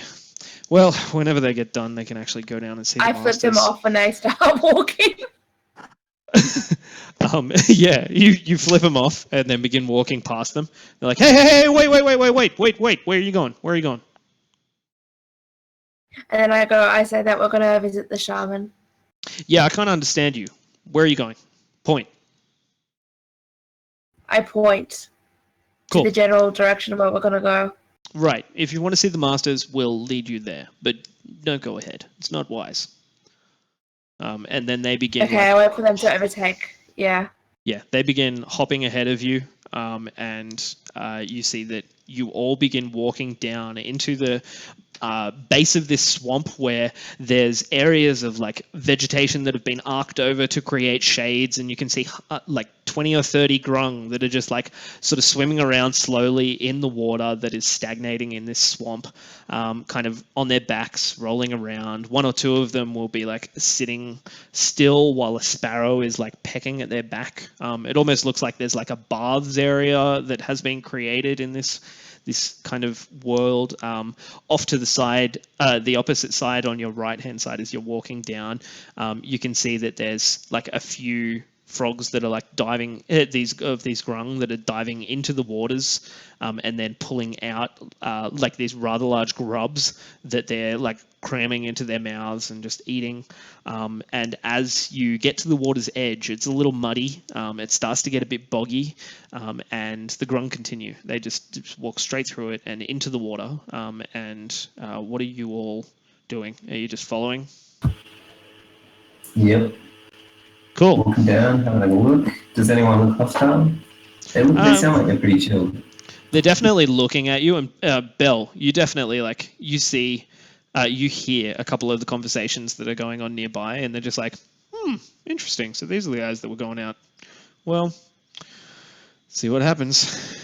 Well, whenever they get done, they can actually go down and see the I flip them masters. off when they start walking. Yeah, you flip them off and then begin walking past them. They're like, hey, wait, where are you going? Where are you going? And then I say that we're going to visit the shaman. Yeah, I can't understand you. Where are you going? Point. I point Cool. to the general direction of where we're going to go. Right. If you want to see the masters, we'll lead you there. But don't go ahead. It's not wise. And then they begin... Okay, I wait for them to overtake. Yeah. Yeah, they begin hopping ahead of you, and you see that you all begin walking down into the base of this swamp where there's areas of like vegetation that have been arced over to create shades, and you can see like 20 or 30 grung that are just like sort of swimming around slowly in the water that is stagnating in this swamp, kind of on their backs, rolling around. 1 or 2 of them will be like sitting still while a sparrow is like pecking at their back. It almost looks like there's like a baths area that has been created in this kind of world. Off to the side, the opposite side on your right hand side as you're walking down, you can see that there's like a few frogs that are like diving, these grung that are diving into the waters, and then pulling out like these rather large grubs that they're like cramming into their mouths and just eating. And as you get to the water's edge, it's a little muddy. It starts to get a bit boggy, and the grung continue. They just walk straight through it and into the water. And what are you all doing? Are you just following? Yep. Cool. Walking down, having a look. Does anyone look hostile? They sound like they're pretty chilled. They're definitely looking at you, and Belle, you definitely like you see, you hear a couple of the conversations that are going on nearby, and they're just like, interesting. So these are the guys that were going out. Well, see what happens.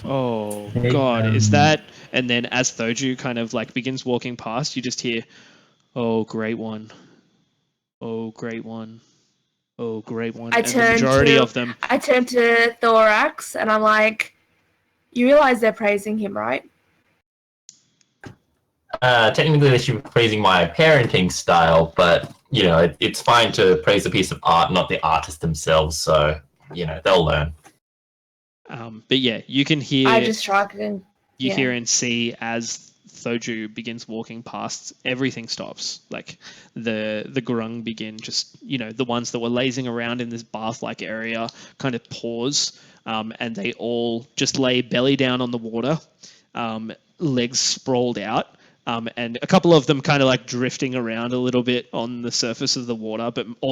Oh God, is that? And then as Thoju kind of like begins walking past, you just hear, "Oh, great one. Oh, great one. Oh, great one." And the majority of them... I turn to Thorax and I'm like, you realize they're praising him, right? Technically, they should be praising my parenting style, but, it's fine to praise a piece of art, not the artist themselves, so, they'll learn. But yeah, you can hear... I just shrug and... You hear and see as Thoju begins walking past, everything stops. Like the grung begin just, the ones that were lazing around in this bath-like area kind of pause, and they all just lay belly down on the water, legs sprawled out, and a couple of them kind of like drifting around a little bit on the surface of the water, but all